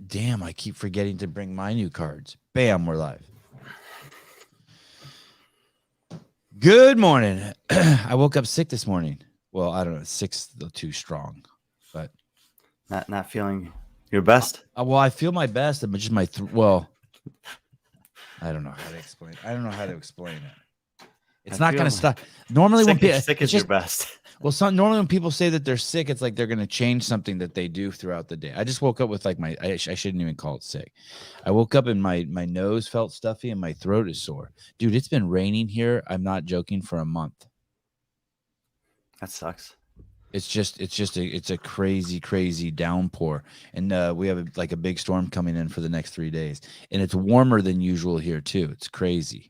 Damn, I keep forgetting to bring my new cards. Bam, we're live. Good morning. I woke up sick this morning. Well, I don't know, sick's too strong, but Not feeling your best. well, I feel my best, but just my well, I don't know how to explain. I don't know how to explain it. It's not going to stop. Normally, when people sick is your best. Well, normally when people say that they're sick, it's like they're going to change something that they do throughout the day. I just woke up with like I shouldn't even call it sick. I woke up and my nose felt stuffy and my throat is sore. Dude, it's been raining here. I'm not joking, for a month. That sucks. It's a crazy downpour, and we have a big storm coming in for the next 3 days, and it's warmer than usual here too. It's crazy.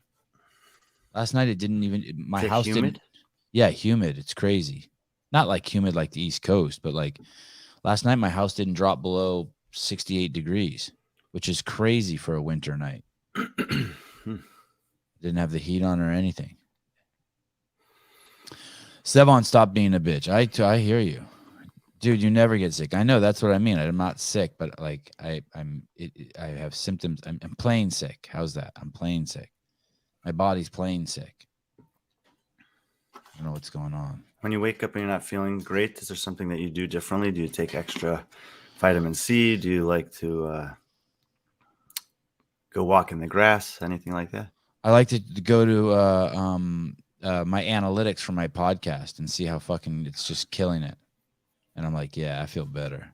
Last night it didn't even my house humid? didn't. Yeah, humid. It's crazy. Not like humid like the East Coast, but like last night my house didn't drop below 68 degrees, which is crazy for a winter night. Didn't have the heat on or anything. Sevon, stop being a bitch. I hear you. Dude, you never get sick. I know, that's what I mean. I'm not sick, but like I have symptoms. I'm plain sick. How's that? I'm plain sick. My body's plain sick. I don't know what's going on. When you wake up and you're not feeling great, is there something that you do differently? Do you take extra vitamin C? Do you like to go walk in the grass? Anything like that? I like to go to my analytics for my podcast and see how fucking it's just killing it. And I'm like, yeah, I feel better.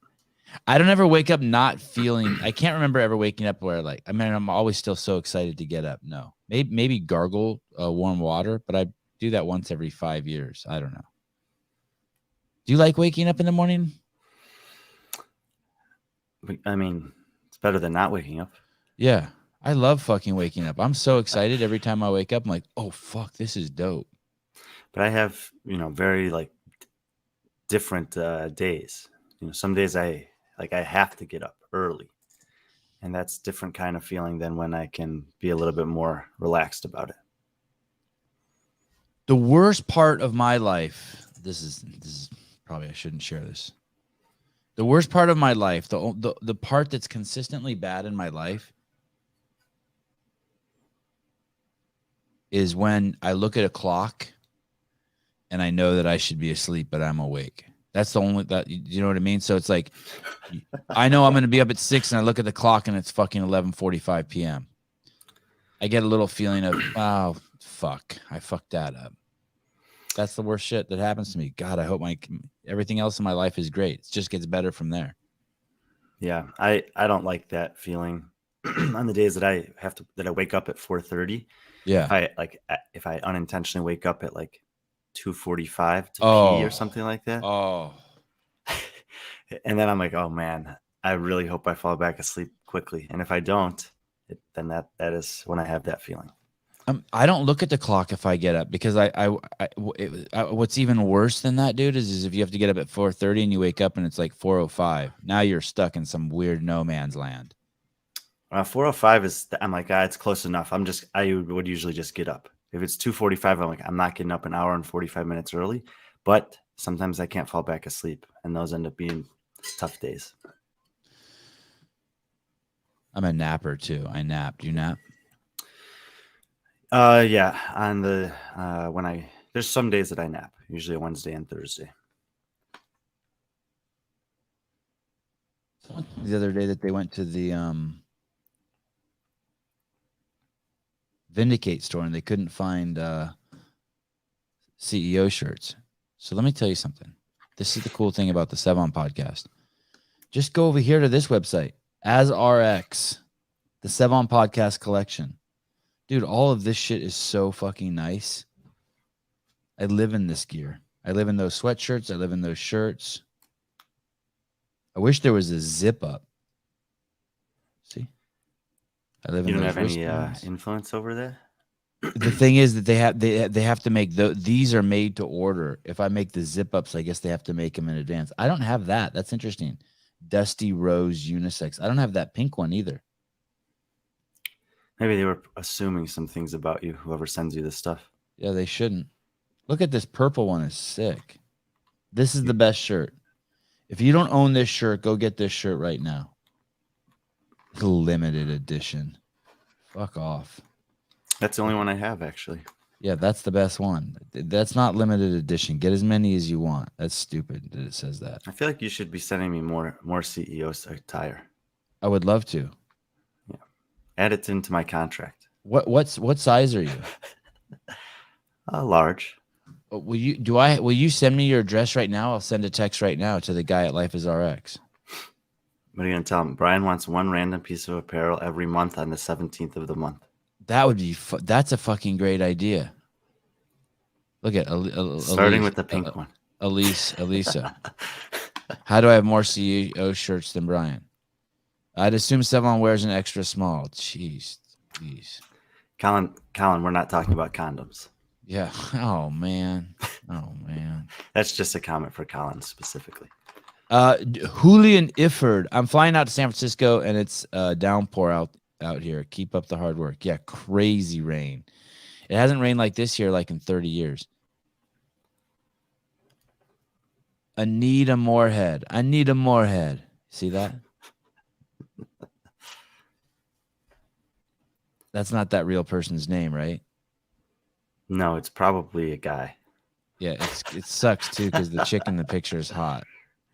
I don't ever wake up not feeling. I can't remember ever waking up where I'm always still so excited to get up. No, maybe gargle warm water, but I do that once every 5 years. I don't know. Do you like waking up in the morning? I mean, it's better than not waking up. Yeah, I love fucking waking up. I'm so excited every time I wake up. I'm like, oh fuck, this is dope. But I have, very different days. Some days I have to get up early, and that's different kind of feeling than when I can be a little bit more relaxed about it. The worst part of my life, this is probably, I shouldn't share this. The worst part of my life, the part that's consistently bad in my life, is when I look at a clock and I know that I should be asleep, but I'm awake. That's the only, that, you know what I mean? So it's like, I know I'm going to be up at 6 and I look at the clock and it's fucking 11:45 p.m. I get a little feeling of, oh, fuck, I fucked that up. That's the worst shit that happens to me. God, I hope everything else in my life is great. It just gets better from there. Yeah, I don't like that feeling on the days that I wake up at 4:30. Yeah. If I unintentionally wake up at like 2:45 to pee or something like that. Oh. And then I'm like, oh man, I really hope I fall back asleep quickly. And if I don't, then that is when I have that feeling. I don't look at the clock if I get up, because what's even worse than that, dude, is if you have to get up at 4:30 and you wake up and it's like 4:05. Now you're stuck in some weird no man's land. 4:05 is, I'm like, it's close enough. I would usually just get up. If it's 2:45, I'm like, I'm not getting up an hour and 45 minutes early. But sometimes I can't fall back asleep, and those end up being tough days. I'm a napper too. I nap. Do you nap? Yeah. On the there's some days that I nap, usually Wednesday and Thursday. The other day that they went to the Vindicate store and they couldn't find CEO shirts. So let me tell you something. This is the cool thing about the Sevon podcast. Just go over here to this website, AsRx, the Sevon podcast collection. Dude, all of this shit is so fucking nice. I live in this gear. I live in those sweatshirts. I live in those shirts. I wish there was a zip up. See? I live in those. You don't have any influence over there? The thing is that they have to make these are made to order. If I make the zip ups, I guess they have to make them in advance. I don't have that. That's interesting. Dusty Rose unisex. I don't have that pink one either. Maybe they were assuming some things about you, whoever sends you this stuff. Yeah, they shouldn't. Look at this purple one, is sick. This is the best shirt. If you don't own this shirt, go get this shirt right now. Limited edition. Fuck off. That's the only one I have, actually. Yeah, that's the best one. That's not limited edition. Get as many as you want. That's stupid that it says that. I feel like you should be sending me more CEO attire. I would love to. Add it into my contract. What size are you? Large. Will you send me your address right now? I'll send a text right now to the guy at Life is RX. What are you gonna tell him? Brian wants one random piece of apparel every month on the 17th of the month. That would be that's a fucking great idea. Look at Starting with the pink one. Elisa. How do I have more CEO shirts than Brian? I'd assume Sevon wears an extra small. Jeez. Colin, we're not talking about condoms. Yeah. Oh man. That's just a comment for Colin specifically. Julian Ifford. I'm flying out to San Francisco and it's downpour out here. Keep up the hard work. Yeah, crazy rain. It hasn't rained like this here like in 30 years. Anita Moorhead. See that? That's not that real person's name, right? No, it's probably a guy. Yeah, it sucks too because the chick in the picture is hot.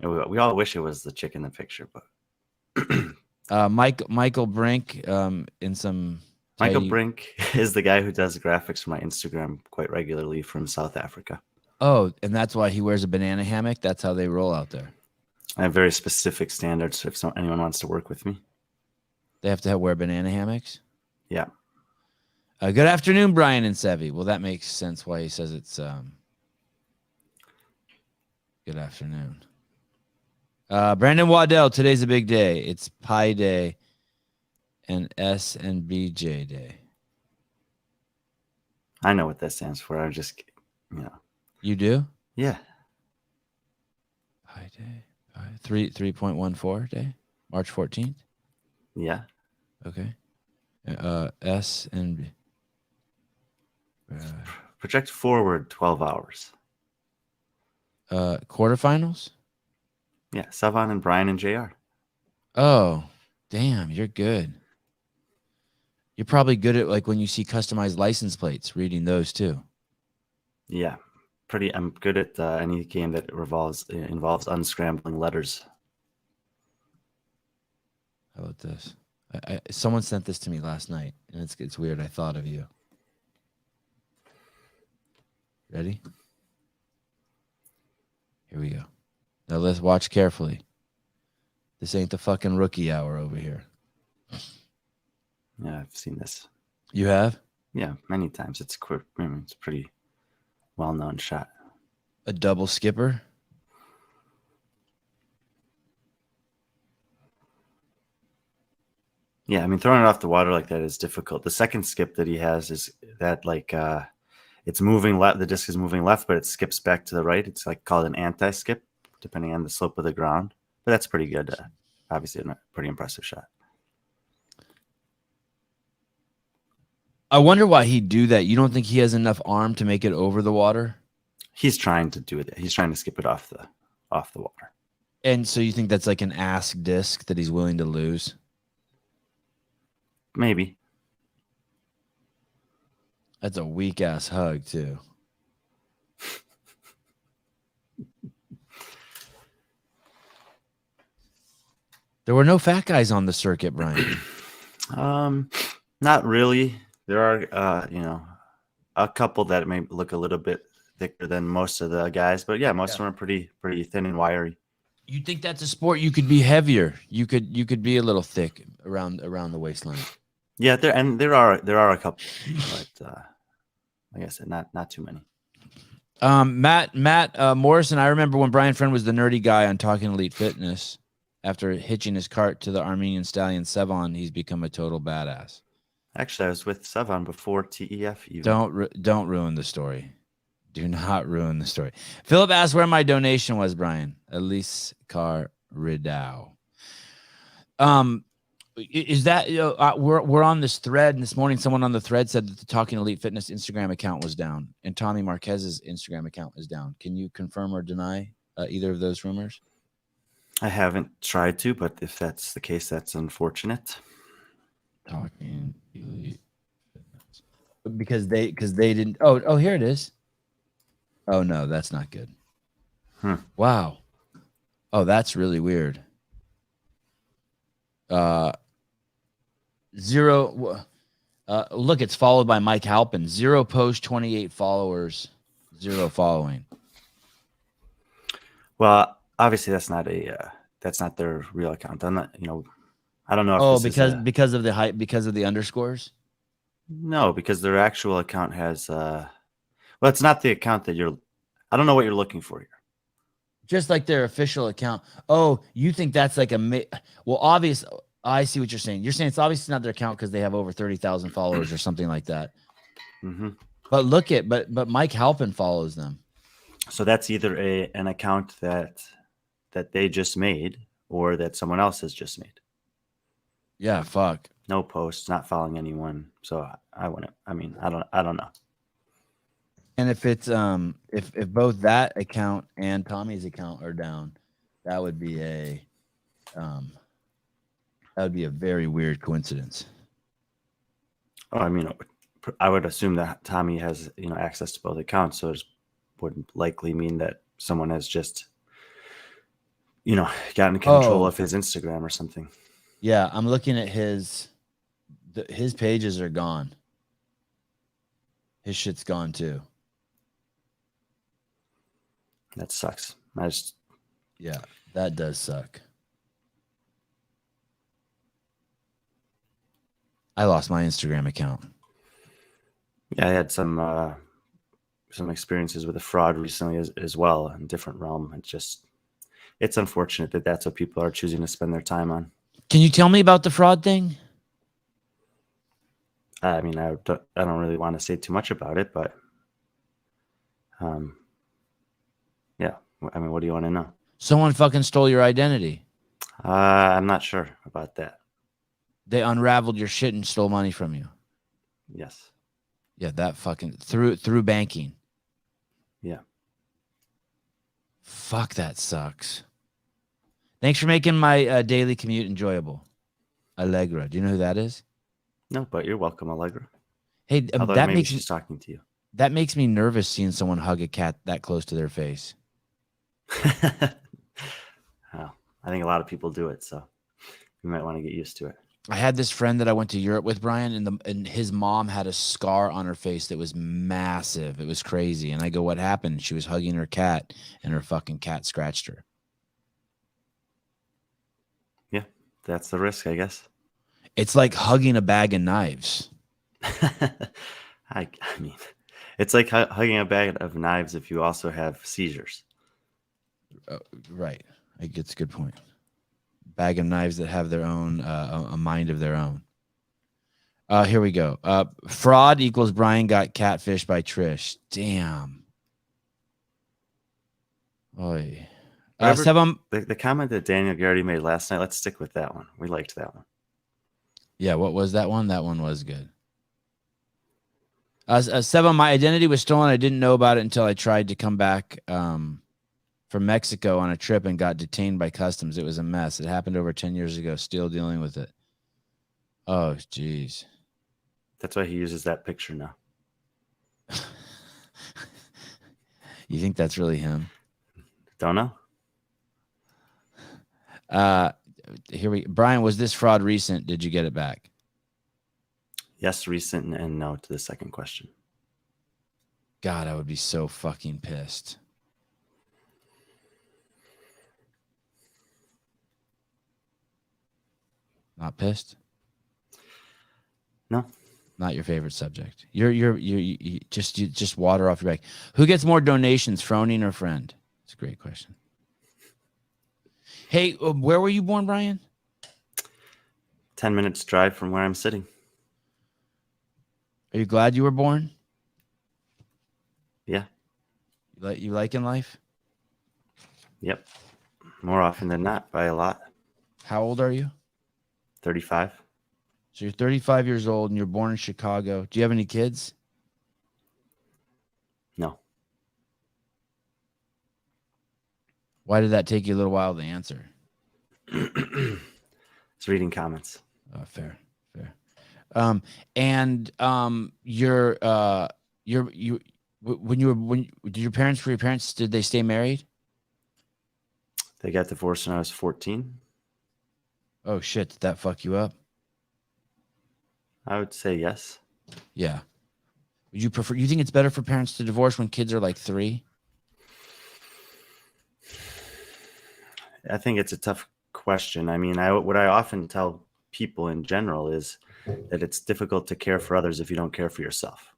We all wish it was the chick in the picture, but Michael Brink in some Michael Brink is the guy who does graphics for my Instagram quite regularly from South Africa. Oh, and that's why he wears a banana hammock. That's how they roll out there. I have very specific standards if anyone wants to work with me. They have to wear banana hammocks? Yeah. Good afternoon, Brian and Sevi. Well, that makes sense why he says it's good afternoon. Brandon Waddell, today's a big day. It's Pi Day and S and BJ Day. I know what that stands for. I just, You do? Yeah. Pi Day. 3.14 day? March 14th? Yeah. Okay. S and B. Project forward 12 hours. Quarterfinals? Yeah, Sevon and Brian and JR. Oh, damn, you're good. You're probably good at like when you see customized license plates, reading those too. Yeah, I'm good at any game that involves unscrambling letters. How about this? Someone sent this to me last night, and it's weird. I thought of you. Ready? Here we go. Now let's watch carefully. This ain't the fucking rookie hour over here. Yeah, I've seen this. You have? Yeah, many times. It's a pretty well-known shot. A double skipper? Yeah, I mean, throwing it off the water like that is difficult. The second skip that he has is that it's moving left. The disc is moving left, but it skips back to the right. It's like called an anti-skip, depending on the slope of the ground. But that's pretty good. Obviously, a pretty impressive shot. I wonder why he'd do that. You don't think he has enough arm to make it over the water? He's trying to do it. He's trying to skip it off the water. And so you think that's like an ask disc that he's willing to lose? Maybe. That's a weak ass hug too. There were no fat guys on the circuit, Brian. Not really. There are, a couple that may look a little bit thicker than most of the guys, but yeah, most of them are pretty thin and wiry. You think that's a sport you could be heavier? You could be a little thick around the waistline. Yeah, there are a couple, but like I said, not too many. Matt Morrison. I remember when Brian Friend was the nerdy guy on Talking Elite Fitness. After hitching his cart to the Armenian stallion Sevon, he's become a total badass. Actually, I was with Sevon before TEF. Even. Don't ruin the story. Do not ruin the story. Philip asked where my donation was, Brian. Elise Car Ridow. Is that we're on this thread, and this morning someone on the thread said that the Talking Elite Fitness Instagram account was down, and Tommy Marquez's Instagram account is down. Can you confirm or deny either of those rumors? I haven't tried to, but if that's the case, that's unfortunate. Talking elite. Because they didn't. Oh, here it is. Oh no, that's not good. Hmm. Wow. Oh, that's really weird. Zero. Look, it's followed by Mike Halpin. 0 post, 28 followers, 0 following. Well, obviously that's not their real account. I'm not, I don't know if this is because of the hype, because of the underscores. no, because their actual account has well, it's not the account that I don't know what you're looking for here. Just like their official account. Oh, you think that's like well, obvious. I see what you're saying. You're saying it's obviously not their account because they have over 30,000 followers or something like that. Mm-hmm. But but Mike Halpin follows them. So that's either an account that they just made or that someone else has just made. Yeah, fuck. No posts, not following anyone. So I wouldn't. I mean, I don't know. And if it's if both that account and Tommy's account are down, that would be a very weird coincidence. Oh, I mean, I would assume that Tommy has access to both accounts, so it would likely mean that someone has just gotten control of his Instagram or something. Yeah, I'm looking at his pages are gone. His shit's gone too. That sucks. Yeah, that does suck. I lost my Instagram account. Yeah, I had some experiences with a fraud recently as well in a different realm. It's unfortunate that that's what people are choosing to spend their time on. Can you tell me about the fraud thing? I mean, I don't really want to say too much about it, but yeah. I mean, what do you want to know? Someone fucking stole your identity. I'm not sure about that. They unraveled your shit and stole money from you. Yes. Yeah, that fucking through banking. Yeah. Fuck, that sucks. Thanks for making my daily commute enjoyable. Allegra. Do you know who that is? No, but you're welcome, Allegra. Hey, although that maybe makes she's talking to you. That makes me nervous seeing someone hug a cat that close to their face. Well, I think a lot of people do it, so you might want to get used to it. I had this friend that I went to Europe with, Brian, and his mom had a scar on her face that was massive. It was crazy. And I go, what happened? She was hugging her cat, and her fucking cat scratched her. Yeah, that's the risk, I guess. It's like hugging a bag of knives. I mean, it's like hugging a bag of knives if you also have seizures. Right. It's a good point. Bag of knives that have their own, a mind of their own. Here we go. Fraud equals Brian got catfished by Trish. Damn. Oy. The comment that Daniel Garrity made last night, let's stick with that one. We liked that one. Yeah, what was that one? That one was good. Seven, my identity was stolen. I didn't know about it until I tried to come back from Mexico on a trip and got detained by customs. It was a mess. It happened over 10 years ago. Still dealing with it. Oh, jeez. That's why he uses that picture now. You think that's really him? Don't know. Brian, was this fraud recent? Did you get it back? Yes, recent, and no to the second question. God, I would be so fucking pissed. Not pissed? No. Not your favorite subject. You just water off your back. Who gets more donations, Froning or Friend? It's a great question. Hey, where were you born, Brian? 10 minutes drive from where I'm sitting. Are you glad you were born? Yeah. You like in life? Yep. More often than not, by a lot. How old are you? 35. So you're 35 years old and you're born in Chicago. Do you have any kids? No. Why did that take you a little while to answer? It's reading comments. Fair, fair. When did your parents, did they stay married? They got divorced when I was 14. Oh shit, did that fuck you up? I would say yes. Yeah. Would you prefer, you think it's better for parents to divorce when kids are like 3? I think it's a tough question. I mean, what I often tell people in general is that it's difficult to care for others if you don't care for yourself.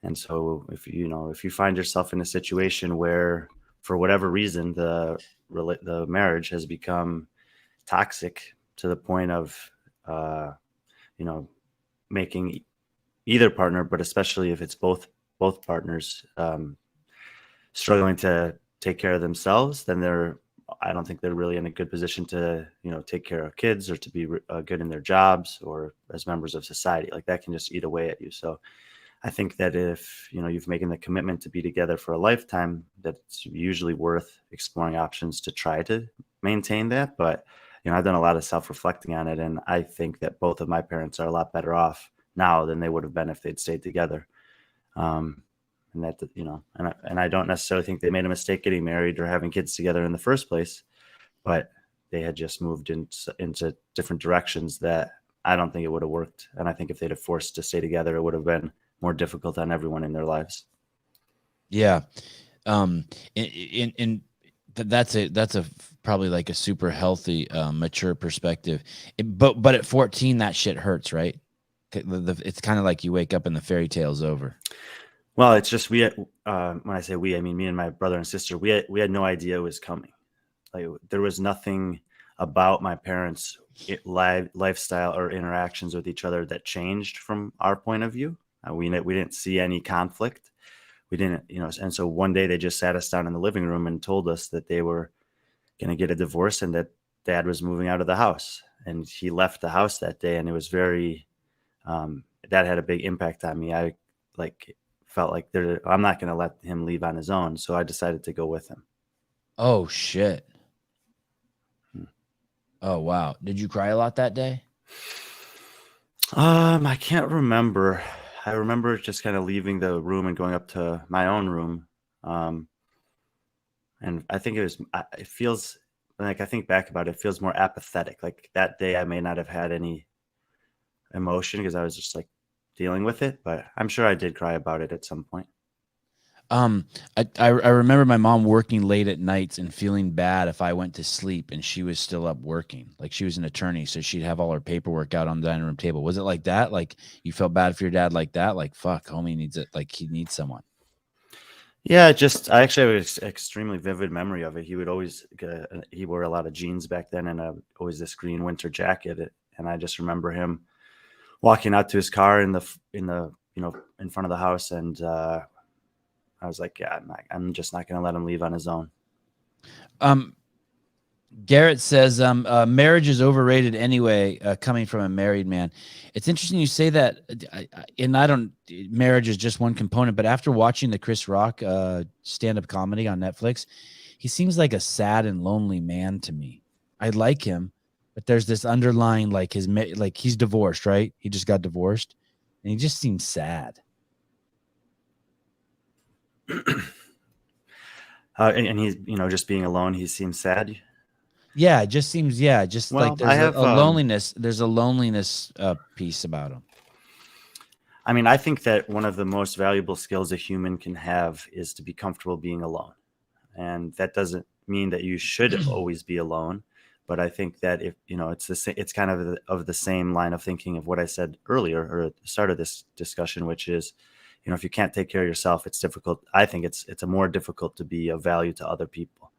And so if you find yourself in a situation where for whatever reason the marriage has become toxic to the point of you know making either partner, but especially if it's both partners struggling to take care of themselves, then I don't think they're really in a good position to take care of kids or to be good in their jobs or as members of society. Like that can just eat away at you. So I think that if you've making the commitment to be together for a lifetime, that it's usually worth exploring options to try to maintain that. But I've done a lot of self-reflecting on it, and I think that both of my parents are a lot better off now than they would have been if they'd stayed together. And that and I don't necessarily think they made a mistake getting married or having kids together in the first place, but they had just moved into different directions that I don't think it would have worked. And I think if they'd have forced to stay together, it would have been more difficult on everyone in their lives. Yeah. That's a probably like a super healthy, mature perspective. But at 14, that shit hurts, right? It's kind of like you wake up and the fairy tale's over. Well, it's just when I say we, I mean me and my brother and sister. We had no idea it was coming. Like there was nothing about my parents' lifestyle or interactions with each other that changed from our point of view. We didn't see any conflict. We didn't, and so one day they just sat us down in the living room and told us that they were going to get a divorce and that Dad was moving out of the house. And he left the house that day, and it was very that had a big impact on me. I felt like I'm not going to let him leave on his own, so I decided to go with him. Oh shit. Oh wow. Did you cry a lot that day? I can't remember. I remember just kind of leaving the room and going up to my own room. And I think it feels like, I think back about it, it feels more apathetic. Like that day I may not have had any emotion because I was just like dealing with it, but I'm sure I did cry about it at some point. I remember my mom working late at nights and feeling bad if I went to sleep and she was still up working. Like she was an attorney, so she'd have all her paperwork out on the dining room table. Was it like that? Like you felt bad for your dad like that? Like fuck, homie needs it. Like he needs someone. Yeah, I actually have an extremely vivid memory of it. He would always he wore a lot of jeans back then and always this green winter jacket. And I just remember him walking out to his car in front of the house, and I was like, yeah, I'm just not going to let him leave on his own. Garrett says, marriage is overrated anyway, coming from a married man. It's interesting you say that. Marriage is just one component, but after watching the Chris Rock stand-up comedy on Netflix, he seems like a sad and lonely man to me. I like him, but there's this underlying, like he's divorced, right? He just got divorced and he just seems sad. And he's, just being alone, he seems sad. Yeah, it just seems, just well, like there's a loneliness. There's a loneliness piece about him. I mean, I think that one of the most valuable skills a human can have is to be comfortable being alone. And that doesn't mean that you should always be alone. But I think that if, it's kind of the same line of thinking of what I said earlier or at the start of this discussion, which is, if you can't take care of yourself, it's difficult. I think it's a more difficult to be of value to other people.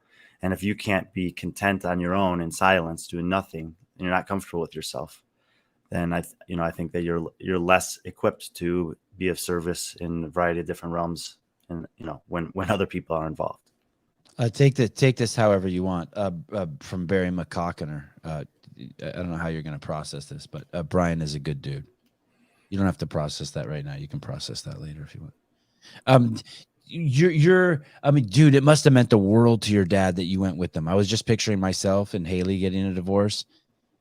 And if you can't be content on your own in silence, doing nothing, and you're not comfortable with yourself, then I think that you're less equipped to be of service in a variety of different realms. And when other people are involved. Take this however you want. From Barry McCockiner. I don't know how you're going to process this, but Brian is a good dude. You don't have to process that right now. You can process that later if you want. I mean, dude, it must have meant the world to your dad that you went with them. I was just picturing myself and Haley getting a divorce.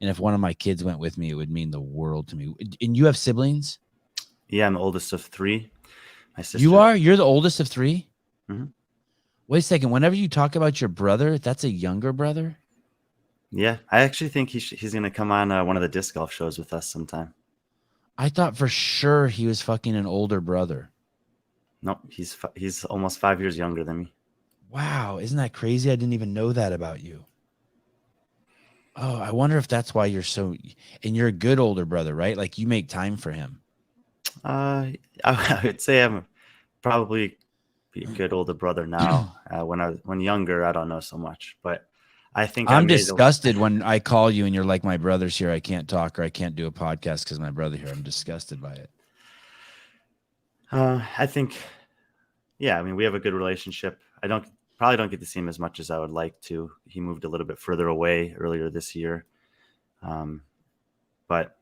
And if one of my kids went with me, it would mean the world to me. And you have siblings? Yeah, I'm the oldest of three. My sister. You are? You're the oldest of three? Mhm. Wait a second. Whenever you talk about your brother, that's a younger brother? Yeah, I actually think he's going to come on one of the disc golf shows with us sometime. I thought for sure he was fucking an older brother. No, he's almost 5 years younger than me. Wow. Isn't that crazy? I didn't even know that about you. Oh, I wonder if that's why you're so, and you're a good older brother, right? Like you make time for him. I would say I'm probably be a good older brother now. When younger, I don't know so much, but I think I'm disgusted when I call you and you're like, my brother's here. I can't talk or I can't do a podcast because my brother here. I'm disgusted by it. I think, yeah, I mean, we have a good relationship. I probably don't get to see him as much as I would like to. He moved a little bit further away earlier this year. But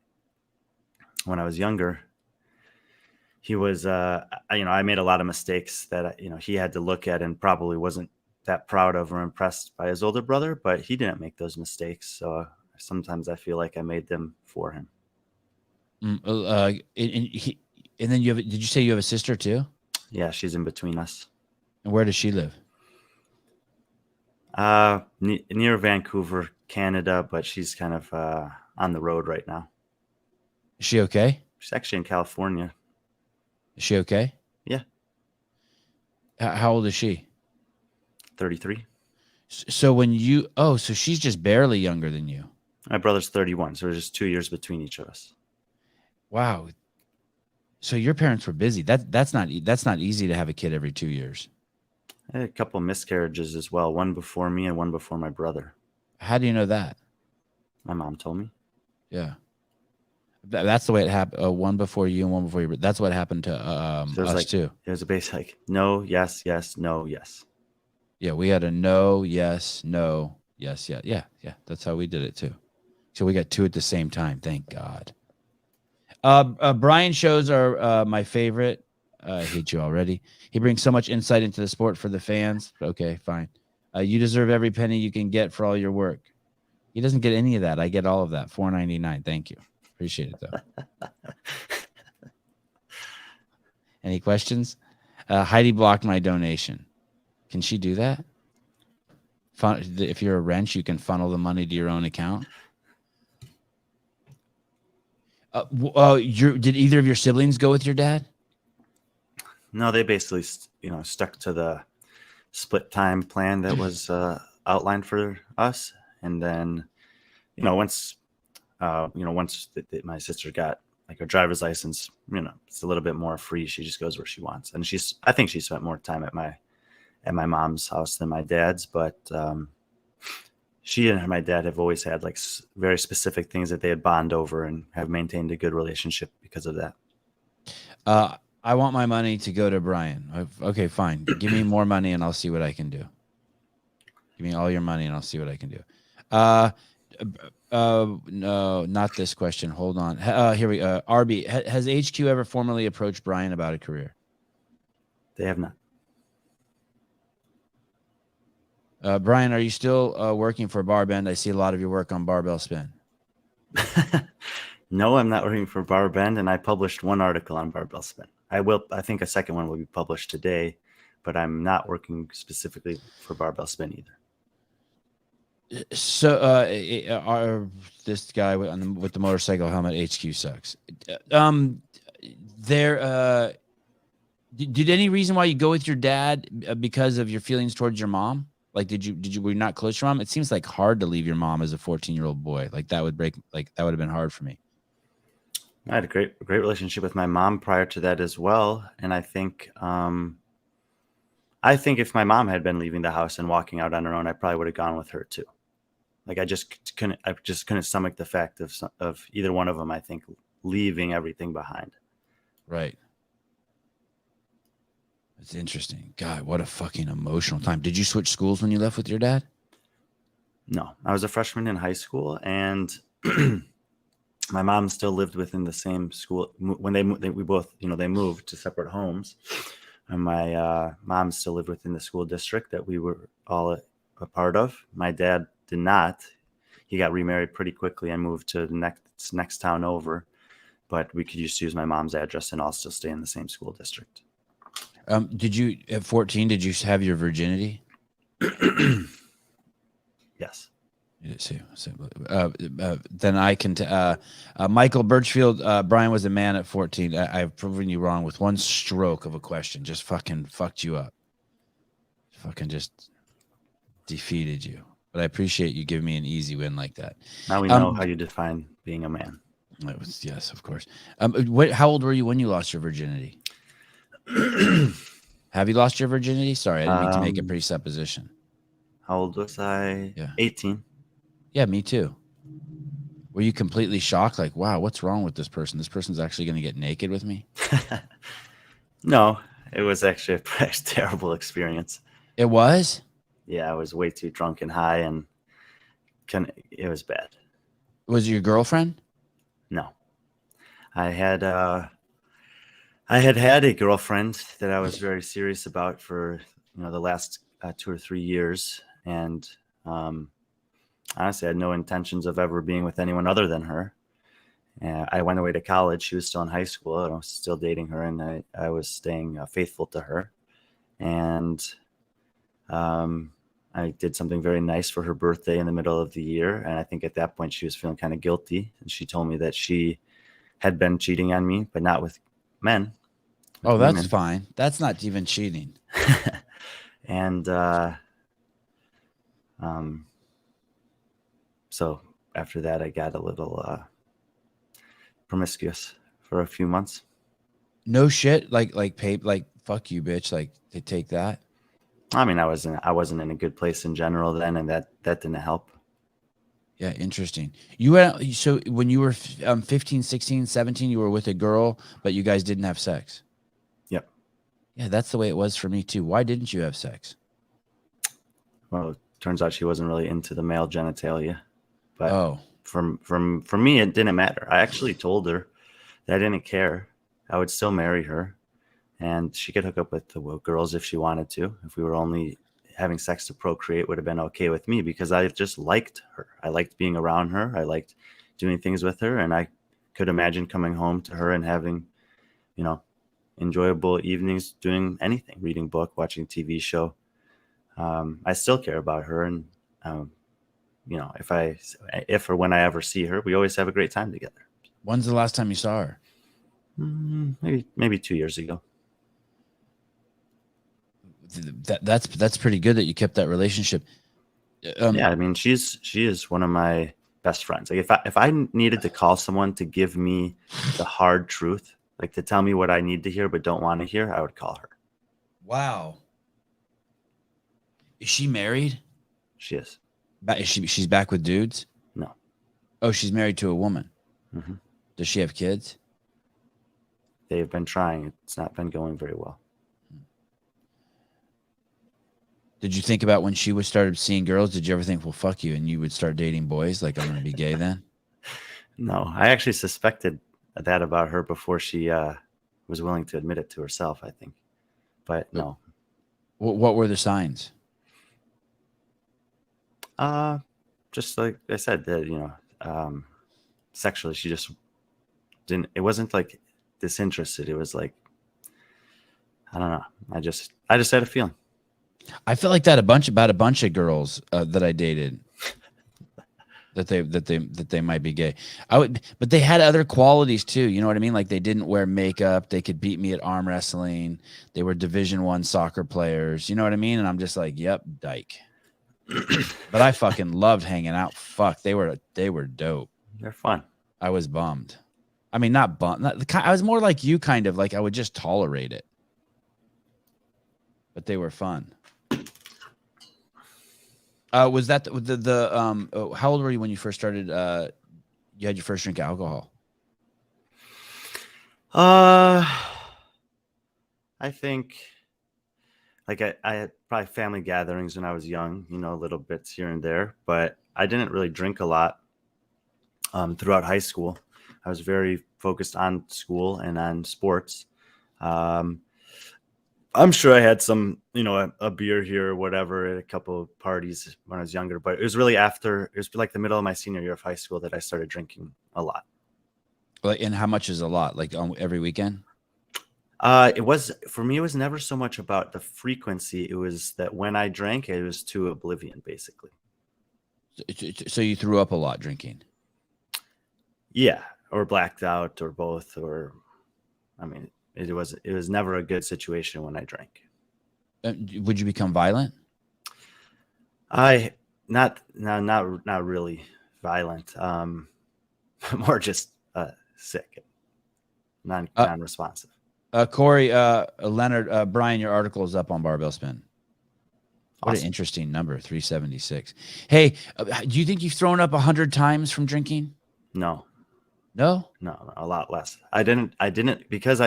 when I was younger, he was, I made a lot of mistakes that, he had to look at and probably wasn't that proud of or impressed by his older brother, but he didn't make those mistakes. So sometimes I feel like I made them for him. And then did you say you have a sister too? Yeah, she's in between us. And where does she live? Near Vancouver, Canada, but she's kind of on the road right now. Is she okay? She's actually in California. Is she okay? Yeah. How old is she? 33. So so she's just barely younger than you. My brother's 31, so there's just 2 years between each of us. Wow. So your parents were busy. That's not easy to have a kid every 2 years. I had a couple miscarriages as well, one before me and one before my brother. How do you know that? My mom told me. Yeah. That's the way it happened. One before you and one before you. That's what happened to us too. It was a base like no, yes, yes, no, yes. Yeah, we had a no, yes, no, yes, yeah, yeah, yeah. That's how we did it too. So we got two at the same time. Thank God. Brian shows are my favorite. I hate you already. He brings so much insight into the sport for the fans. Okay, fine. You deserve every penny you can get for all your work. He doesn't get any of that. I get all of that. $4.99. Thank you. Appreciate it though. Any questions? Heidi blocked my donation. Can she do that? If you're a wrench, you can funnel the money to your own account. Did either of your siblings go with your dad? No, they basically, stuck to the split time plan that was outlined for us. And then, once my sister got like her driver's license, it's a little bit more free. She just goes where she wants. And I think she spent more time at my mom's house than my dad's, but she and my dad have always had like very specific things that they had bond over and have maintained a good relationship because of that. I want my money to go to Brian. Okay, fine. Give me more money and I'll see what I can do. Give me all your money and I'll see what I can do. No, not this question. Hold on. Here we go. RB, has HQ ever formally approached Brian about a career? They have not. Brian, are you still working for Barbend? I see a lot of your work on Barbell Spin. No, I'm not working for Barbend, and I published one article on Barbell Spin. I think a second one will be published today, but I'm not working specifically for Barbell Spin either. So, this guy with the motorcycle helmet, HQ sucks. Did any reason why you go with your dad because of your feelings towards your mom? Like, were you not close to your mom? It seems like hard to leave your mom as a 14-year-old boy. Like that would have been hard for me. I had a great relationship with my mom prior to that as well. And I think if my mom had been leaving the house and walking out on her own, I probably would have gone with her too. Like I just couldn't stomach the fact of either one of them, I think, leaving everything behind. Right. It's interesting. God, what a fucking emotional time. Did you switch schools when you left with your dad? No, I was a freshman in high school, and my mom still lived within the same school. When they moved to separate homes. And my mom still lived within the school district that we were all a part of. My dad did not. He got remarried pretty quickly and moved to the next town over. But we could just use my mom's address and I'll still stay in the same school district. Did you at 14? Did you have your virginity? Yes. Then I can. Michael Birchfield. Brian was a man at 14. I've proven you wrong with one stroke of a question. Just fucking fucked you up. Fucking just defeated you. But I appreciate you giving me an easy win like that. Now we know how you define being a man. Yes, of course. How old were you when you lost your virginity? Have you lost your virginity? Sorry, I didn't mean to make a presupposition. How old was I? Yeah. 18. Yeah, me too. Were you completely shocked? Like, wow, what's wrong with this person? This person's actually going to get naked with me? No, it was actually a terrible experience. It was? Yeah, I was way too drunk and high, and it was bad. Was it your girlfriend? No. I had had a girlfriend that I was very serious about for the last 2 or 3 years, and honestly, I had no intentions of ever being with anyone other than her. I went away to college. She was still in high school, and I was still dating her, and I was staying faithful to her. And I did something very nice for her birthday in the middle of the year, and I think at that point she was feeling kind of guilty, and she told me that she had been cheating on me, but not with men. Oh, that's fine. That's not even cheating. And so after that, I got a little promiscuous for a few months. No shit. Like fuck you, bitch. Like they take that. I mean, I wasn't in a good place in general then, and that didn't help. Yeah, interesting. You went, so when you were 15, 16, 17, you were with a girl, but you guys didn't have sex. Yep. Yeah, that's the way it was for me too. Why didn't you have sex? Well, it turns out she wasn't really into the male genitalia. But for me, it didn't matter. I actually told her that I didn't care. I would still marry her, and she could hook up with the girls if she wanted to. If we were only having sex to procreate, would have been okay with me because I just liked her. I liked being around her. I liked doing things with her, and I could imagine coming home to her and having, enjoyable evenings doing anything, reading a book, watching a TV show. I still care about her, and if or when I ever see her, we always have a great time together. When's the last time you saw her? Maybe 2 years ago. That's pretty good that you kept that relationship. Yeah, I mean, she is one of my best friends. Like if I needed to call someone to give me the hard truth, like to tell me what I need to hear but don't want to hear, I would call her. Wow. Is she married? She is. She's back with dudes? No. Oh, she's married to a woman. Mm-hmm. Does she have kids? They've been trying. It's not been going very well. Did you think about when she started seeing girls? Did you ever think, well, fuck you, and you would start dating boys? Like, I'm going to be gay then? No, I actually suspected that about her before she was willing to admit it to herself, I think. But no. What were the signs? Just like I said, sexually, she just didn't. It wasn't like disinterested. It was like, I don't know. I just had a feeling. I felt like that about a bunch of girls that I dated, that they might be gay. But they had other qualities too. You know what I mean? Like they didn't wear makeup. They could beat me at arm wrestling. They were Division I soccer players. You know what I mean? And I'm just like, yep, dyke. But I fucking loved hanging out. Fuck, they were dope. They're fun. I was bummed. I mean, not bummed. I was more like you, kind of like I would just tolerate it. But they were fun. Was that how old were you when you first started? You had your first drink of alcohol? I think like I had probably family gatherings when I was young, little bits here and there, but I didn't really drink a lot throughout high school. I was very focused on school and on sports. I'm sure I had some, a beer here or whatever at a couple of parties when I was younger, but it was really it was like the middle of my senior year of high school that I started drinking a lot. Like, and how much is a lot? Like every weekend? For me, it was never so much about the frequency. It was that when I drank, it was to oblivion, basically. So you threw up a lot drinking? Yeah, or blacked out, or both, or I mean, it was never a good situation when I drank. Would you become violent? Not really violent. More just sick, non-responsive. Corey, Leonard, Brian, your article is up on Barbell Spin. What Awesome. an interesting number, 376. Hey, do you think you've thrown up 100 times from drinking? No, a lot less. I didn't because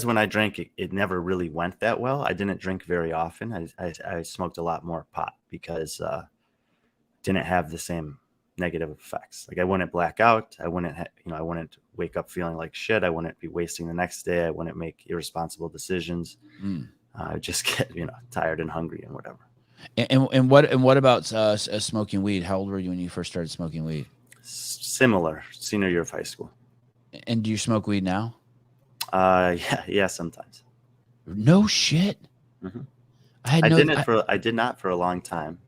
when I drank it never really went that well. I didn't drink very often. I smoked a lot more pot because didn't have the same negative effects. Like I wouldn't black out. I wouldn't I wouldn't wake up feeling like shit. I wouldn't be wasting the next day. I wouldn't make irresponsible decisions. I just get tired and hungry and whatever. And what about smoking weed? How old were you when you first started smoking weed? Similar, senior year of high school. And do you smoke weed now? Yeah, sometimes. No shit. Mm-hmm. I did not for a long time,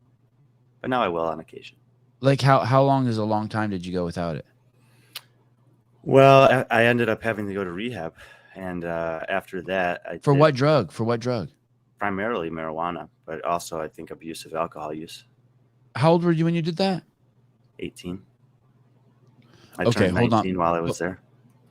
but now I will on occasion. Like how long is a long time did you go without it? Well, I ended up having to go to rehab, and after that, For what drug? Primarily marijuana, but also I think abusive alcohol use. How old were you when you did that? 18. I turned 19 while I was there.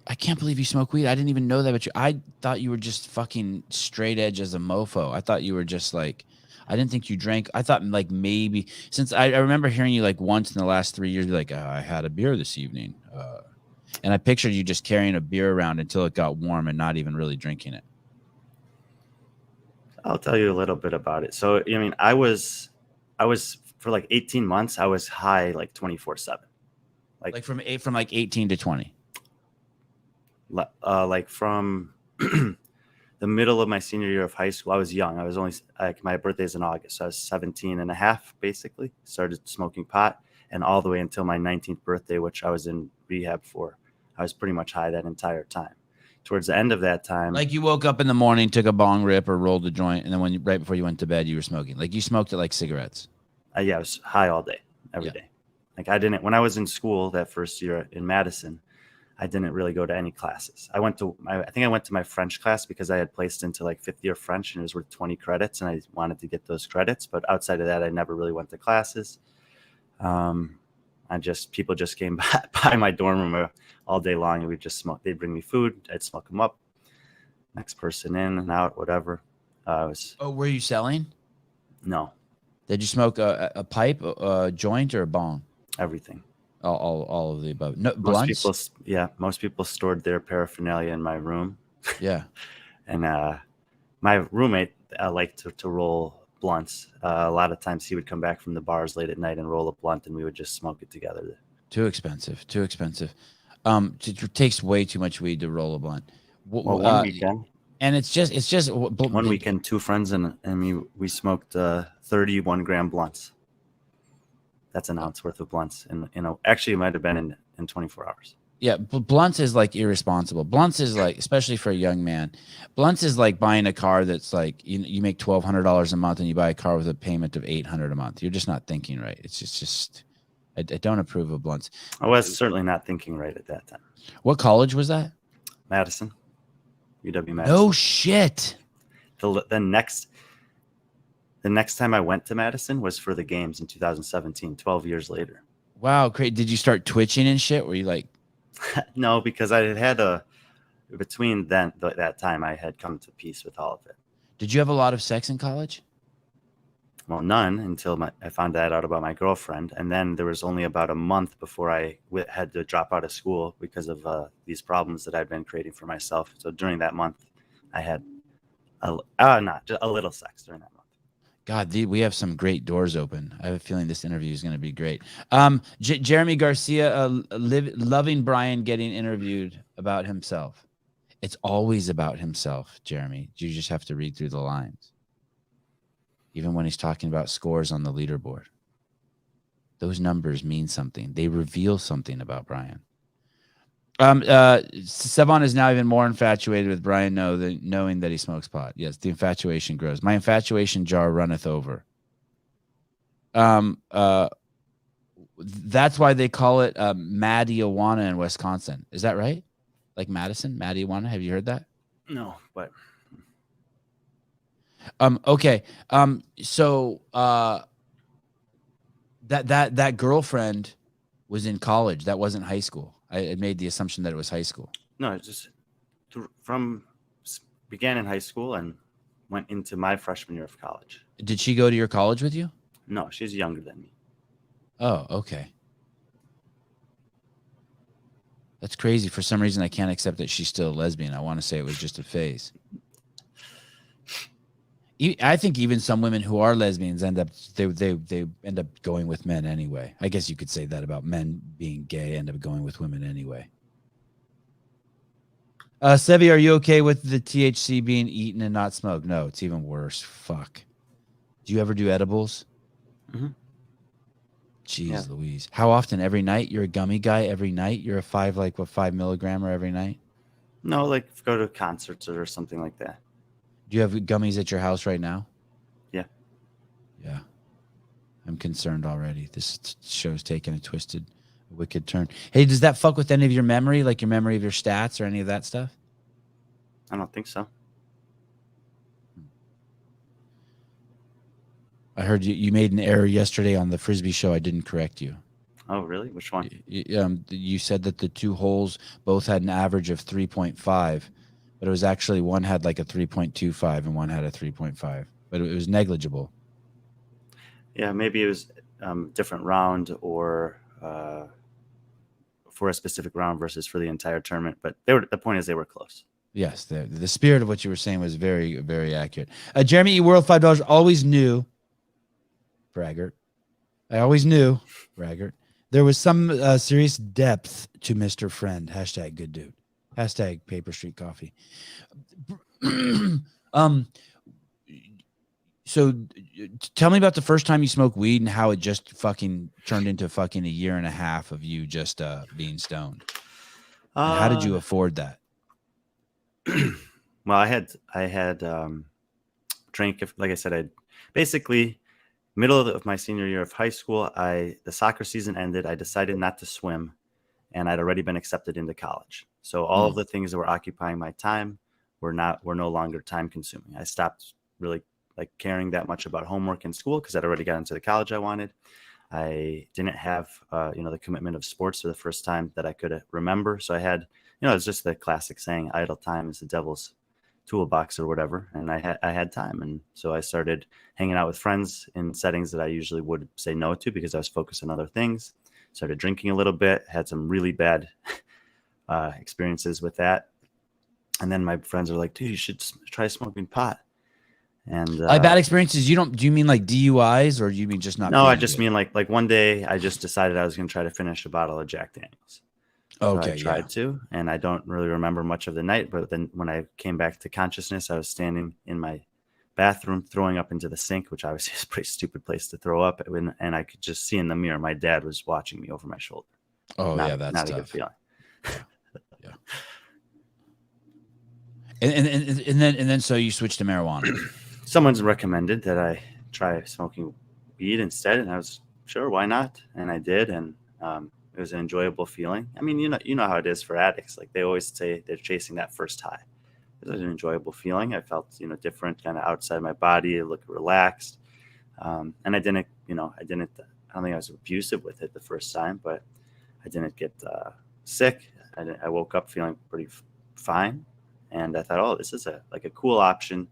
I can't believe you smoke weed. I didn't even know that about you. I thought you were just fucking straight edge as a mofo. I thought you were just like, I didn't think you drank. I thought like maybe since I remember hearing you like once in the last 3 years, be like, I had a beer this evening. And I pictured you just carrying a beer around until it got warm and not even really drinking it. I'll tell you a little bit about it. So, I mean, I was for like 18 months, I was high like 24/7. Like from like 18 to 20. Like from the middle of my senior year of high school. I was young. I was only like my birthday's in August. So I was 17 and a half, basically. Started smoking pot, and all the way until my 19th birthday, which I was in rehab for. I was pretty much high that entire time. Towards the end of that time, like you woke up in the morning, took a bong rip or rolled a joint, and then right before you went to bed, you were smoking. Like you smoked it like cigarettes. Yeah, I was high all day, every day. Like when I was in school that first year in Madison, I didn't really go to any classes. I think I went to my French class because I had placed into like 5th year French and it was worth 20 credits and I wanted to get those credits. But outside of that, I never really went to classes. People just came by my dorm room all day long and we'd just smoke. They'd bring me food. I'd smoke them up. Next person in and out, whatever. Were you selling? No. Did you smoke a pipe, a joint, or a bong? Everything. All of the above. No blunts? Most people stored their paraphernalia in my room. Yeah. And my roommate liked to roll blunts. A lot of times he would come back from the bars late at night and roll a blunt and we would just smoke it together. Too expensive. It takes way too much weed to roll a blunt. Well, one weekend. And it's just one weekend, two friends and me, we smoked 31 gram blunts. That's an ounce worth of blunts. And actually it might've been in 24 hours. Yeah. Blunts is like irresponsible. Blunts is like, especially for a young man, blunts is like buying a car that's like, you make $1,200 a month and you buy a car with a payment of $800 a month. You're just not thinking right. It's just I don't approve of blunts. I was certainly not thinking right at that time. What college was that? Madison. UW-Madison. No shit. The next time I went to Madison was for the games in 2017, 12 years later. Wow, great. Did you start twitching and shit? Were you like... No, because I had between that time, I had come to peace with all of it. Did you have a lot of sex in college? Well, none until I found that out about my girlfriend. And then there was only about a month before I had to drop out of school because of these problems that I'd been creating for myself. So during that month, I had just a little sex during that month. God, we have some great doors open. I have a feeling this interview is going to be great. Jeremy Garcia, loving Brian getting interviewed about himself. It's always about himself, Jeremy. You just have to read through the lines. Even when he's talking about scores on the leaderboard, those numbers mean something. They reveal something about Brian. Sevan is now even more infatuated with Brian knowing that he smokes pot. Yes, the infatuation grows. My infatuation jar runneth over. That's why they call it Marijuana in Wisconsin. Is that right? Like Madison, Marijuana. Have you heard that? No, but okay. So that girlfriend was in college. That wasn't high school. I had made the assumption that it was high school. no, it's just began in high school and went into my freshman year of college. Did she go to your college with you? No, she's younger than me. Oh, okay. That's crazy. For some reason, I can't accept that she's still a lesbian. I want to say it was just a phase. I think even some women who are lesbians end up going with men anyway. I guess you could say that about men being gay, end up going with women anyway. Sevi, are you okay with the THC being eaten and not smoked? No, it's even worse. Fuck. Do you ever do edibles? Mm-hmm. Jeez, yeah. Louise. How often? Every night? You're a gummy guy every night? You're a 5 milligrammer every night? No, like go to concerts or something like that. Do you have gummies at your house right now? Yeah. Yeah. I'm concerned already. This show's taking a wicked turn. Hey, does that fuck with any of your memory? Like your memory of your stats or any of that stuff? I don't think so. I heard you made an error yesterday on the Frisbee show. I didn't correct you. Oh, really? Which one? You said that the two holes both had an average of 3.5, but it was actually one had like a 3.25 and one had a 3.5, but it was negligible. Yeah, maybe it was different round or for a specific round versus for the entire tournament. But the point is they were close. Yes, the spirit of what you were saying was very, very accurate. Jeremy E. World, $5. Always knew, braggart. I always knew, braggart. There was some serious depth to Mr. Friend. Hashtag good dude. Hashtag Paper Street Coffee. So tell me about the first time you smoked weed and how it just fucking turned into fucking a year and a half of you just being stoned. And how did you afford that? Well, I had drank, like I said, I basically middle of my senior year of high school, the soccer season ended. I decided not to swim, and I'd already been accepted into college. So all of the things that were occupying my time were no longer time consuming. I stopped really like caring that much about homework in school because I'd already got into the college I wanted. I didn't have the commitment of sports for the first time that I could remember. So I had, it's just the classic saying, idle time is the devil's toolbox or whatever. And I had time. And so I started hanging out with friends in settings that I usually would say no to because I was focused on other things. Started drinking a little bit, had some really bad experiences with that. And then my friends are like, dude, you should try smoking pot. And bad experiences. Do you mean like DUIs or do you mean just not? No, I just mean like one day I just decided I was going to try to finish a bottle of Jack Daniels. Okay, so I tried to, and I don't really remember much of the night. But then when I came back to consciousness, I was standing in my bathroom throwing up into the sink, which obviously is a pretty stupid place to throw up. And I could just see in the mirror my dad was watching me over my shoulder. Oh, yeah, that's not tough. a good feeling. Yeah. And then so you switched to marijuana. Someone's recommended that I try smoking weed instead, and I was sure, why not? And I did, and it was an enjoyable feeling. I mean, you know how it is for addicts. Like they always say, they're chasing that first high. It was an enjoyable feeling. I felt, different, kind of outside my body. I looked relaxed, and I didn't. I don't think I was abusive with it the first time, but I didn't get sick. I woke up feeling pretty fine, and I thought, oh, this is a cool option.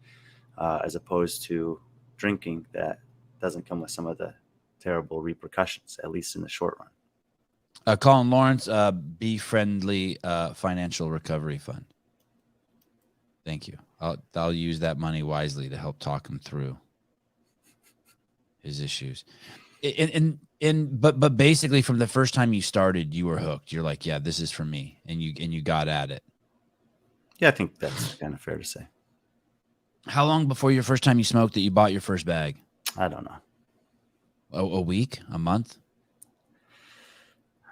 As opposed to drinking that doesn't come with some of the terrible repercussions, at least in the short run. Colin Lawrence, Be Friendly Financial Recovery Fund. Thank you. I'll use that money wisely to help talk him through his issues. But basically, from the first time you started, you were hooked. You're like, yeah, this is for me, and you got at it. Yeah, I think that's kind of fair to say. How long before your first time you smoked that you bought your first bag? I don't know. A week? A month?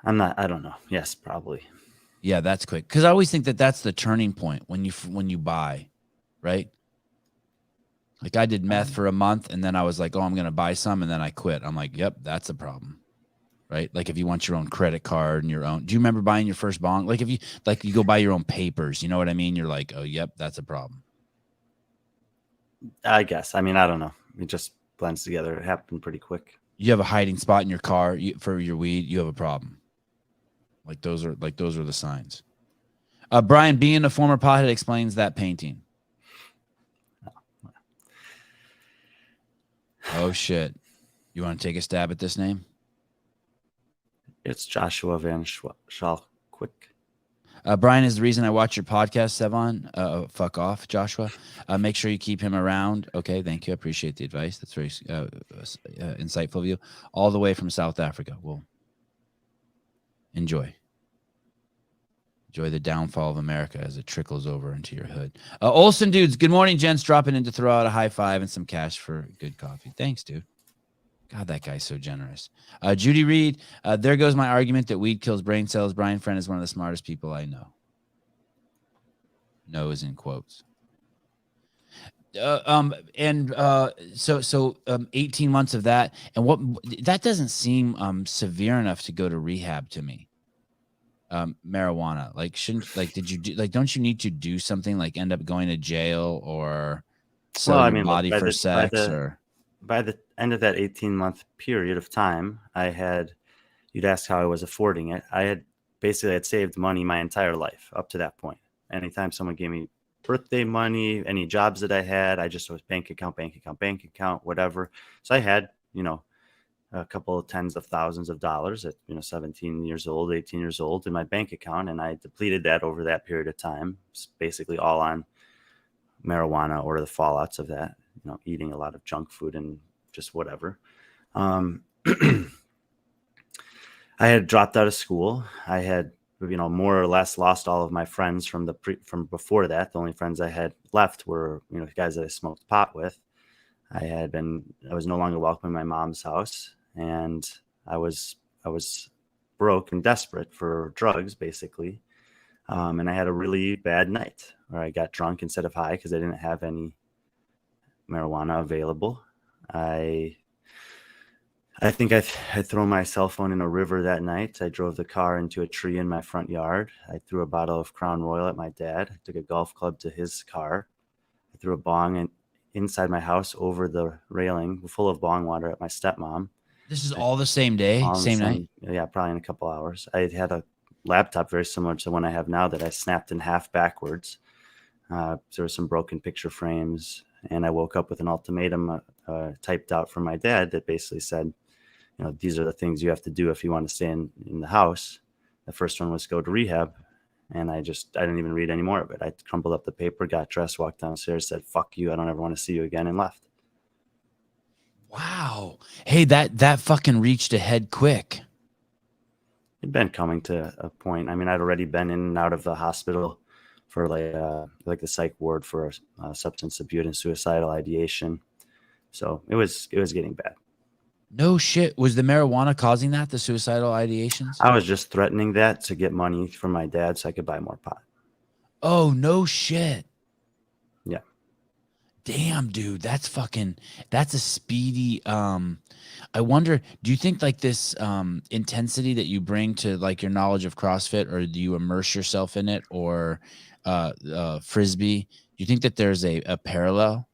I don't know. Yes, probably. Yeah, that's quick. Because I always think that that's the turning point when you buy, right? Like I did meth for a month and then I was like, oh, I'm going to buy some. And then I quit. I'm like, yep, that's a problem. Right. Like if you want your own credit card and your own, do you remember buying your first bong? Like if you go buy your own papers, you know what I mean? You're like, oh, yep, that's a problem. I guess. I mean, I don't know. It just blends together. It happened pretty quick. You have a hiding spot in your car for your weed. You have a problem. Like those are the signs. Brian, being a former pothead explains that painting. Oh shit! You want to take a stab at this name? It's Joshua Van Schalkwyk. Brian is the reason I watch your podcast, Sevon. Fuck off, Joshua. Make sure you keep him around. Okay, thank you. I appreciate the advice. That's very insightful of you. All the way from South Africa. Well, enjoy. Enjoy the downfall of America as it trickles over into your hood. Olsen dudes, good morning, gents. Dropping in to throw out a high five and some cash for good coffee. Thanks, dude. God, that guy's so generous. Judy Reed, there goes my argument that weed kills brain cells. Brian Friend is one of the smartest people I know. No is in quotes. So 18 months of that, and what that doesn't seem severe enough to go to rehab to me. Marijuana, did you do, don't you need to do something like end up going to jail or sell your body for sex? By the end of that 18-month period of time, you'd ask how I was affording it. I had saved money my entire life up to that point. Anytime someone gave me birthday money, any jobs that I had, I just was bank account, whatever. So I had, a couple of tens of thousands of dollars at 17 years old, 18 years old in my bank account, and I depleted that over that period of time. It's basically all on marijuana or the fallouts of that, eating a lot of junk food and just whatever. I had dropped out of school. I had more or less lost all of my friends from before that. The only friends I had left were guys that I smoked pot with. I was no longer welcome in my mom's house, and I was broke and desperate for drugs, basically. And I had a really bad night where I got drunk instead of high because I didn't have any marijuana available. I think I threw my cell phone in a river that night. I drove the car into a tree in my front yard. I threw a bottle of Crown Royal at my dad. I took a golf club to his car. I threw a bong inside my house over the railing full of bong water at my stepmom. This is all the same day, same night? Yeah, probably in a couple hours. I had a laptop very similar to the one I have now that I snapped in half backwards. There were some broken picture frames, and I woke up with an ultimatum typed out from my dad that basically said, these are the things you have to do if you want to stay in the house. The first one was go to rehab. And I didn't even read any more of it. I crumpled up the paper, got dressed, walked downstairs, said, fuck you, I don't ever want to see you again, and left. Wow. Hey, that fucking reached a head quick. It'd been coming to a point. I mean, I'd already been in and out of the hospital for like the psych ward for substance abuse and suicidal ideation. So it was getting bad. No shit. Was the marijuana causing that, the suicidal ideations? I was just threatening that to get money from my dad so I could buy more pot. Oh, no shit. Yeah. Damn, dude. That's a speedy. I wonder, do you think like this intensity that you bring to like your knowledge of CrossFit, or do you immerse yourself in it, or Frisbee? Do you think that there's a parallel?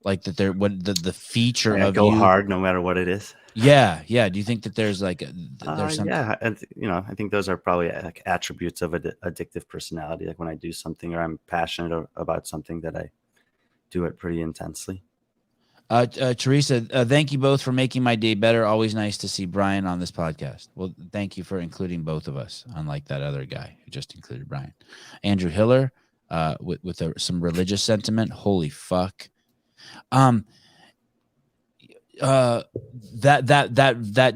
Like that the feature of go you hard no matter what it is. Yeah. Do you think that there's like there's something? Yeah, and I think those are probably like attributes of an addictive personality. Like when I do something or I'm passionate about something, that I do it pretty intensely. Teresa, thank you both for making my day better. Always nice to see Brian on this podcast. Well, thank you for including both of us, unlike that other guy who just included Brian. Andrew Hiller, with some religious sentiment. Holy fuck. That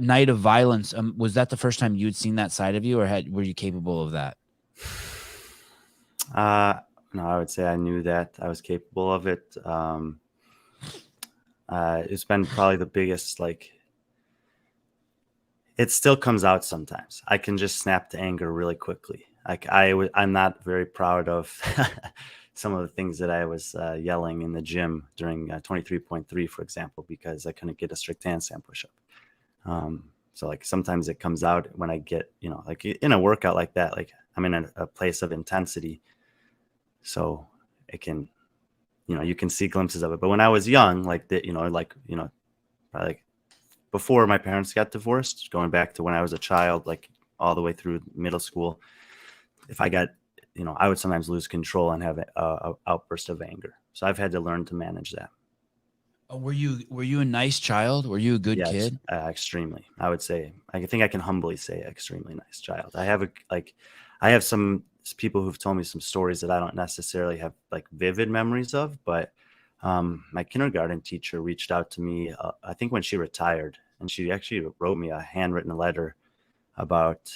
night of violence, was that the first time you had seen that side of you, or were you capable of that? No, I would say I knew that I was capable of it. It's been probably the biggest, like, it still comes out sometimes. I can just snap to anger really quickly. I'm not very proud of some of the things that I was yelling in the gym during 23.3, for example, because I couldn't get a strict handstand push-up. So like sometimes it comes out when I get, like in a workout like that, like I'm in a place of intensity. So it can, you can see glimpses of it. But when I was young, like that, probably like before my parents got divorced, going back to when I was a child, like all the way through middle school, if I got, I would sometimes lose control and have a outburst of anger. So I've had to learn to manage that. Were you a nice child? Were you a good Yes, kid? extremely. I would say, I think I can humbly say extremely nice child. I have some people who've told me some stories that I don't necessarily have like vivid memories of, but my kindergarten teacher reached out to me, I think when she retired, and she actually wrote me a handwritten letter about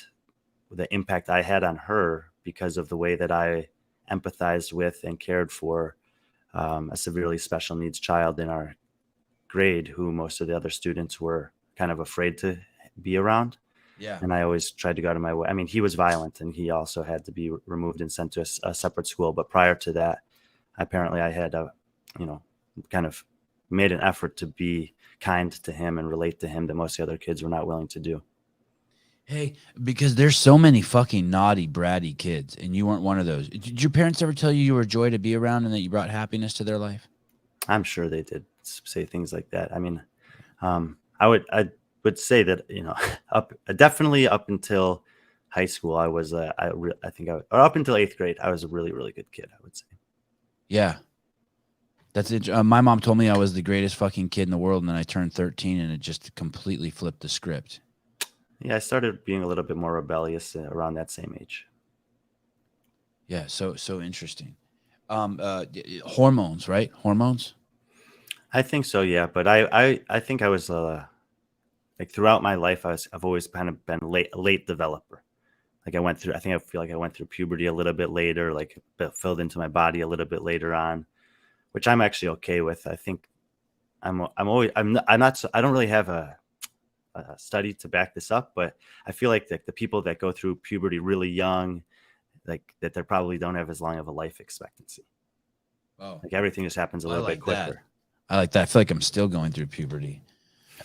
the impact I had on her because of the way that I empathized with and cared for a severely special needs child in our grade who most of the other students were kind of afraid to be around. Yeah. And I always tried to go out of my way. I mean, he was violent and he also had to be removed and sent to a separate school. But prior to that, apparently I had you know, kind of made an effort to be kind to him and relate to him that most of the other kids were not willing to do. Hey, because there's so many fucking naughty, bratty kids, and you weren't one of those. Did your parents ever tell you were a joy to be around and that you brought happiness to their life? I'm sure they did say things like that. I mean, I would say that, up definitely up until high school, I was I think or up until 8th grade, I was a really really good kid, I would say. Yeah, that's it. My mom told me I was the greatest fucking kid in the world, and then I turned 13, and it just completely flipped the script. Yeah, I started being a little bit more rebellious around that same age. Yeah, so interesting. Hormones, right? Hormones. I think so, yeah. But I think I was like throughout my life, I've always kind of been a late developer. Like I feel like I went through puberty a little bit later, like filled into my body a little bit later on, which I'm actually okay with. I think I'm not I don't really have a study to back this up, but I feel like the people that go through puberty really young, like that, they probably don't have as long of a life expectancy. Oh, Like everything just happens a I little bit like that. quicker. I like that. I feel like I'm still going through puberty.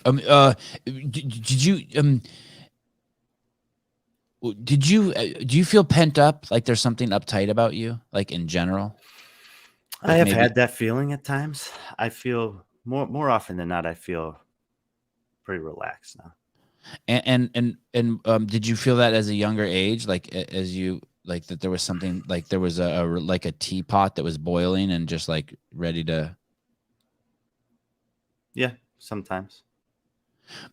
Did you do you feel pent up? Like there's something uptight about you, like in general? I Like have maybe had that feeling at times. I feel more often than not, I feel pretty relaxed now. and did you feel that as a younger age, like as you like that there was something like there was like a teapot that was boiling and just like ready to Yeah, sometimes.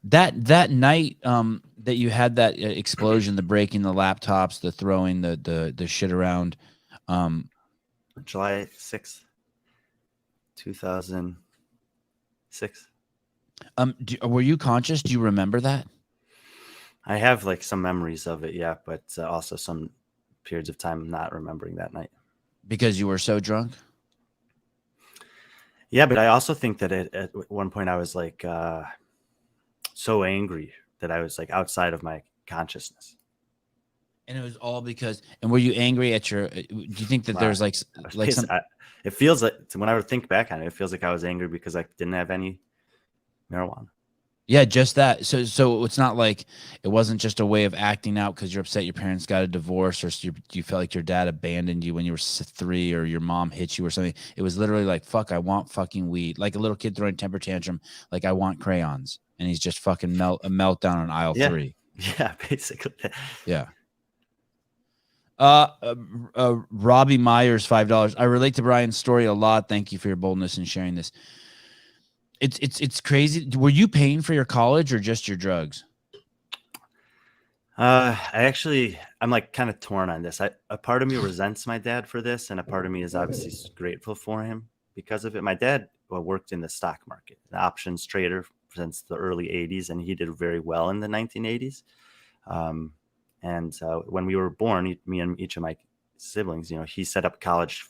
that night that you had that explosion, the breaking the laptops, the throwing the shit around, um July 6th, 2006. were you conscious? Do you remember that? I have like some memories of it, yeah, but also some periods of time not remembering that night. Because you were so drunk? Yeah, but I also think that at one point I was like so angry that I was like outside of my consciousness. And it was all because. And were you angry at your? Do you think that Uh, there's like I was like some? it feels like when I would think back on it, it feels like I was angry because I didn't have any marijuana. Yeah, just that. So it's not like it wasn't just a way of acting out because you're upset your parents got a divorce or you felt like your dad abandoned you when you were 3 or your mom hit you or something. It was literally like, fuck, I want fucking weed. Like a little kid throwing temper tantrum, like I want crayons, and he's just fucking a meltdown on aisle Yeah, 3. yeah, basically. Yeah. Robbie Myers, $5. I relate to Brian's story a lot. Thank you for your boldness in sharing this. It's crazy. Were you paying for your college or just your drugs? I'm like kind of torn on this. A part of me resents my dad for this, and a part of me is obviously grateful for him because of it. My dad worked in the stock market, an options trader since the early 80s, and he did very well in the 1980s. And when we were born, me and each of my siblings, he set up college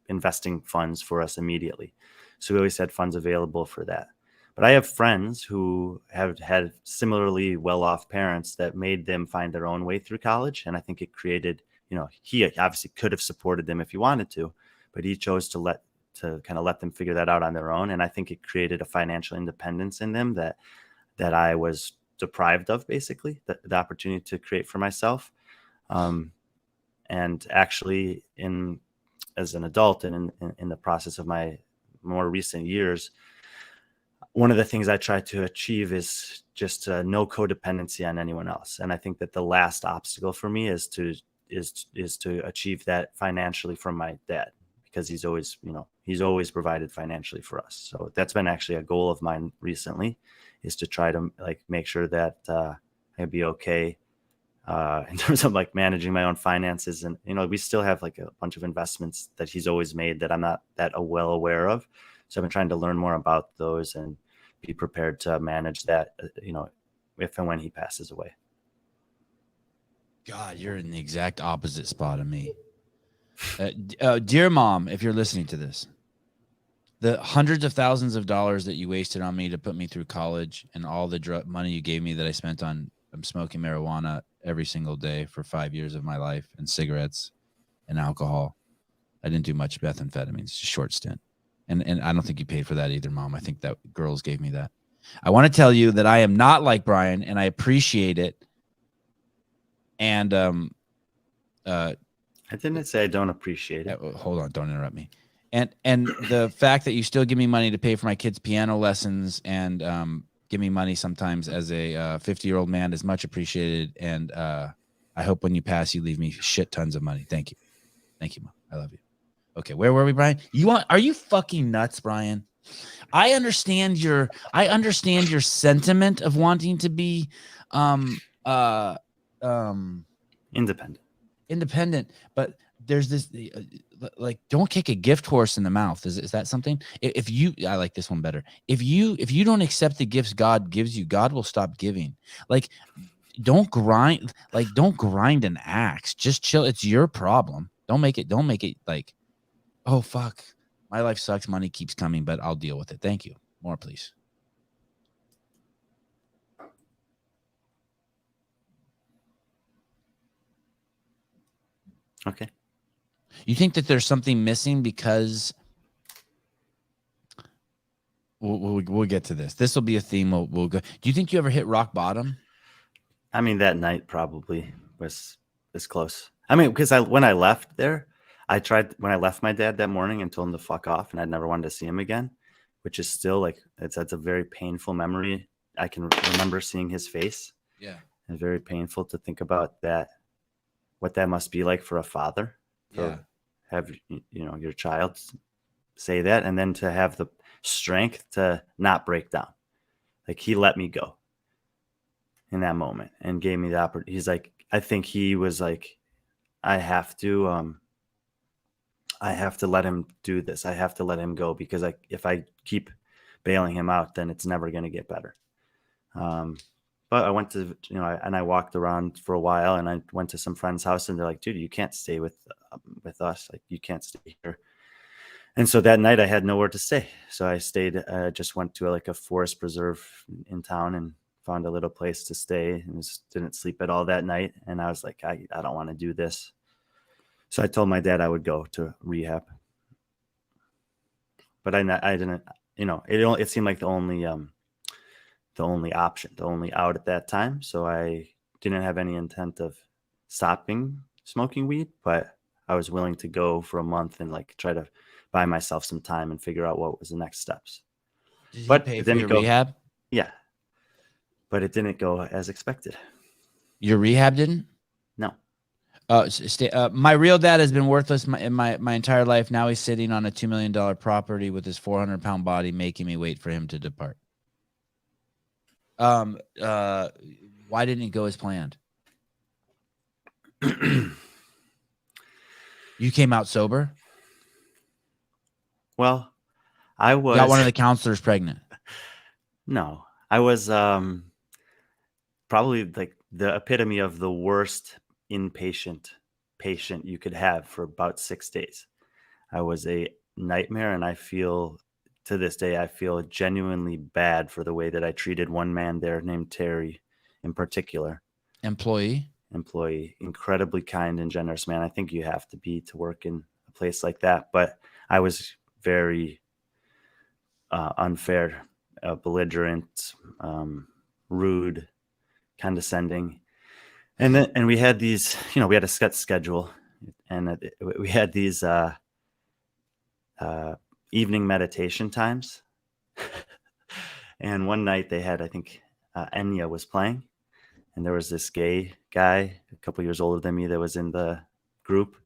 investing funds for us immediately. So we always had funds available for that. But I have friends who have had similarly well-off parents that made them find their own way through college. And I think it created, he obviously could have supported them if he wanted to, but he chose to kind of let them figure that out on their own. And I think it created a financial independence in them that I was deprived of, basically, the opportunity to create for myself. And actually, as an adult and in the process of my more recent years, one of the things I try to achieve is just no codependency on anyone else. And I think that the last obstacle for me is to achieve that financially from my dad, because he's always provided financially for us. So that's been actually a goal of mine recently, is to try to make sure that I'd be okay in terms of managing my own finances. And, we still have a bunch of investments that he's always made that I'm not that well aware of. So I've been trying to learn more about those and be prepared to manage that, if and when he passes away. God, you're in the exact opposite spot of me. Dear Mom, if you're listening to this, the hundreds of thousands of dollars that you wasted on me to put me through college, and all the money you gave me that I spent on smoking marijuana every single day for 5 years of my life, and cigarettes and alcohol. I didn't do much methamphetamine. It's a short stint. And I don't think you paid for that either, Mom. I think that girls gave me that. I want to tell you that I am not like Brian, and I appreciate it. And I didn't say I don't appreciate it. Hold on, don't interrupt me. And the fact that you still give me money to pay for my kids' piano lessons and give me money sometimes as a 50-year-old man is much appreciated. And I hope when you pass, you leave me shit tons of money. Thank you. Thank you, Mom. I love you. Okay, where were we, Brian? Are you fucking nuts, Brian? I understand your sentiment of wanting to be independent, but there's this don't kick a gift horse in the mouth. Is that something? I like this one better. If you don't accept the gifts God gives you, God will stop giving. Don't grind an axe. Just chill. It's your problem. Don't make it like, oh fuck, my life sucks, money keeps coming, but I'll deal with it. Thank you. More, please. Okay. You think that there's something missing because we'll get to this. This will be a theme. We'll go. Do you think you ever hit rock bottom? I mean, that night probably was close. I mean, because when I left there, when I left my dad that morning and told him to fuck off, and I'd never wanted to see him again, which is still that's a very painful memory. I can remember seeing his face. Yeah. And very painful to think about that, what that must be like for a father to have, your child say that, and then to have the strength to not break down. He let me go in that moment and gave me the opportunity. He's I think he was I have to let him do this. I have to let him go, because if I keep bailing him out, then it's never going to get better. But I went to, and I walked around for a while, and I went to some friend's house, and they're like, dude, you can't stay with us. You can't stay here. And so that night I had nowhere to stay. So I stayed, just went to a forest preserve in town and found a little place to stay, and didn't sleep at all that night. And I was like, I don't want to do this. So I told my dad I would go to rehab, but I didn't, it seemed like the only option, the only out at that time. So I didn't have any intent of stopping smoking weed, but I was willing to go for a month and try to buy myself some time and figure out what was the next steps. Did but pay it for didn't your go, rehab? Yeah, but it didn't go as expected. Your rehab didn't? No. My real dad has been worthless in my entire life. Now he's sitting on a $2 million property with his 400-pound body, making me wait for him to depart. Why didn't it go as planned? You came out sober? Well, I was. Got one of the counselors pregnant? No, I was probably the epitome of the worst inpatient patient you could have for about 6 days. I was a nightmare, and I feel to this day, I feel genuinely bad for the way that I treated one man there named Terry in particular. Employee, incredibly kind and generous man. I think you have to be to work in a place like that. But I was very unfair, belligerent, rude, condescending. And we had these, we had a set schedule, and we had these evening meditation times. And one night they had, I think, Enya was playing, and there was this gay guy a couple years older than me that was in the group,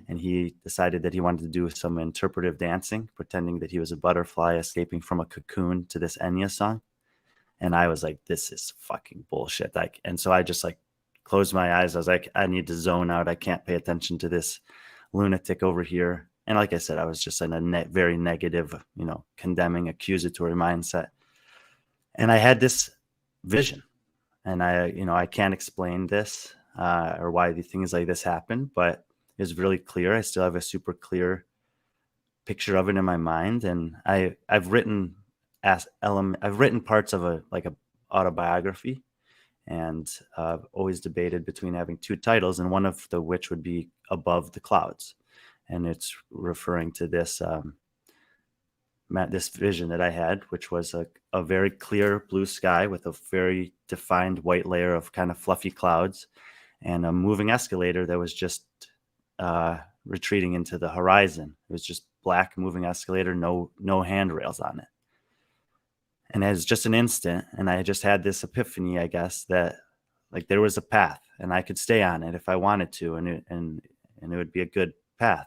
and he decided that he wanted to do some interpretive dancing, pretending that he was a butterfly escaping from a cocoon to this Enya song. And I was like, this is fucking bullshit. And so I just closed my eyes. I was like, I need to zone out. I can't pay attention to this lunatic over here. And like I said, I was just in a very negative, condemning, accusatory mindset. And I had this vision, and I can't explain this or why the things like this happen, but it's really clear. I still have a super clear picture of it in my mind. And I've written parts of a autobiography, and I've always debated between having two titles, and one of which would be Above the Clouds. And it's referring to this this vision that I had, which was a very clear blue sky with a very defined white layer of kind of fluffy clouds, and a moving escalator that was just retreating into the horizon. It was just black moving escalator, no handrails on it. And it was just an instant, and I just had this epiphany, I guess, that there was a path, and I could stay on it if I wanted to, and it would be a good path.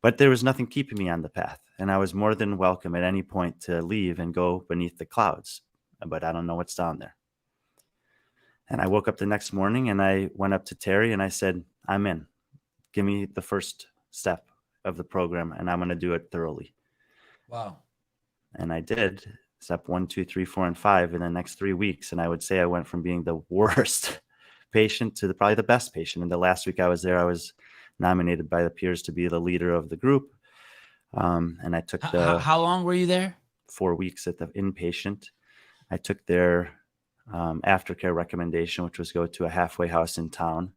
But there was nothing keeping me on the path, and I was more than welcome at any point to leave and go beneath the clouds. But I don't know what's down there. And I woke up the next morning, and I went up to Terry, and I said, I'm in. Give me the first step of the program, and I'm going to do it thoroughly. Wow. And I did. Step 1, 2, 3, 4, and 5 in the next 3 weeks. And I would say I went from being the worst patient to probably the best patient. And the last week I was there, I was nominated by the peers to be the leader of the group. And I took how long were you there? 4 weeks at the inpatient. I took their aftercare recommendation, which was go to a halfway house in town.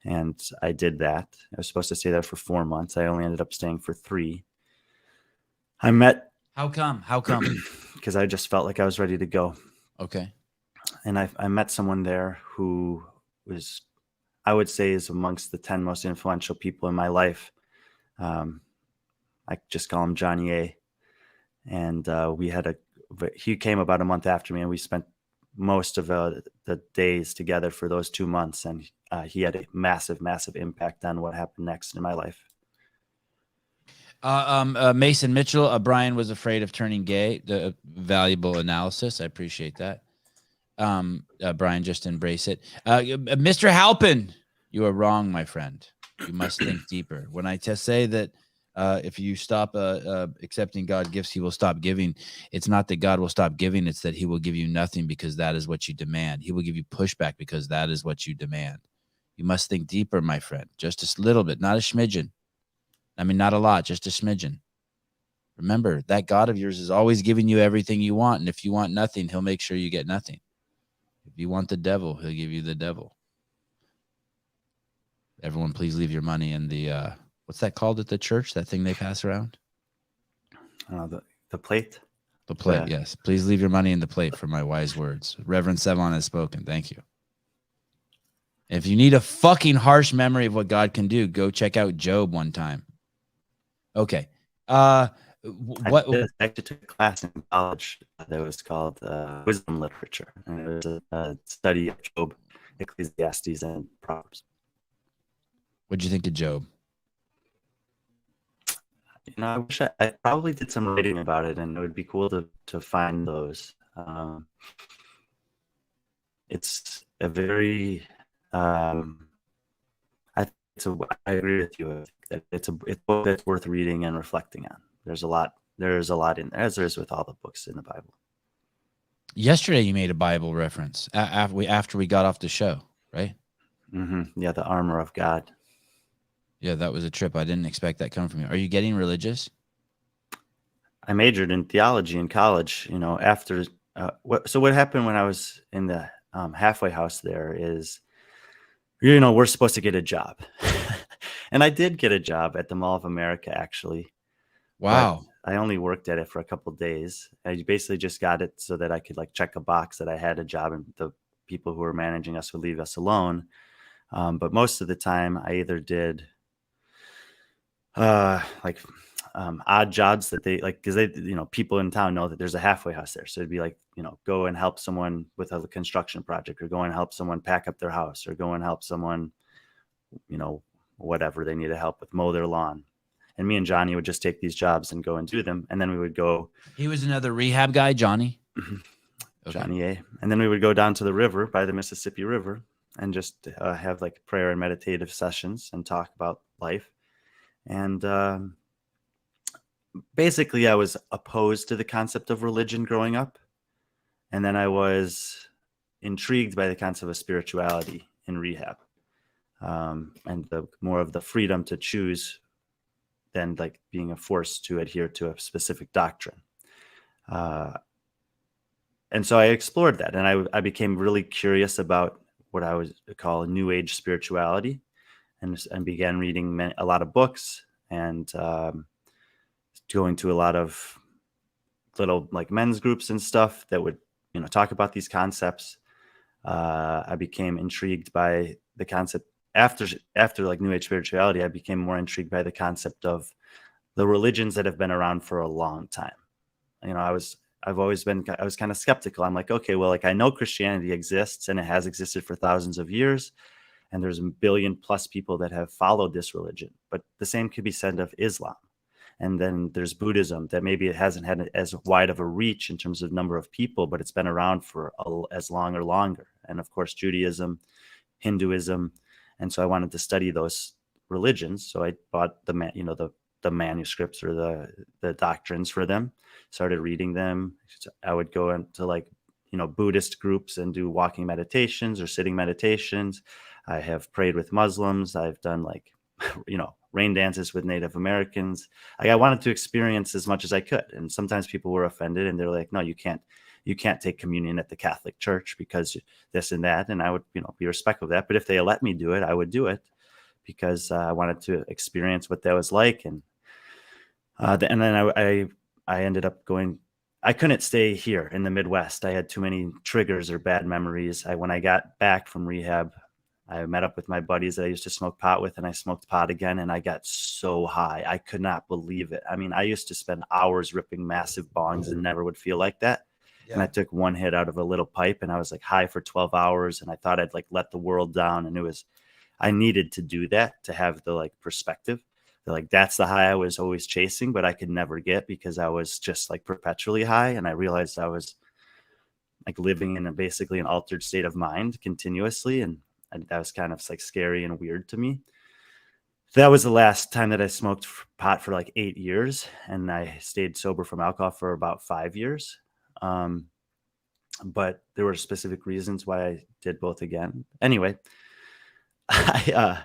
And I did that. I was supposed to stay there for 4 months. I only ended up staying for 3. How come? Because I just felt like I was ready to go. Okay. And I met someone there who was, I would say, is amongst the 10 most influential people in my life. I just call him Johnny A. And he came about a month after me, and we spent most of the days together for those 2 months. And he had a massive, massive impact on what happened next in my life. Mason Mitchell, Brian was afraid of turning gay. The valuable analysis. I appreciate that. Brian, just embrace it. Mr. Halpin, you are wrong, my friend. You must think deeper. When I just say that if you stop accepting God gifts, he will stop giving. It's not that God will stop giving. It's that he will give you nothing because that is what you demand. He will give you pushback because that is what you demand. You must think deeper, my friend. Just a little bit, not a smidgen. I mean, not a lot, just a smidgen. Remember, that God of yours is always giving you everything you want. And if you want nothing, he'll make sure you get nothing. If you want the devil, he'll give you the devil. Everyone, please leave your money in the, what's that called at the church? That thing they pass around? The plate? The plate, yes. Please leave your money in the plate for my wise words. Reverend Sevon has spoken. Thank you. If you need a fucking harsh memory of what God can do, go check out Job one time. Okay. I actually took a class in college that was called Wisdom Literature, and it was a study of Job, Ecclesiastes, and Proverbs. What'd you think of Job? I wish I probably did some writing about it, and it would be cool to find those. It's a very I agree with you. It's a book that's worth reading and reflecting on. There's a lot in there, as there is with all the books in the Bible. Yesterday, you made a Bible reference after we got off the show, right? Mm-hmm. Yeah, the armor of God. Yeah, that was a trip. I didn't expect that coming from you. Are you getting religious? I majored in theology in college. After what happened when I was in the halfway house there is, we're supposed to get a job, and I did get a job at the Mall of America actually, but Wow. I only worked at it for a couple days. I basically just got it so that I could like check a box that I had a job, and the people who were managing us would leave us alone. But most of the time, I either did like odd jobs that they like, because they, people in town know that there's a halfway house there, so it'd be like, go and help someone with a construction project, or go and help someone pack up their house, or go and help someone, you know whatever they needed help with, mow their lawn. And me and Johnny would just take these jobs and go and do them, and then we would go He was another rehab guy, Johnny. Okay. Johnny A. And then we would go down to the river by the Mississippi River and just have like prayer and meditative sessions and talk about life. And basically, I was opposed to the concept of religion growing up. And then I was intrigued by the concept of spirituality in rehab, and the more of the freedom to choose than like being a force to adhere to a specific doctrine. And so I explored that, and I became really curious about what I would call New Age spirituality, and began reading a lot of books, and going to a lot of little like men's groups and stuff that would talk about these concepts. I became intrigued by the concept after like New Age spirituality. I became more intrigued by the concept of the religions that have been around for a long time. I was kind of skeptical. I'm like, okay, well, like I know Christianity exists, and it has existed for thousands of years, and there's a billion plus people that have followed this religion. But the same could be said of Islam. And then there's Buddhism, that maybe it hasn't had as wide of a reach in terms of number of people, but it's been around for as long or longer. And of course, Judaism, Hinduism. And so I wanted to study those religions. So I bought the manuscripts or the doctrines for them, started reading them. I would go into like, Buddhist groups and do walking meditations or sitting meditations. I have prayed with Muslims. I've done like, rain dances with Native Americans. I wanted to experience as much as I could. And sometimes people were offended, and they're like, no, you can't take communion at the Catholic Church because this and that. And I would, be respectful of that. But if they let me do it, I would do it, because I wanted to experience what that was like. And then I ended up going. I couldn't stay here in the Midwest. I had too many triggers or bad memories. When I got back from rehab, I met up with my buddies that I used to smoke pot with, and I smoked pot again, and I got so high. I could not believe it. I mean, I used to spend hours ripping massive bongs and never would feel like that. Yeah. And I took one hit out of a little pipe, and I was like high for 12 hours, and I thought I'd like let the world down. And I needed to do that to have the like perspective. Like that's the high I was always chasing, but I could never get, because I was just like perpetually high. And I realized I was like living in basically an altered state of mind continuously. And that was kind of like scary and weird to me. That was the last time that I smoked pot for like 8 years, and I stayed sober from alcohol for about 5 years. But there were specific reasons why I did both again. Anyway, so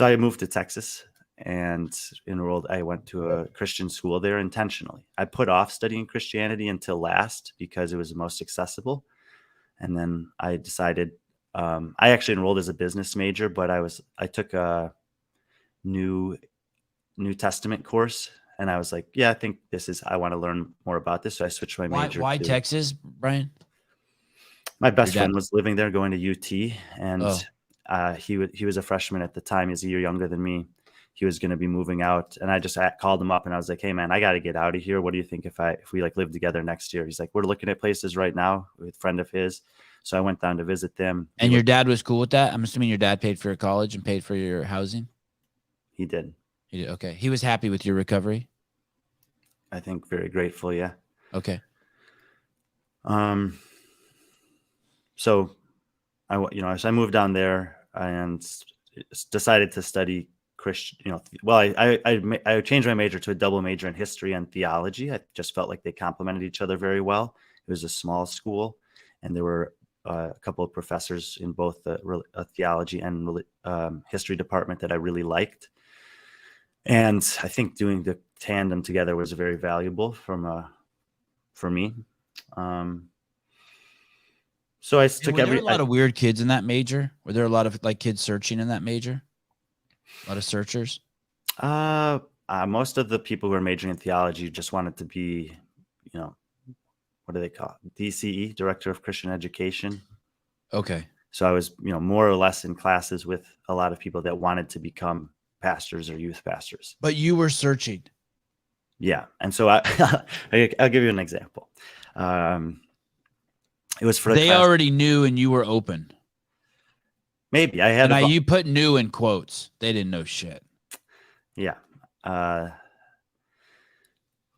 I moved to Texas and enrolled. I went to a Christian school there intentionally. I put off studying Christianity until last because it was the most accessible. And then I decided, I actually enrolled as a business major, but I took a New Testament course, and I was like, yeah, I think I want to learn more about this. So I switched my major. Why Texas, Brian? My best friend was living there, going to UT, and he was a freshman at the time. He's a year younger than me. He was going to be moving out, and I just called him up, and I was like, hey man, I got to get out of here. What do you think if we like live together next year? He's like, we're looking at places right now with a friend of his. So I went down to visit them. And your dad was cool with that? I'm assuming your dad paid for your college and paid for your housing? He did. He did. Okay. He was happy with your recovery? I think very grateful. Yeah. Okay. So I moved down there and decided to study Christian, I changed my major to a double major in history and theology. I just felt like they complemented each other very well. It was a small school, and there were a couple of professors in both the theology and history department that I really liked. And I think doing the tandem together was very valuable for me. So I took were there a lot of weird kids in that major? Were there a lot of like kids searching in that major? A lot of searchers? Most of the people who are majoring in theology just wanted to be, what do they call it? DCE, Director of Christian Education. Okay. So I was, more or less in classes with a lot of people that wanted to become pastors or youth pastors. But you were searching. Yeah. And so I'll give you an example. It was for they already knew and you were open. Maybe I had. You put "new" in quotes. They didn't know shit. Yeah.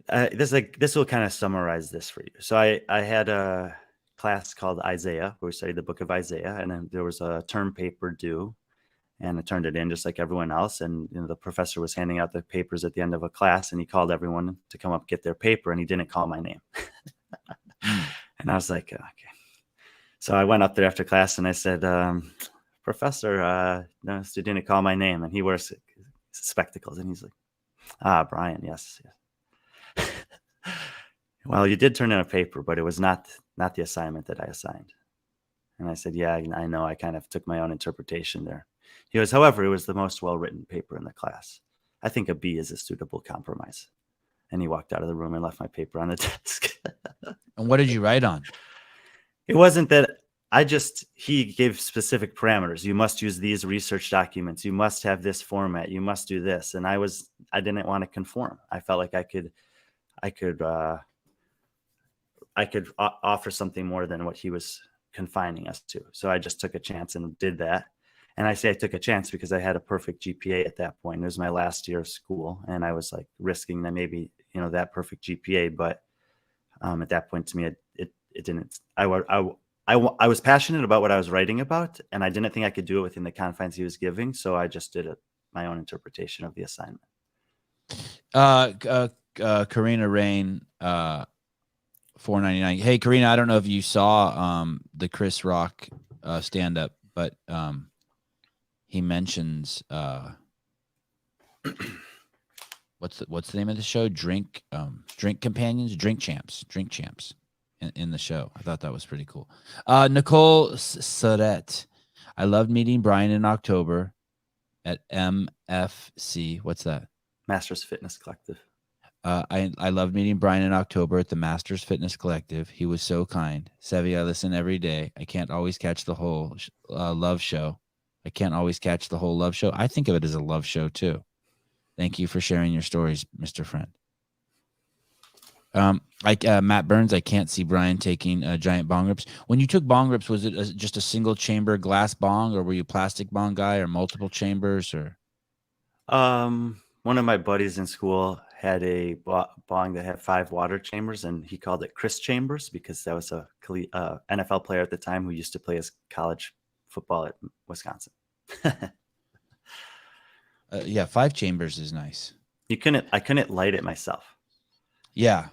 This will kind of summarize this for you. So I had a class called Isaiah, where we studied the book of Isaiah, and then there was a term paper due, and I turned it in just like everyone else. And the professor was handing out the papers at the end of a class, and he called everyone to come up get their paper, and he didn't call my name. And I was like, okay. So I went up there after class and I said, Professor, no, you didn't call my name. And he wears spectacles and he's like, Brian, yes. Well, you did turn in a paper, but it was not the assignment that I assigned. And I said, yeah, I know. I kind of took my own interpretation there. He goes, however, it was the most well-written paper in the class. I think a B is a suitable compromise. And he walked out of the room and left my paper on the desk. And what did you write on? It wasn't that he gave specific parameters. You must use these research documents. You must have this format. You must do this. And I didn't want to conform. I felt like I could offer something more than what he was confining us to. So I just took a chance and did that. And I say I took a chance because I had a perfect GPA at that point. It was my last year of school, and I was like risking that maybe, that perfect GPA. But at that point, to me, it didn't. I was passionate about what I was writing about, and I didn't think I could do it within the confines he was giving. So I just did my own interpretation of the assignment. Karina Rain, $4.99. Hey, Karina, I don't know if you saw the Chris Rock stand up, but he mentions what's the name of the show? Drink Companions, Drink Champs in the show. I thought that was pretty cool. Nicole Surette, I loved meeting Brian in October at MFC. What's that? Masters Fitness Collective. I loved meeting Brian in October at the Masters Fitness Collective. He was so kind. Sevi, I listen every day. I can't always catch the whole love show. I think of it as a love show too. Thank you for sharing your stories, Mr. Friend. Matt Burns, I can't see Brian taking giant bong rips. When you took bong rips, was it just a single chamber glass bong, or were you a plastic bong guy, or multiple chambers, or? One of my buddies in school had a bong that had 5 water chambers, and he called it Chris Chambers because that was a NFL player at the time who used to play his college football at Wisconsin. Yeah, 5 chambers is nice. I couldn't light it myself. Yeah,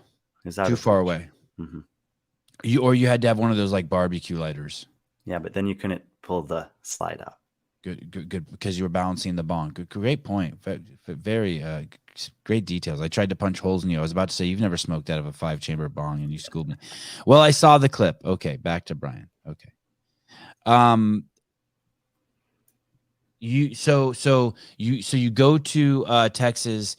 too far away. Mm-hmm. You had to have one of those like barbecue lighters. Yeah, but then you couldn't pull the slide out. Good, because you were balancing the bong. Great point. Very great details. I tried to punch holes in you. I was about to say you've never smoked out of a 5-chamber bong, and you schooled me. Well, I saw the clip. Okay, back to Brian. Okay. You go to Texas.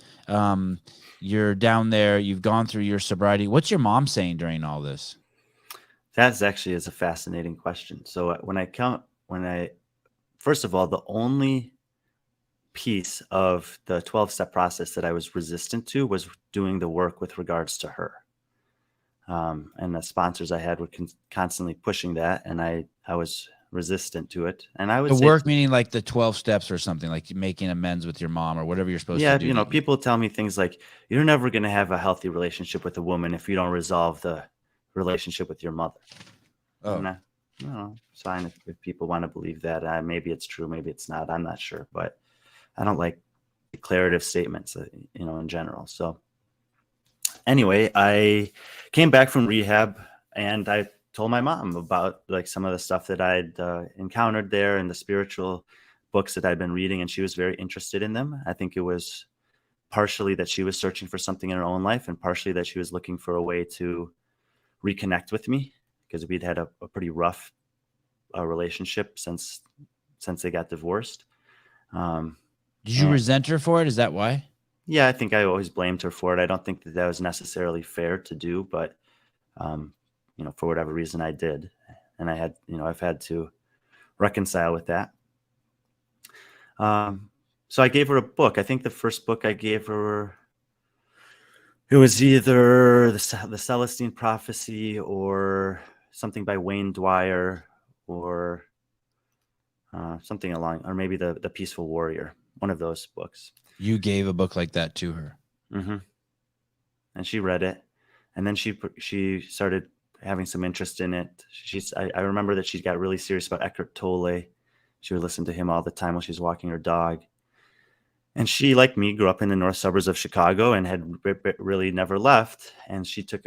You're down there. You've gone through your sobriety. What's your mom saying during all this? That actually is a fascinating question. So first of all, the only piece of the 12-step process that I was resistant to was doing the work with regards to her. And the sponsors I had were constantly pushing that, and I was resistant to it. And I would say work meaning like the 12 steps or something, like making amends with your mom or whatever you're supposed to do. Yeah, people tell me things like, you're never going to have a healthy relationship with a woman if you don't resolve the relationship with your mother. Oh. No, it's fine if people want to believe that. Maybe it's true, maybe it's not. I'm not sure, but I don't like declarative statements, in general. So anyway, I came back from rehab, and I told my mom about like some of the stuff that I'd encountered there and the spiritual books that I'd been reading, and she was very interested in them. I think it was partially that she was searching for something in her own life, and partially that she was looking for a way to reconnect with me, because we'd had a pretty rough relationship since they got divorced. Did you resent her for it? Is that why? Yeah, I think I always blamed her for it. I don't think that was necessarily fair to do, but for whatever reason I did. And I had, I've had to reconcile with that. So I gave her a book. I think the first book I gave her, it was either the Celestine Prophecy or something by Wayne Dwyer, or something along, or maybe the Peaceful Warrior, one of those books. You gave a book like that to her. Mm-hmm. And she read it, and then she started having some interest in it. I remember that she got really serious about Eckhart Tolle. She would listen to him all the time while she's walking her dog. And she, like me, grew up in the north suburbs of Chicago and had really never left. And she took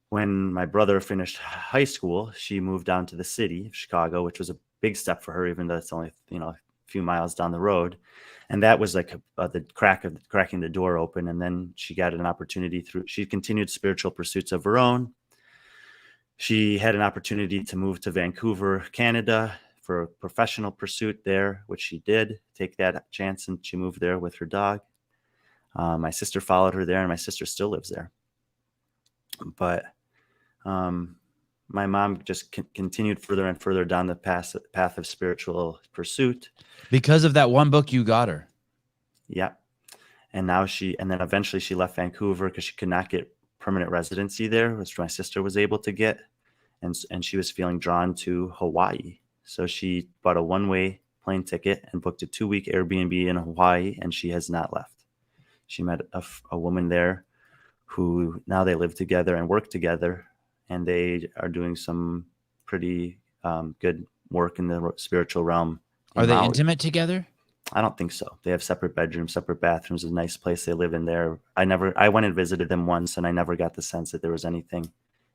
when my brother finished high school, she moved down to the city of Chicago, which was a big step for her, even though it's only, a few miles down the road. And that was like the cracking the door open. And then she got an opportunity she continued spiritual pursuits of her own. She had an opportunity to move to Vancouver, Canada, for a professional pursuit there, which she did take that chance, and she moved there with her dog. My sister followed her there, and my sister still lives there. But my mom just continued further and further down the path of spiritual pursuit. Because of that one book you got her. Yeah. And now and then eventually she left Vancouver because she could not get permanent residency there, which my sister was able to get. And she was feeling drawn to Hawaii. So she bought a one-way plane ticket and booked a 2-week Airbnb in Hawaii, and she has not left. She met a woman there who now they live together and work together, and they are doing some pretty good work in the spiritual realm. Are they intimate together? I don't think so. They have separate bedrooms, separate bathrooms, a nice place they live in there. I went and visited them once, and I never got the sense that there was anything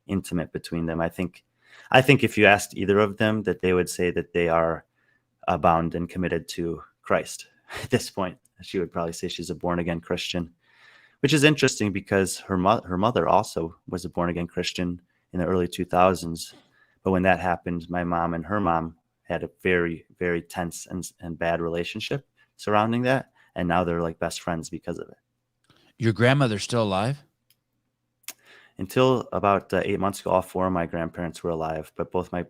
intimate between them. I think if you asked either of them, that they would say that they are bound and committed to Christ at this point. She would probably say she's a born-again Christian, which is interesting because her mother also was a born-again Christian in the early 2000s. But when that happened, my mom and her mom had a very, very tense and bad relationship surrounding that. And now they're like best friends because of it. Your grandmother's still alive? Until about 8 months ago, all 4 of my grandparents were alive, but both my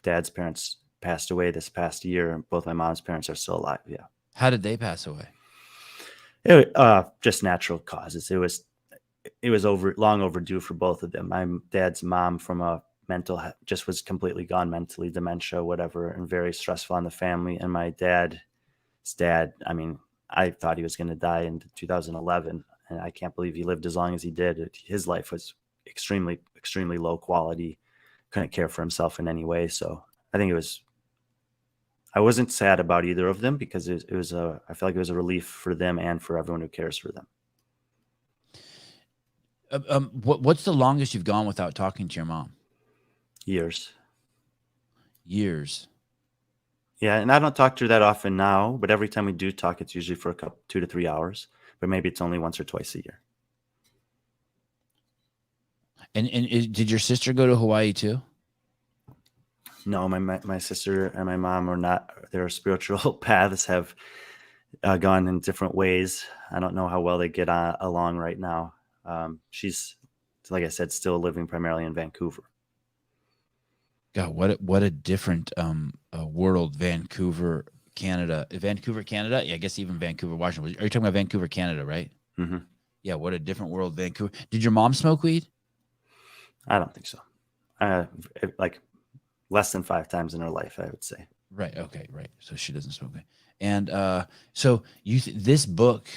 dad's parents passed away this past year. Both my mom's parents are still alive. Yeah. How did they pass away? Just natural causes. It was long overdue for both of them. My dad's mom, from a just was completely gone mentally, dementia, whatever, and very stressful on the family. And my dad's dad, I mean, I thought he was going to die in 2011, and I can't believe he lived as long as he did. His life was extremely, extremely low quality. Couldn't care for himself in any way. So I think I wasn't sad about either of them, because I feel like it was a relief for them and for everyone who cares for them. What's the longest you've gone without talking to your mom? Years. Yeah, and I don't talk to her that often now, but every time we do talk, it's usually for 2 to 3 hours, but maybe it's only once or twice a year. And did your sister go to Hawaii too? No, my sister and my mom are not. Their spiritual paths have gone in different ways. I don't know how well they get along right now. She's, like I said, still living primarily in Vancouver. God, what a different world, Vancouver, Canada. Vancouver, Canada? Yeah, I guess even Vancouver, Washington. Are you talking about Vancouver, Canada, right? Mm-hmm. Yeah, what a different world, Vancouver. Did your mom smoke weed? I don't think so. Like less than 5 times in her life, I would say. Right. Okay. Right. So she doesn't smoke weed. And so this book,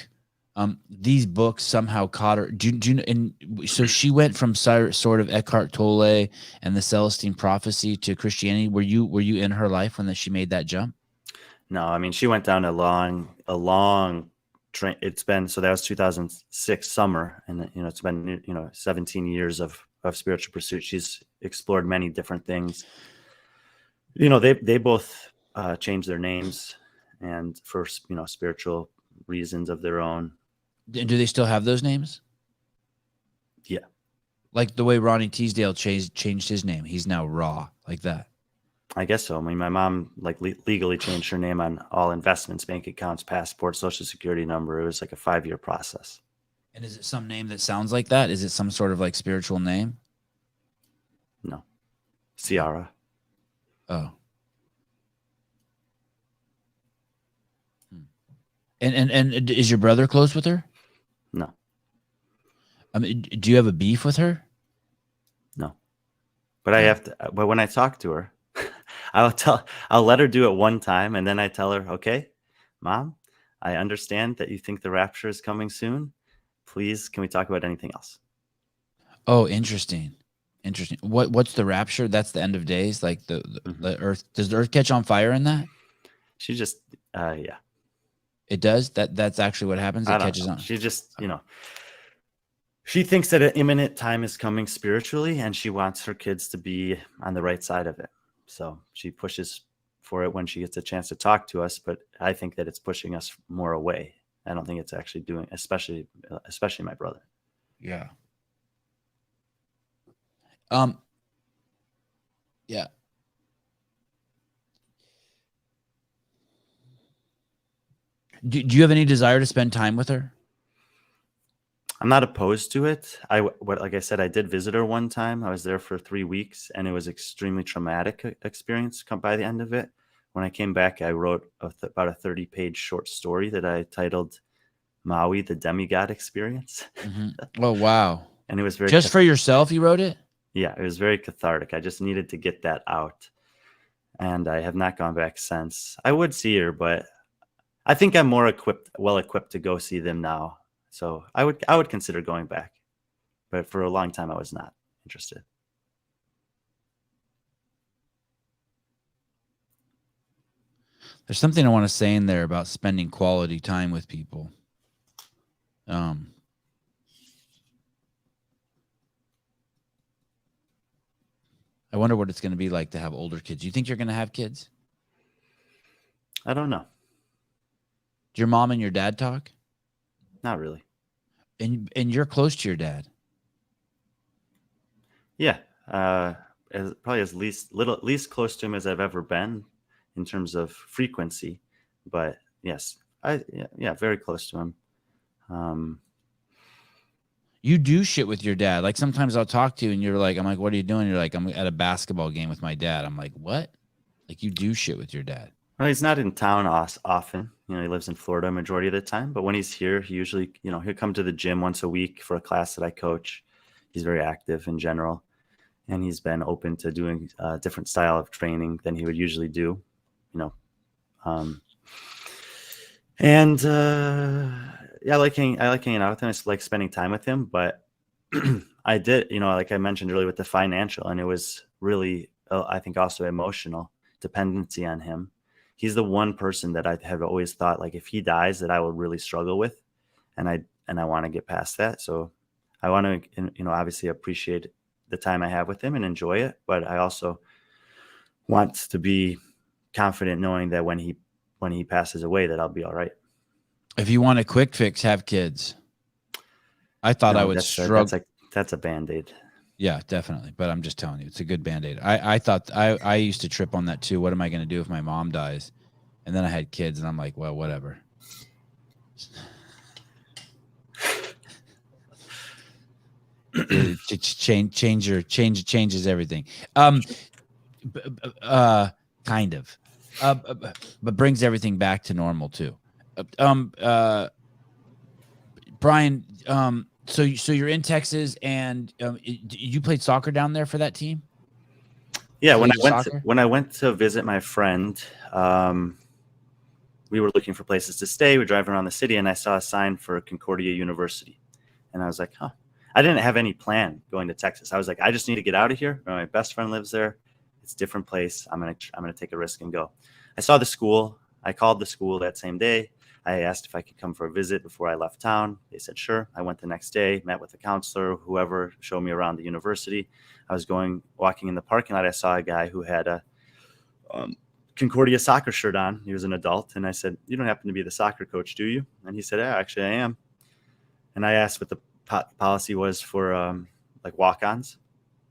these books somehow caught her. And so she went from sort of Eckhart Tolle and the Celestine Prophecy to Christianity. Were you in her life when she made that jump? No, I mean, she went down a long train. That was 2006 summer, and it's been 17 years of of spiritual pursuit. She's explored many different things. They both changed their names and for spiritual reasons of their own. Do they still have those names? Yeah. Like the way Ronnie Teasdale changed his name. He's now Raw, like that. I guess so. I mean, my mom legally changed her name on all investments, bank accounts, passport, social security number. It was like a 5-year process. And is it some name that sounds like that? Is it some sort of like spiritual name? No. Ciara. Oh. And is your brother close with her? No. I mean, do you have a beef with her? No. But I have to. But when I talk to her, I'll let her do it one time, and then I tell her, okay, Mom, I understand that you think the rapture is coming soon. Please, can we talk about anything else? Oh, interesting. What's the rapture? That's the end of days, like the earth. Does the earth catch on fire in that? She just, yeah. It does. That's actually what happens. It catches on. She just, she thinks that an imminent time is coming spiritually, and she wants her kids to be on the right side of it. So she pushes for it when she gets a chance to talk to us. But I think that it's pushing us more away. I don't think it's actually doing, especially my brother. Yeah. Yeah. Do you have any desire to spend time with her? I'm not opposed to it. Like I said, I did visit her one time. I was there for 3 weeks, and it was extremely traumatic experience. By the end of it, when I came back, I wrote about a 30-page short story that I titled "Maui: The Demigod Experience." Mm-hmm. Oh wow! And it was very just for yourself. You wrote it? Yeah, it was very cathartic. I just needed to get that out, and I have not gone back since. I would see her, but I think I'm more well equipped to go see them now. So I would consider going back, but for a long time I was not interested. There's something I want to say in there about spending quality time with people. I wonder what it's going to be like to have older kids. You think you're going to have kids? I don't know. Do your mom and your dad talk? Not really. And you're close to your dad. Yeah, probably least close to him as I've ever been in terms of frequency. But yes, very close to him. You do shit with your dad. Like sometimes I'll talk to you and you're like, I'm like, what are you doing? You're like, I'm at a basketball game with my dad. I'm like, what? Like you do shit with your dad. Well, he's not in town often. He lives in Florida majority of the time. But when he's here, he usually, he'll come to the gym once a week for a class that I coach. He's very active in general. And he's been open to doing a different style of training than he would usually do, I like hanging out with him. I like spending time with him. But I did, like I mentioned earlier with the financial, and it was really, I think also emotional dependency on him. He's the one person that I have always thought, like, if he dies, that I will really struggle with. And I want to get past that. So I want to, obviously appreciate the time I have with him and enjoy it. But I also want to be confident knowing that when he passes away, that I'll be all right. If you want a quick fix, have kids. I thought I would struggle. That's a Band-Aid. Yeah, definitely. But I'm just telling you, it's a good Band-Aid. I thought I used to trip on that too. What am I going to do if my mom dies? And then I had kids and I'm like, well, whatever. It changes everything. Kind of. But brings everything back to normal too. Brian, so you're in Texas, and you played soccer down there for that team? Yeah, when I went to visit my friend, we were looking for places to stay. We were driving around the city, and I saw a sign for Concordia University, and I was like, huh. I didn't have any plan going to Texas. I was like, I just need to get out of here. My best friend lives there. It's a different place. I'm gonna take a risk and go. I saw the school. I called the school that same day. I asked if I could come for a visit before I left town. They said, sure. I went the next day, met with a counselor, whoever, showed me around the university. I was walking in the parking lot. I saw a guy who had a Concordia soccer shirt on. He was an adult. And I said, you don't happen to be the soccer coach, do you? And he said, yeah, actually I am. And I asked what the policy was for like walk-ons.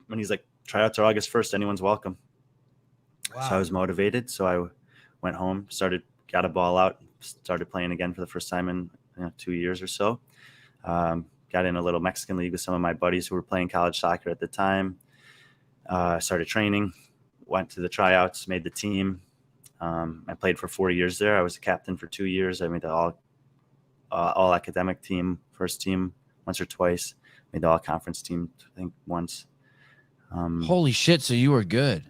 And he's like, tryouts are August 1st. Anyone's welcome. Wow. So I was motivated. So I went home, got a ball out, started playing again for the first time in 2 years or so. Got in a little Mexican league with some of my buddies who were playing college soccer at the time. Started training, went to the tryouts, made the team. I played for 4 years there. I was a captain for 2 years. I made the all academic team, first team once or twice. Made the all conference team, I think, once. Holy shit! So you were good.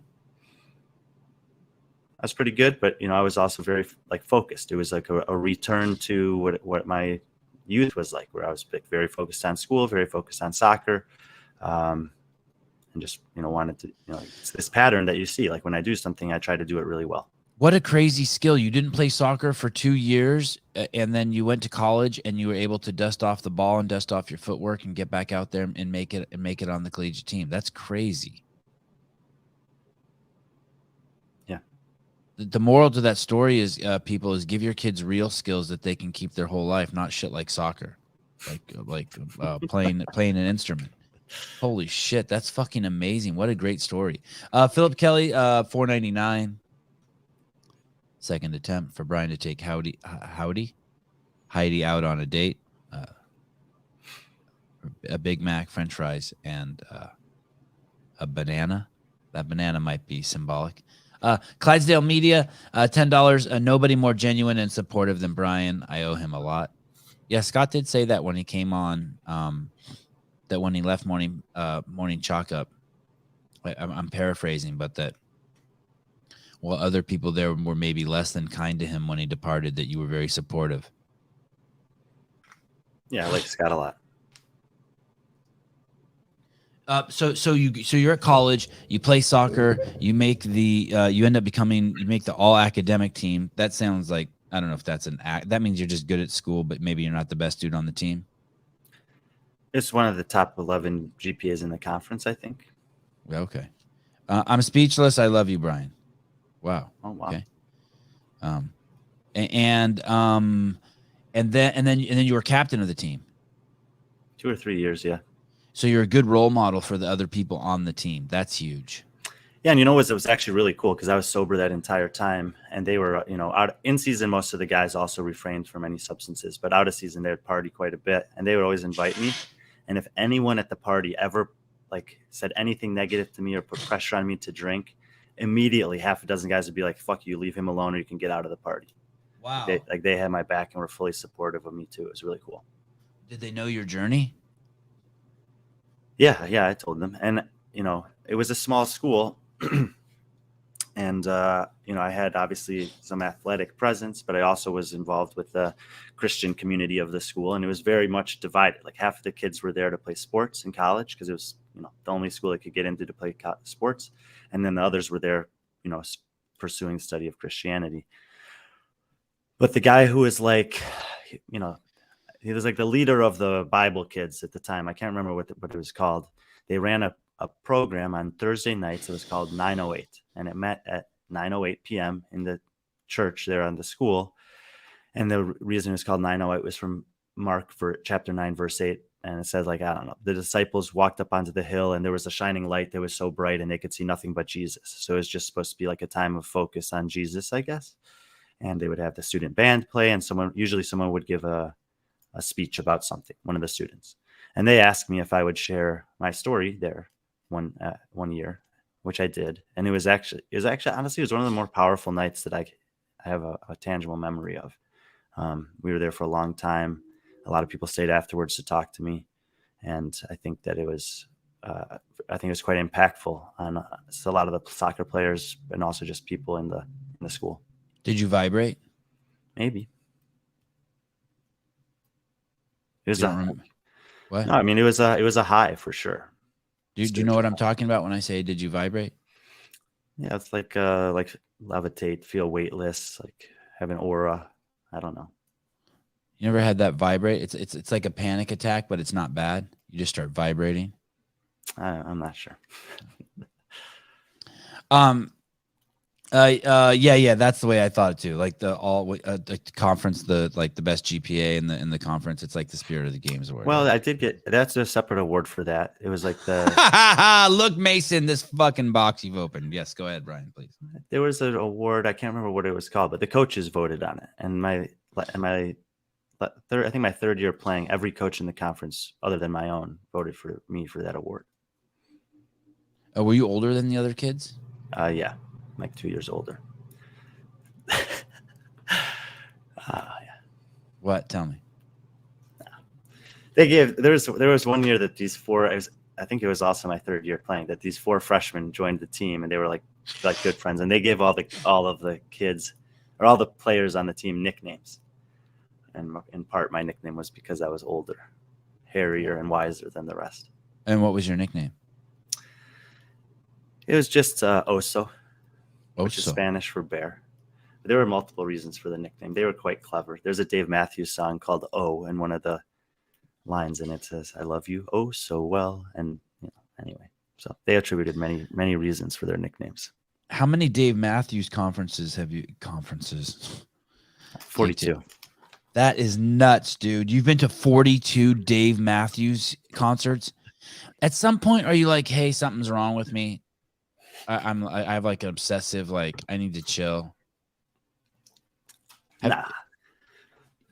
I was pretty good, but I was also very focused. It was like a return to what my youth was like, where I was very focused on school, very focused on soccer, and just wanted to it's this pattern that you see. Like when I do something, I try to do it really well. What a crazy skill! You didn't play soccer for 2 years, and then you went to college, and you were able to dust off the ball and dust off your footwork and get back out there and make it on the collegiate team. That's crazy. The moral to that story is, people, is give your kids real skills that they can keep their whole life, not shit like soccer, like playing an instrument. Holy shit, that's fucking amazing! What a great story. Philip Kelly, $4.99. Second attempt for Brian to take Heidi out on a date. A Big Mac, French fries, and a banana. That banana might be symbolic. Clydesdale Media, $10. Nobody more genuine and supportive than Brian. I owe him a lot. Yeah, Scott did say that when he came on, that when he left Morning Chalk Up, I'm paraphrasing, but that while other people there were maybe less than kind to him when he departed, that you were very supportive. Yeah, I like Scott a lot. So you're at college, you play soccer, you make the you make the all academic team. That sounds like, I don't know if that's that means you're just good at school, but maybe you're not the best dude on the team. It's one of the top 11 GPAs in the conference, I think. Okay. I'm speechless. I love you, Brian. Wow. Oh, wow. Okay. And then you were captain of the team. 2 or 3 years, yeah. So you're a good role model for the other people on the team. That's huge. Yeah, and it was actually really cool because I was sober that entire time, and they were, out in season. Most of the guys also refrained from any substances, but out of season they would party quite a bit, and they would always invite me. And if anyone at the party ever said anything negative to me or put pressure on me to drink, immediately half a dozen guys would be like, "Fuck you, leave him alone, or you can get out of the party." Wow. They had my back and were fully supportive of me too. It was really cool. Did they know your journey? Yeah, I told them. And, it was a small school. And, I had obviously some athletic presence, but I also was involved with the Christian community of the school. And it was very much divided. Like half of the kids were there to play sports in college because it was, the only school they could get into to play sports. And then the others were there, pursuing the study of Christianity. But the guy who was he was like the leader of the Bible kids at the time. I can't remember what it was called. They ran a program on Thursday nights. It was called 908, and it met at 9:08 p.m. in the church there on the school. And the reason it was called 908 was from Mark for chapter 9, verse 8. And it says, I don't know, the disciples walked up onto the hill and there was a shining light that was so bright and they could see nothing but Jesus. So it was just supposed to be like a time of focus on Jesus, I guess. And they would have the student band play, and usually someone would give a speech about something, one of the students. And they asked me if I would share my story there one year, which I did. And it was honestly, it was one of the more powerful nights that I have a tangible memory of. We were there for a long time. A lot of people stayed afterwards to talk to me. And I think that it was quite impactful on a lot of the soccer players and also just people in the school. Did you vibrate? Maybe. It was what? No, I mean, it was a high for sure. Do you know what I'm talking about when I say, did you vibrate? Yeah, it's like levitate, feel weightless, like have an aura. I don't know. You never had that vibrate? It's like a panic attack, but it's not bad. You just start vibrating. I'm not sure. Yeah, that's the way I thought it too. Like the conference, the best GPA in the conference. It's like the Spirit of the Games award. Well, I did get that's a separate award for that. It was like the look, Mason, this fucking box you've opened. Yes, go ahead, Brian, please. there was an award. I can't remember what it was called, but the coaches voted on it. And my third, I think my third year playing, every coach in the conference other than my own voted for me for that award. Were you older than the other kids? Yeah, like 2 years older. Yeah. What? Tell me. They gave there was 1 year that these four. I think it was also my third year playing that these four freshmen joined the team and they were like good friends, and they gave all of the kids or all the players on the team nicknames. And in part, my nickname was because I was older, hairier, and wiser than the rest. And what was your nickname? It was just Oso, which is Oso. Spanish for bear. But there were multiple reasons for the nickname. They were quite clever. There's a Dave Matthews song called "Oh," and one of the lines in it says, "I love you oh so well." And anyway, so they attributed many reasons for their nicknames. How many Dave Matthews conferences have you? Conferences. 42. That is nuts, dude. You've been to 42 Dave Matthews concerts. At some point, are you like, hey, something's wrong with me? I have like an obsessive, like, I need to chill. Nah.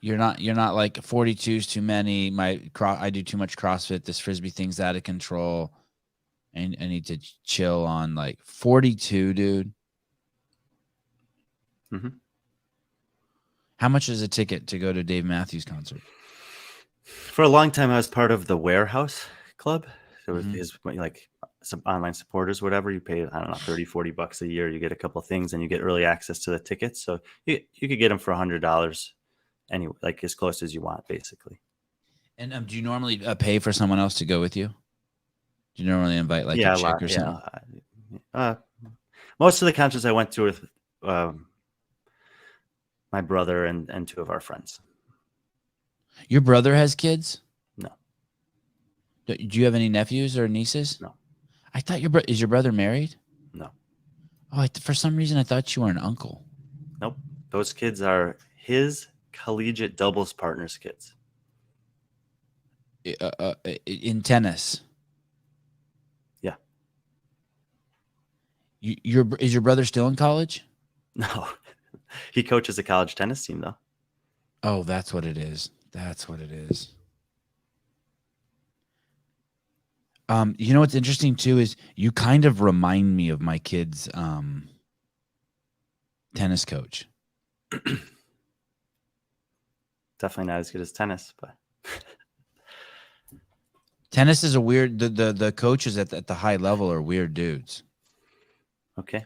You're not like 42 is too many. I do too much CrossFit. This Frisbee thing's out of control. And I need to chill on like 42, dude. Mm-hmm. How much is a ticket to go to Dave Matthews concert? For a long time, I was part of the Warehouse Club. So it was his like some online supporters, whatever. You pay, I don't know, $30-$40 a year. You get a couple of things and you get early access to the tickets. So you could get them for $100 anyway, like as close as you want, basically. And do you normally pay for someone else to go with you? Do you normally invite like a chick or something? Most of the concerts I went to with my brother and two of our friends. Your brother has kids? No. Do you have any nephews or nieces? No. I thought is your brother married? No. Oh, for some reason I thought you were an uncle. Nope. Those kids are his collegiate doubles partners' kids. In tennis. Yeah. Is your brother still in college? No. He coaches a college tennis team, though. Oh, that's what it is. That's what it is. You know what's interesting too is you kind of remind me of my kid's tennis coach. Definitely not as good as tennis, but tennis is a weird. The coaches at the high level are weird dudes. Okay.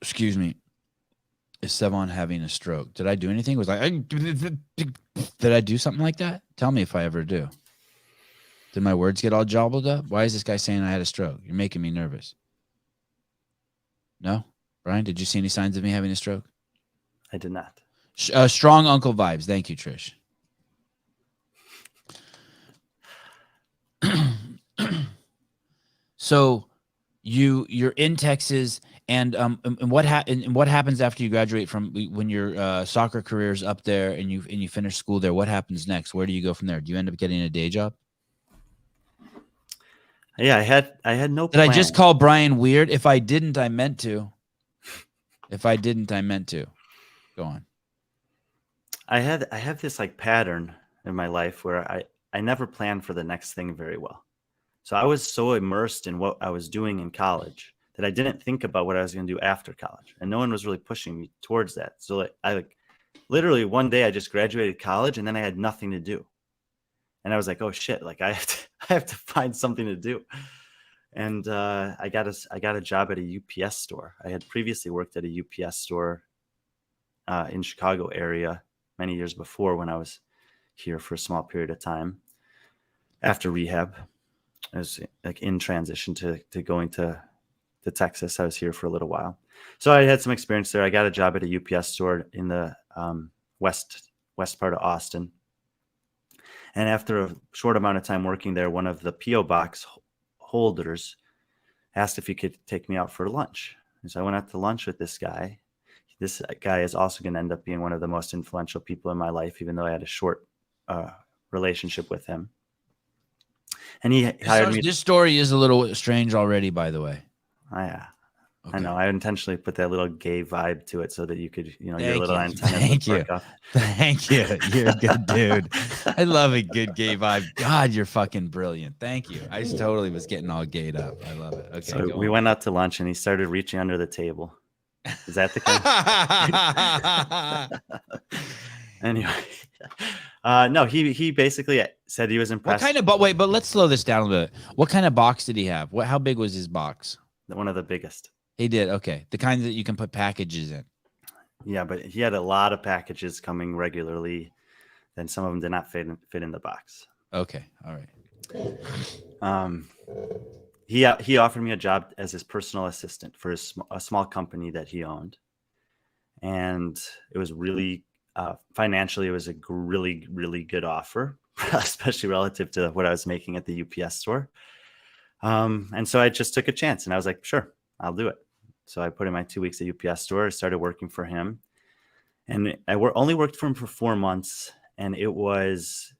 Excuse me. Is Sevon having a stroke? Did I do anything? Was did I do something like that? Tell me if I ever do. Did my words get all jobbled up? Why is this guy saying I had a stroke? You're making me nervous. No? Brian, did you see any signs of me having a stroke? I did not. Strong uncle vibes. Thank you, Trish. So you're in Texas, and what happens after you graduate from when your soccer career is up there and you finish school there? What happens next? Where do you go from there? Do you end up getting a day job? Yeah, I had no plan. Did I just call Brian weird? If I didn't, I meant to. Go on. I have this like pattern in my life where I never plan for the next thing very well. So I was so immersed in what I was doing in college that I didn't think about what I was going to do after college, and no one was really pushing me towards that. So I literally one day I just graduated college and then I had nothing to do. And I was like, oh shit, like I have to find something to do. And I got a job at a UPS store. I had previously worked at a UPS store in Chicago area many years before when I was here for a small period of time. After rehab, I was like in transition to going to Texas. I was here for a little while. So I had some experience there. I got a job at a UPS store in the West west part of Austin. And after a short amount of time working there, one of the P.O. box holders asked if he could take me out for lunch. And so I went out to lunch with this guy. This guy is also going to end up being one of the most influential people in my life, even though I had a short relationship with him. And he hired me. This story is a little strange already, by the way. Yeah. Okay. I know. I intentionally put that little gay vibe to it so that you could, your little antenna. Thank you. Thank you. You're a good dude. I love a good gay vibe. God, you're fucking brilliant. Thank you. I just totally was getting all gayed up. I love it. Okay. So we went out to lunch and he started reaching under the table. Is that the kind? Anyway, no, he basically said he was impressed. But let's slow this down a little bit. What kind of box did he have? How big was his box? One of the biggest. He did. Okay. The kind that you can put packages in. Yeah, but he had a lot of packages coming regularly. Then some of them did not fit in the box. Okay. All right. He offered me a job as his personal assistant for a small company that he owned. And it was really, financially, it was a really, really good offer, especially relative to what I was making at the UPS store. And so I just took a chance and I was like, sure, I'll do it. So I put in my 2 weeks at UPS store. I started working for him, and I only worked for him for 4 months, and it was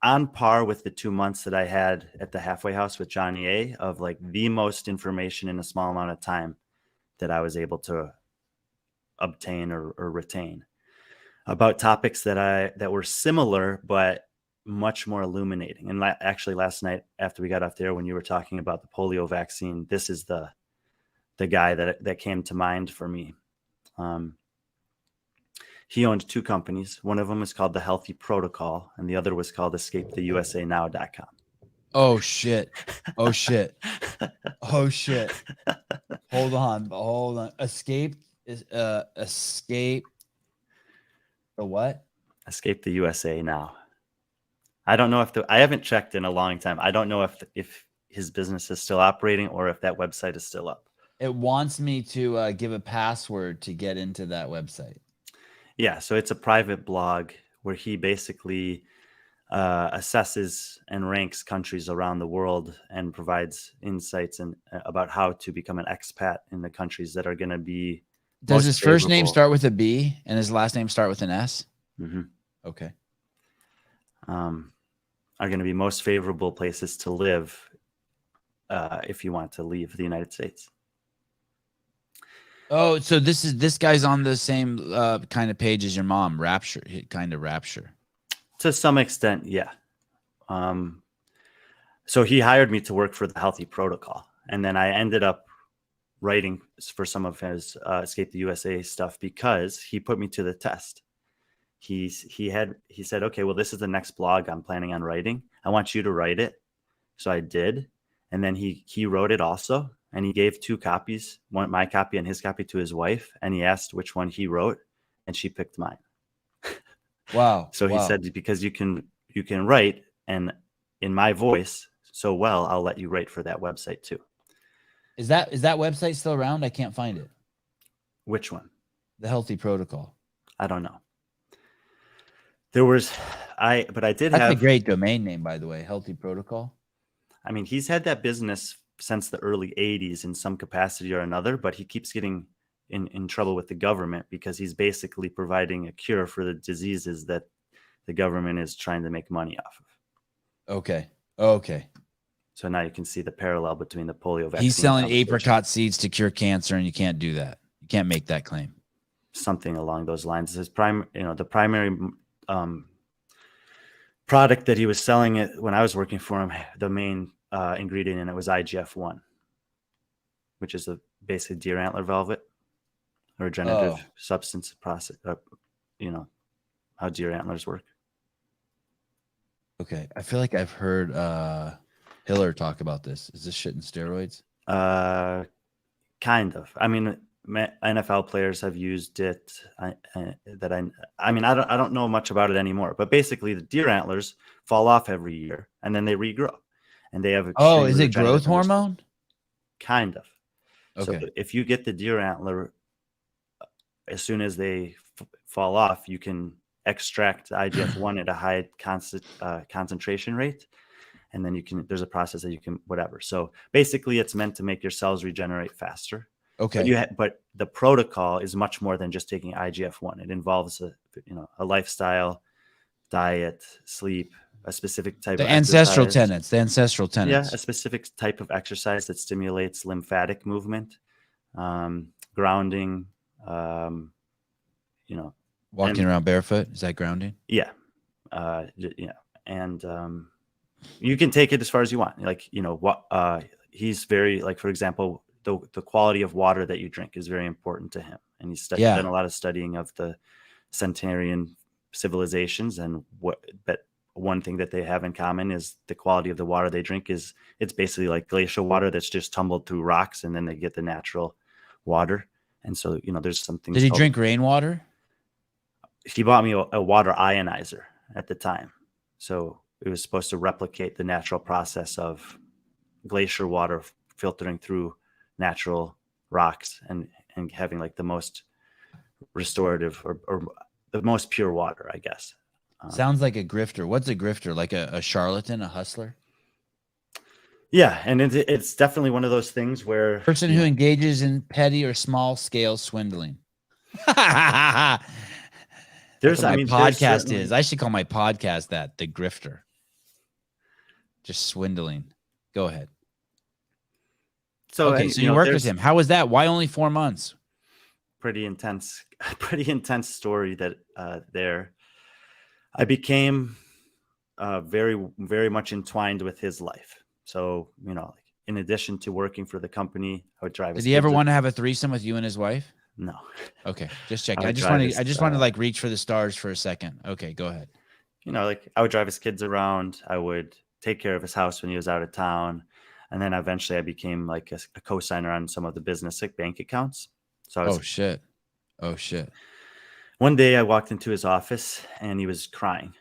on par with the 2 months that I had at the halfway house with Johnny A, of like the most information in a small amount of time that I was able to obtain or retain about topics that were similar, but much more illuminating. And actually last night after we got off there, when you were talking about the polio vaccine, this is the guy that came to mind for me. He owned 2 companies. One of them was called The Healthy Protocol, and the other was called EscapeTheUSANow.com. Oh shit! Oh shit! Oh shit! Hold on. Escape. The what? Escape the USA Now. I don't know I haven't checked in a long time. I don't know if his business is still operating or if that website is still up. It wants me to give a password to get into that website. Yeah, so it's a private blog where he basically assesses and ranks countries around the world and provides insights about how to become an expat in the countries that are going to be. Does his first name start with a B and his last name start with an S? Mm-hmm. Okay. Are going to be most favorable places to live if you want to leave the United States. Oh, so this guy's on the same kind of page as your mom, Rapture. To some extent, yeah. So he hired me to work for the Healthy Protocol, and then I ended up writing for some of his Escape the USA stuff because he put me to the test. He said, okay, well, this is the next blog I'm planning on writing. I want you to write it. So I did. And then he wrote it also. And he gave 2 copies, one my copy and his copy, to his wife. And he asked which one he wrote, and she picked mine. Wow. So he said, because you can write, and in my voice so well, I'll let you write for that website too. Is that website still around? I can't find it. Which one? The Healthy Protocol. I don't know. That's a great domain name, by the way, Healthy Protocol. I mean, he's had that business since the early 80s in some capacity or another, but he keeps getting in trouble with the government because he's basically providing a cure for the diseases that the government is trying to make money off of. Okay. So now you can see the parallel between the polio vaccine. He's selling apricot seeds to cure cancer, and you can't do that. You can't make that claim. Something along those lines. The primary product that he was selling it when I was working for him, the main ingredient in it was IGF-1, which is basically deer antler velvet, a regenerative substance process. How deer antlers work. Okay, I feel like I've heard Hiller talk about this. Is this shit in steroids? Kind of. I mean, NFL players have used it. I don't know much about it anymore. But basically, the deer antlers fall off every year, and then they regrow, and they have. Is it growth hormone? Kind of. Okay. So if you get the deer antler, as soon as they fall off, you can extract IGF-1 at a high concentration rate, and then there's a process that you can whatever. So basically, it's meant to make your cells regenerate faster. Okay. But the protocol is much more than just taking IGF-1. It involves a lifestyle, diet, sleep, a specific type The of ancestral exercise. tenets. The ancestral tenets. Yeah, a specific type of exercise that stimulates lymphatic movement, grounding, Walking around barefoot. Is that grounding? yeah, and you can take it as far as you want. Like, he's very, like, for example, the quality of water that you drink is very important to him, and he's done a lot of studying of the Centenarian civilizations, but one thing that they have in common is the quality of the water they drink it's basically like glacial water that's just tumbled through rocks, and then they get the natural water. And so, there's something. Did he drink rainwater? He bought me a water ionizer at the time, so it was supposed to replicate the natural process of glacier water filtering through natural rocks and having like the most restorative or the most pure water, I guess. Sounds like a grifter. What's a grifter? Like a charlatan, a hustler? Yeah, and it's definitely one of those things where person who engages in petty or small scale swindling. That's what my podcast is. I should call my podcast that, the grifter. Just swindling. Go ahead. So okay, so you worked with him. How was that? Why only 4 months? Pretty intense story that there. I became very, very much entwined with his life. So, in addition to working for the company, I would drive. Did he ever want to have a threesome with you and his wife? No. Okay, just checking. I just want to like reach for the stars for a second. Okay, go ahead. Like, I would drive his kids around. I would take care of his house when he was out of town. And then eventually I became like a co-signer on some of the business bank accounts. So Oh shit. One day I walked into his office and he was crying.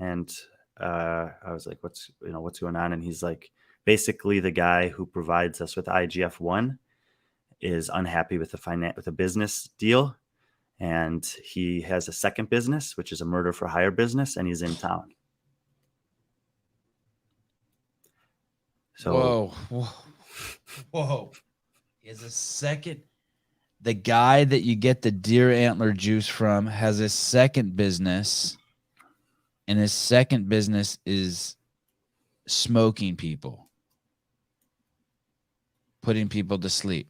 And I was like, what's going on? And he's like, basically the guy who provides us with IGF-1 is unhappy with the business deal. And he has a second business, which is a murder for hire business, and he's in town. So whoa. He has a second. The guy that you get the deer antler juice from has a second business, and his second business is smoking people, putting people to sleep.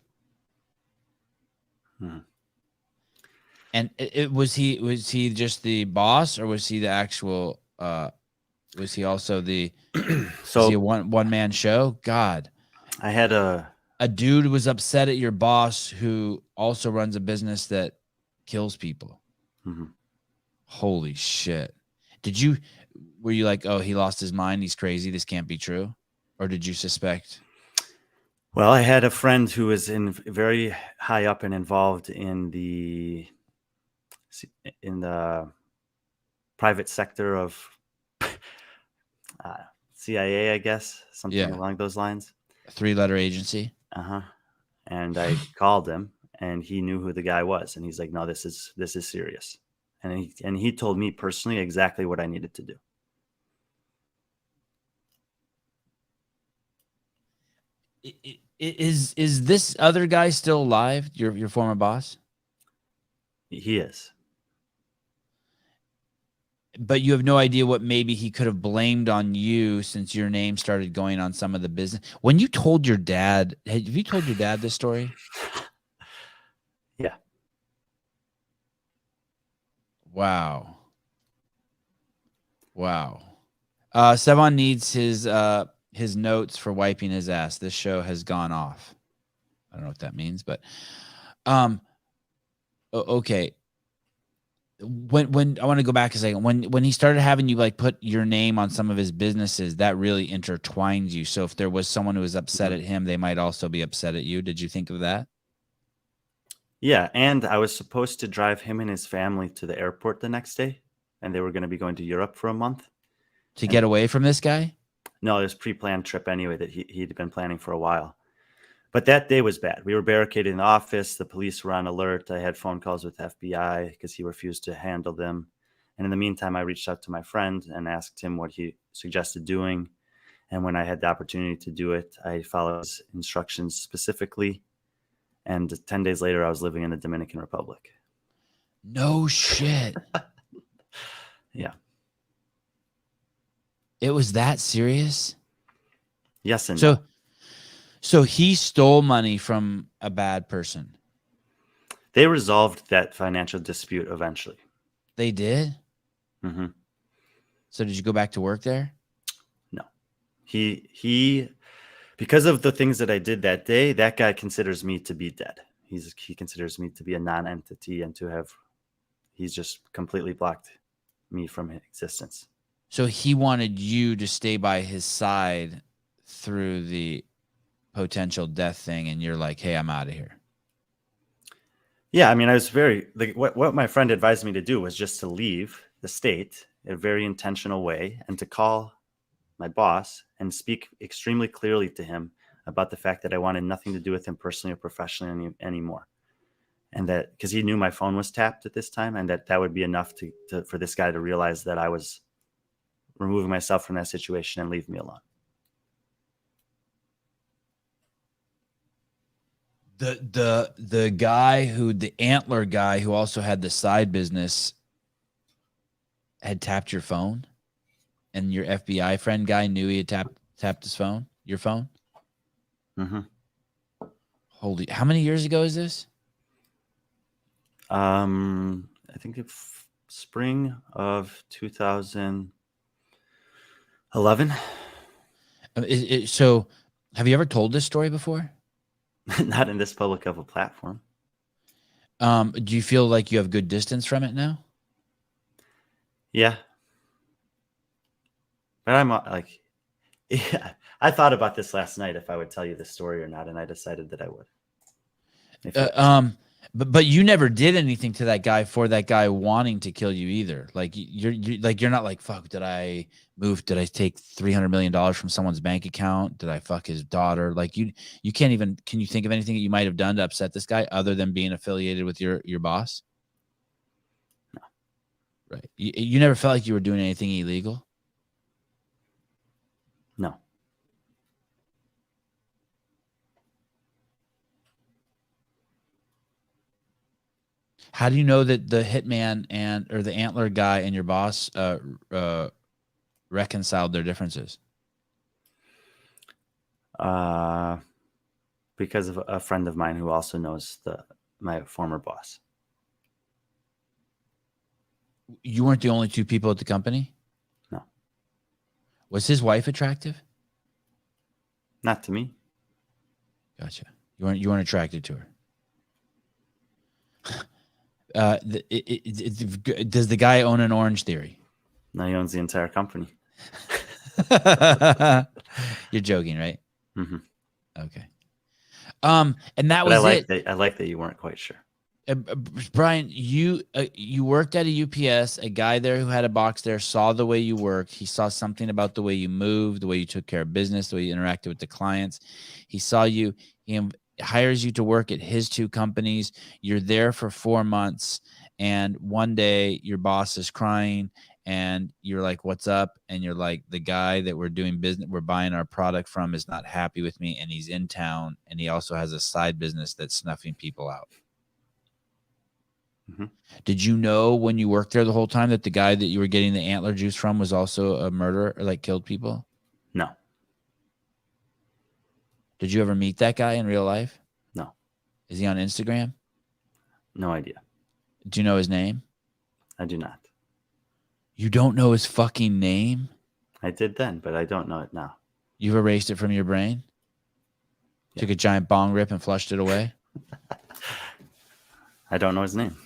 And was he just the boss, or was he the actual was he also the was he a one man show? God. I had a dude was upset at your boss who also runs a business that kills people. Mm-hmm. Holy shit. Were you like, oh, he lost his mind, he's crazy, this can't be true? Or did you suspect? Well, I had a friend who was very high up and involved in the private sector of CIA, I guess, something along those lines. A 3-letter agency. And I called him, and he knew who the guy was, and he's like, no, this is serious. And he told me personally exactly what I needed to do. Is this other guy still alive? Your former boss? He is. But you have no idea what maybe he could have blamed on you, since your name started going on some of the business. When you told your dad, have you told your dad this story? Yeah. Wow. Sevan needs his notes for wiping his ass. This show has gone off. I don't know what that means, but okay. When I want to go back a second, when he started having you like put your name on some of his businesses, that really intertwined you. So if there was someone who was upset at him, they might also be upset at you. Did you think of that? Yeah, and I was supposed to drive him and his family to the airport the next day, and they were going to be going to Europe for a month. To get away from this guy? No, it was a pre-planned trip anyway that he'd been planning for a while. But that day was bad. We were barricaded in the office. The police were on alert. I had phone calls with FBI because he refused to handle them. And in the meantime, I reached out to my friend and asked him what he suggested doing. And when I had the opportunity to do it, I followed his instructions specifically. And 10 days later, I was living in the Dominican Republic. No shit. Yeah. It was that serious? Yes and no. So he stole money from a bad person. They resolved that financial dispute eventually. They did? Mm-hmm. So did you go back to work there? No. He because of the things that I did that day, that guy considers me to be dead. He considers me to be a non-entity and he's just completely blocked me from existence. So he wanted you to stay by his side through the potential death thing, and you're like, hey, I'm out of here. Yeah, I mean, I was what my friend advised me to do was just to leave the state in a very intentional way and to call my boss and speak extremely clearly to him about the fact that I wanted nothing to do with him personally or professionally anymore. And that because he knew my phone was tapped at this time, and that would be enough for this guy to realize that I was removing myself from that situation and leave me alone. The guy the antler guy who also had the side business had tapped your phone, and your FBI friend guy knew he had tapped his phone, your phone. Mm-hmm. Holy, how many years ago is this? I think it's spring of 2011. So have you ever told this story before? Not in this public of a platform. Do you feel like you have good distance from it now? Yeah. But I'm like, yeah, I thought about this last night if I would tell you the story or not, and I decided that I would. But you never did anything to that guy for that guy wanting to kill you either. Like you're not like, fuck, did I take $300 million from someone's bank account? Did I fuck his daughter? Like you can't even, can you think of anything that you might have done to upset this guy other than being affiliated with your boss? No. Right. You never felt like you were doing anything illegal? No. How do you know that the hitman or the antler guy and your boss reconciled their differences? Because of a friend of mine who also knows my former boss. You weren't the only two people at the company? No. Was his wife attractive? Not to me. Gotcha. You weren't attracted to her. Does the guy own an Orange Theory? No, he owns the entire company. You're joking, right? Mm-hmm. Okay. And that was I like that you weren't quite sure. Brian, you worked at a UPS. A guy there who had a box there saw the way you worked. He saw something about the way you moved, the way you took care of business, the way you interacted with the clients. He saw you. He hires you to work at his two companies. You're there for 4 months, and one day your boss is crying, and you're like, "What's up?" And you're like, "The guy that we're buying our product from is not happy with me, and he's in town, and he also has a side business that's snuffing people out." Mm-hmm. Did you know when you worked there the whole time that the guy that you were getting the antler juice from was also a murderer, or like killed people? No. Did you ever meet that guy in real life? No. Is he on Instagram? No idea. Do you know his name? I do not. You don't know his fucking name? I did then, but I don't know it now. You've erased it from your brain? Yeah. Took a giant bong rip and flushed it away? I don't know his name.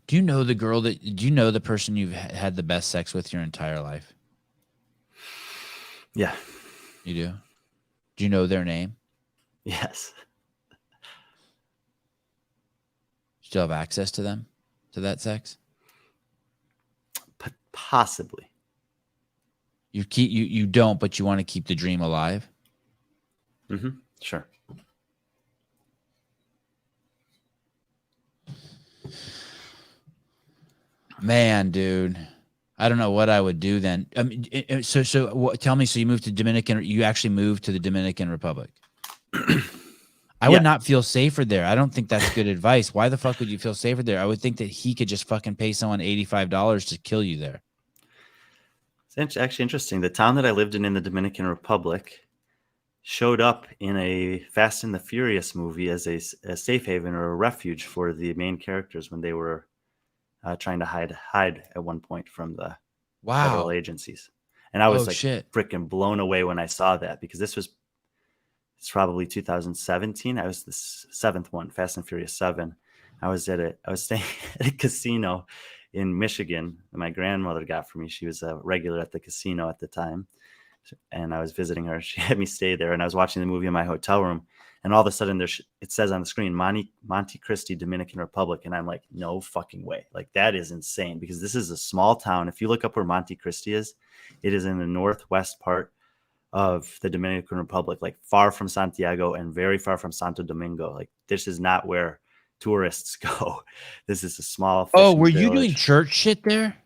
Do you know the person you've had the best sex with your entire life? Yeah. You do? Do you know their name? Yes. Still have access to them? To that sex? Possibly. You don't, but you want to keep the dream alive? Mm-hmm. Sure. Man, dude, I don't know what I would do then. Tell me. So you moved to Dominican? You actually moved to the Dominican Republic? I would Yeah. not feel safer there. I don't think that's good advice. Why the fuck would you feel safer there? I would think that he could just fucking pay someone $85 to kill you there. It's actually interesting. The town that I lived in the Dominican Republic showed up in a Fast and the Furious movie as a safe haven or a refuge for the main characters when they were trying to hide at one point from the federal Wow. agencies. And I was Shit. freaking blown away when I saw that, because it's probably 2017. I was the seventh one, Fast and Furious 7. I was staying at a casino in Michigan that my grandmother got for me. She was a regular at the casino at the time, and I was visiting her. She had me stay there, and I was watching the movie in my hotel room. And all of a sudden, it says on the screen, Monte Cristi, Dominican Republic. And I'm like, no fucking way. Like, that is insane, because this is a small town. If you look up where Monte Cristi is, it is in the northwest part of the Dominican Republic, like far from Santiago and very far from Santo Domingo. Like, this is not where tourists go. This is a small fishing Were you village. doing church shit there?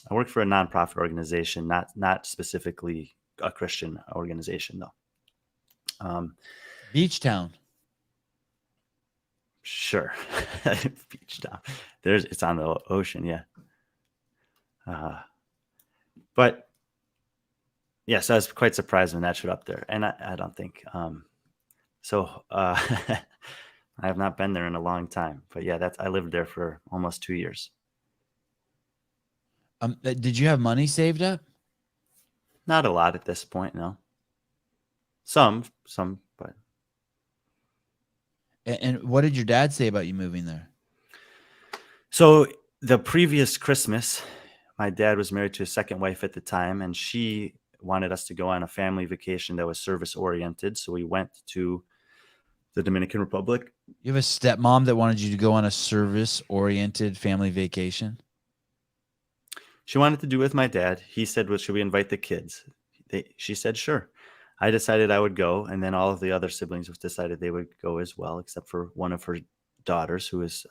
I work for a nonprofit organization, not specifically a Christian organization, though. Beach town. Sure. Beach town. It's on the ocean, yeah. But yeah, so I was quite surprised when that showed up there. And I don't think I have not been there in a long time. But yeah, I lived there for almost 2 years. Did you have money saved up? Not a lot at this point, no. Some, but. And what did your dad say about you moving there? So the previous Christmas, my dad was married to his second wife at the time, and she wanted us to go on a family vacation that was service oriented. So we went to the Dominican Republic. You have a stepmom that wanted you to go on a service oriented family vacation? She wanted to do it with my dad. He said, well, should we invite the kids? She said, sure. I decided I would go, and then all of the other siblings decided they would go as well, except for one of her daughters who was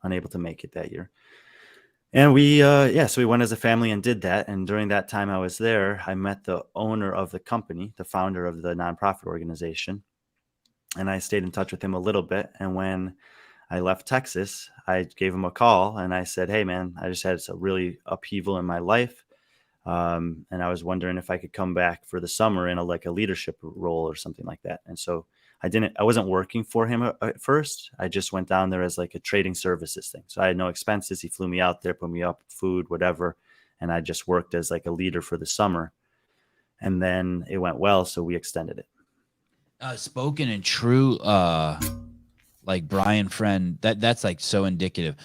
unable to make it that year. And so we went as a family and did that. And during that time I was there, I met the owner of the company, the founder of the nonprofit organization, and I stayed in touch with him a little bit. And when I left Texas, I gave him a call and I said, hey man, I just had a really upheaval in my life. And I was wondering if I could come back for the summer in a leadership role or something like that. And so I wasn't working for him at first. I just went down there as like a trading services thing. So I had no expenses. He flew me out there, put me up, food, whatever. And I just worked as like a leader for the summer. And then it went well, so we extended it. Spoken and true, like Brian Friend, that's like so indicative.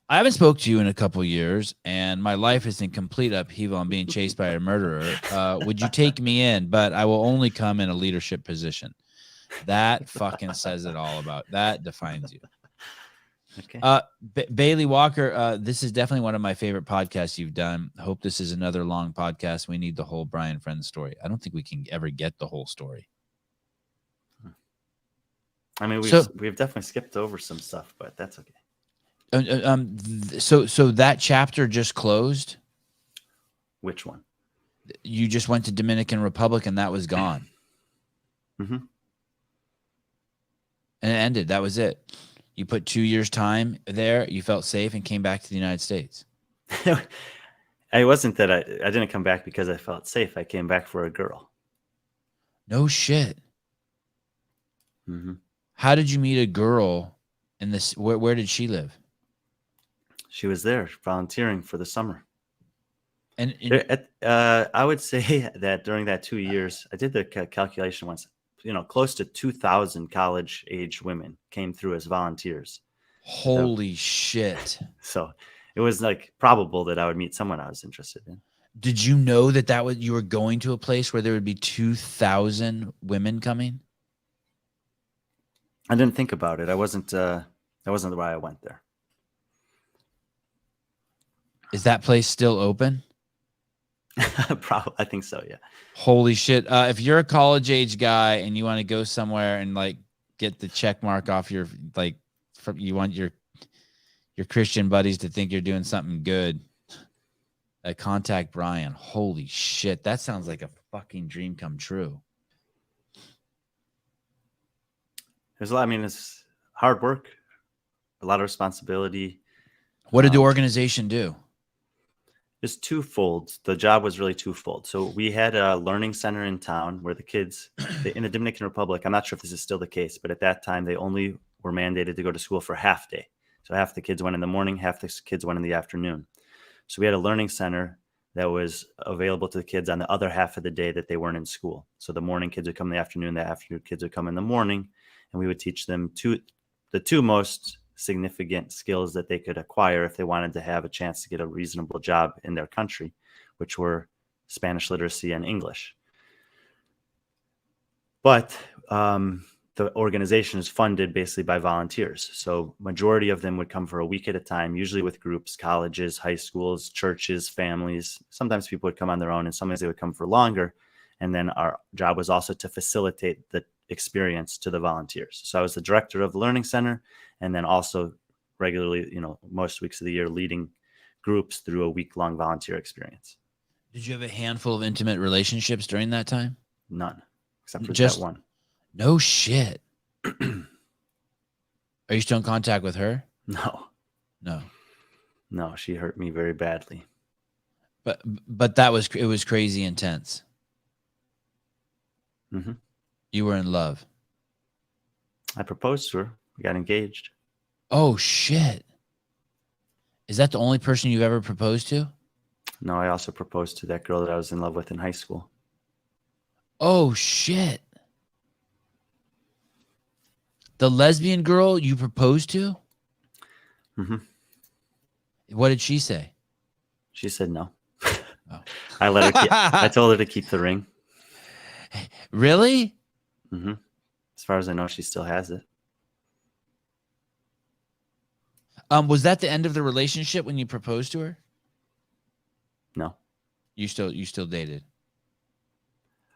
I haven't spoke to you in a couple years, and my life is in complete upheaval. I'm being chased by a murderer. Would you take me in? But I will only come in a leadership position. That fucking says it all about. That defines you. Okay. Bailey Walker, this is definitely one of my favorite podcasts you've done. I hope this is another long podcast. We need the whole Brian Friend story. I don't think we can ever get the whole story. I mean, we've definitely skipped over some stuff, but that's okay. So that chapter just closed? Which one? You just went to Dominican Republic and that was gone. Mm-hmm. And it ended. That was it. You put 2 years time there. You felt safe and came back to the United States. I wasn't that I didn't come back because I felt safe. I came back for a girl. No shit. Mm-hmm. How did you meet a girl in this? Where did she live? She was there volunteering for the summer. And I would say that during that 2 years, I did the calculation once, close to 2,000 college age women came through as volunteers. Holy shit. So it was like probable that I would meet someone I was interested in. Did you know that you were going to a place where there would be 2,000 women coming? I didn't think about it. That wasn't why I went there. Is that place still open? Probably, I think so. Yeah. Holy shit. If you're a college age guy and you want to go somewhere and like get the check mark off your, like, you want your Christian buddies to think you're doing something good, contact Brian. Holy shit. That sounds like a fucking dream come true. There's a lot. I mean, it's hard work, a lot of responsibility. What did the organization do? It's twofold. The job was really twofold. So we had a learning center in town where the kids in the Dominican Republic, I'm not sure if this is still the case, but at that time they only were mandated to go to school for half day. So half the kids went in the morning, half the kids went in the afternoon. So we had a learning center that was available to the kids on the other half of the day that they weren't in school. So the morning kids would come in the afternoon kids would come in the morning, and we would teach them the two most significant skills that they could acquire if they wanted to have a chance to get a reasonable job in their country, which were Spanish literacy and English. But the organization is funded basically by volunteers. So majority of them would come for a week at a time, usually with groups, colleges, high schools, churches, families. Sometimes people would come on their own, and sometimes they would come for longer. And then our job was also to facilitate the experience to the volunteers. So I was the director of the Learning Center, and then also regularly, most weeks of the year, leading groups through a week-long volunteer experience. Did you have a handful of intimate relationships during that time? None, except for Just that one. No shit. Are you still in contact with her? No. No, she hurt me very badly. But it was crazy intense. Mm-hmm. You were in love. I proposed to her. We got engaged. Oh shit. Is that the only person you've ever proposed to? No, I also proposed to that girl that I was in love with in high school. Oh shit. The lesbian girl you proposed to? Mm-hmm. What did she say? She said no. Oh. I told her to keep the ring. Really? Mm-hmm. As far as I know, she still has it. Was that the end of the relationship when you proposed to her? No. You still dated?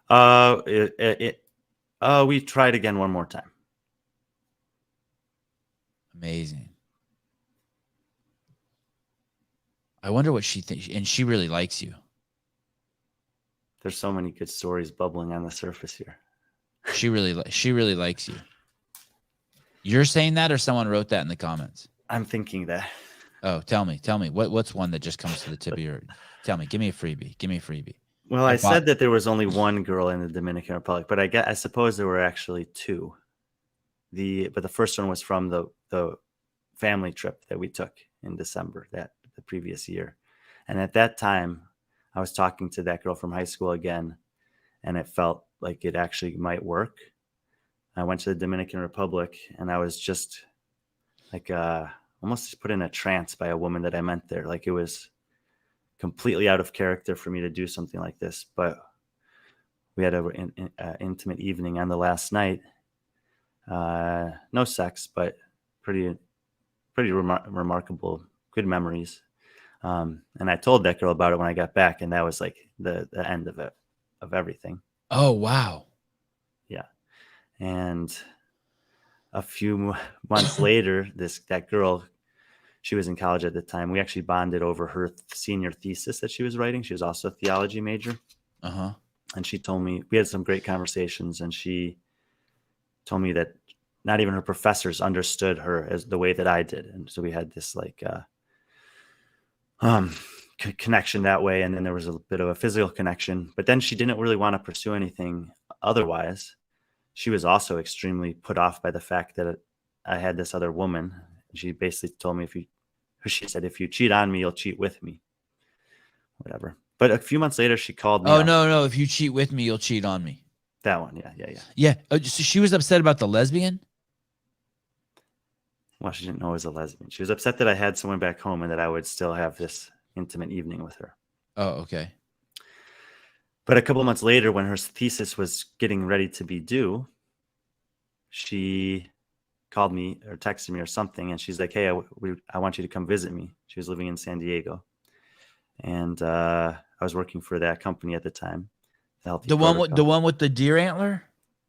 We tried again one more time. Amazing. I wonder what she thinks, and she really likes you. There's so many good stories bubbling on the surface here. She really likes you. You're saying that, or someone wrote that in the comments? I'm thinking that. Oh, tell me. What's one that just comes to the tip of your? Tell me. Give me a freebie. Well, I said that there was only one girl in the Dominican Republic, but I suppose there were actually two. But the first one was from the family trip that we took in December, the previous year. And at that time, I was talking to that girl from high school again, and it felt like it actually might work. I went to the Dominican Republic, and I was just like almost put in a trance by a woman that I met there. Like, it was completely out of character for me to do something like this. But we had an intimate evening on the last night. No sex, but pretty remarkable, good memories. And I told that girl about it when I got back, and that was like the end of everything. Oh, wow. Yeah. And a few months later, that girl, she was in college at the time. We actually bonded over her senior thesis that she was writing. She was also a theology major. Uh-huh. And she told me, we had some great conversations, and she told me that not even her professors understood her as the way that I did. And so we had this like connection that way. And then there was a bit of a physical connection, but then she didn't really want to pursue anything otherwise. She was also extremely put off by the fact that I had this other woman. She basically told me, she said, if you cheat on me, you'll cheat with me. Whatever. But a few months later, she called me. Oh, no. If you cheat with me, you'll cheat on me. That one. Yeah. Yeah. So she was upset about the lesbian? Well, she didn't know I was a lesbian. She was upset that I had someone back home and that I would still have this intimate evening with her. Oh, okay. But a couple months later, when her thesis was getting ready to be due, she called me or texted me or something, and she's like, hey, I want you to come visit me. She was living in San Diego. And I I was working for that company at the time. Healthy The one with Protocol. the one with the deer antler?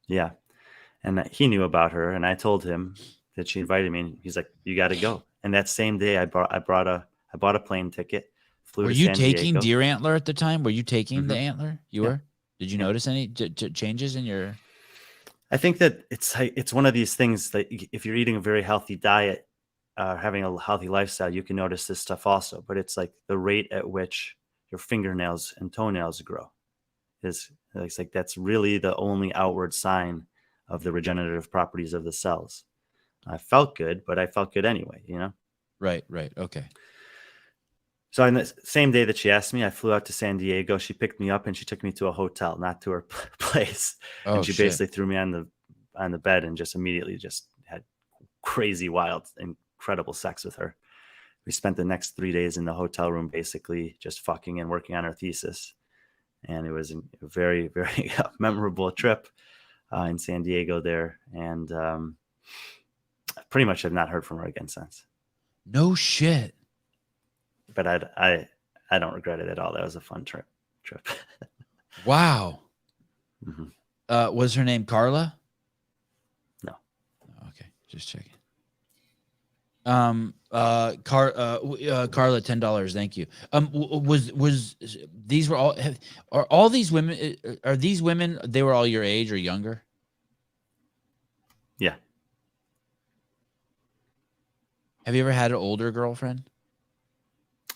Yeah. And he knew about her, and I told him that she invited me, and he's like, "You got to go." And that same day, I bought a plane ticket, flew Were to you San taking Diego. deer antler at the time? Were you taking the Mhm. antler? You Yeah. were? Did you Yeah. notice any changes in your? I think that it's one of these things that if you're eating a very healthy diet, having a healthy lifestyle, you can notice this stuff also. But it's like the rate at which your fingernails and toenails grow is it's like that's really the only outward sign of the regenerative properties of the cells. I felt good, but I felt good anyway, you know? Right. Okay. So on the same day that she asked me, I flew out to San Diego. She picked me up and she took me to a hotel, not to her place. Oh And she shit. basically threw me on the bed and just immediately just had crazy, wild, incredible sex with her. We spent the next 3 days in the hotel room, basically just fucking and working on our thesis. And it was a very, very memorable trip in San Diego there. And pretty much have not heard from her again since. No shit. But I don't regret it at all. That was a fun trip. Wow. Mm-hmm. Was her name Carla? No. Okay, just checking. Carla, $10. Thank you. Was these were all? Are all these women? Are these women? They were all your age or younger? Yeah. Have you ever had an older girlfriend?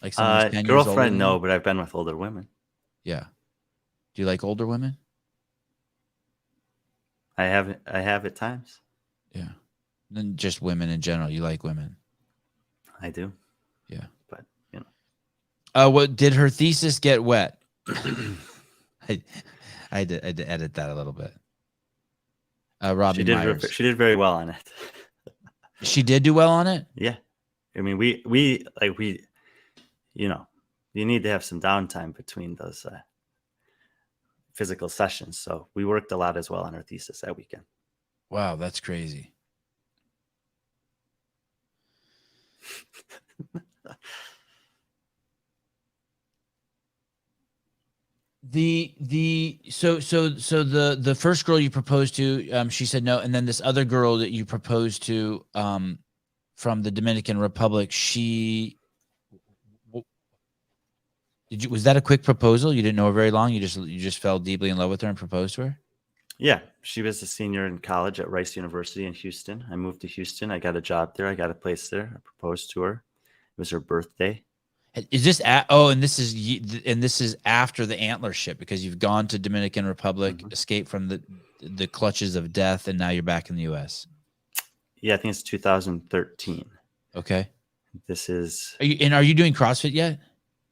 Like someone who's 10 years older Girlfriend, than no, you? but I've been with older women. Yeah. Do you like older women? I have at times. Yeah. Then just women in general. You like women? I do. Yeah. But you know. What did her thesis get wet? I had to edit that a little bit. Robbie Myers. She did very well on it. She did do well on it? Yeah. I mean, we you know, you need to have some downtime between those physical sessions. So we worked a lot as well on our thesis that weekend. Wow, that's crazy. So the first girl you proposed to, she said no, and then this other girl that you proposed to, from the Dominican Republic, was that a quick proposal? You didn't know her very long. You just fell deeply in love with her and proposed to her. Yeah, she was a senior in college at Rice University in Houston. I moved to Houston. I got a job there. I got a place there. I proposed to her. It was her birthday. Is this and this is after the antlership, because you've gone to Dominican Republic, escaped from the clutches of death, and now you're back in the U.S. Yeah, I think it's 2013. Okay. This is. Are you doing CrossFit yet?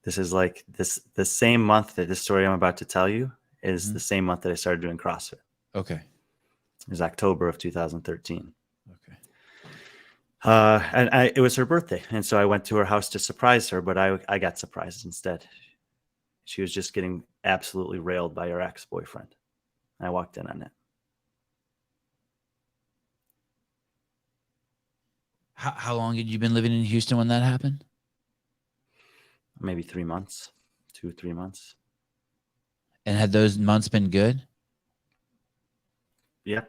This is like the same month that this story I'm about to tell you is the same month that I started doing CrossFit. Okay. It was October of 2013. Okay. And it was her birthday. And so I went to her house to surprise her, but I got surprised instead. She was just getting absolutely railed by her ex-boyfriend. I walked in on it. How long had you been living in Houston when that happened? Maybe 3 months, 2-3 months. And had those months been good? Yeah,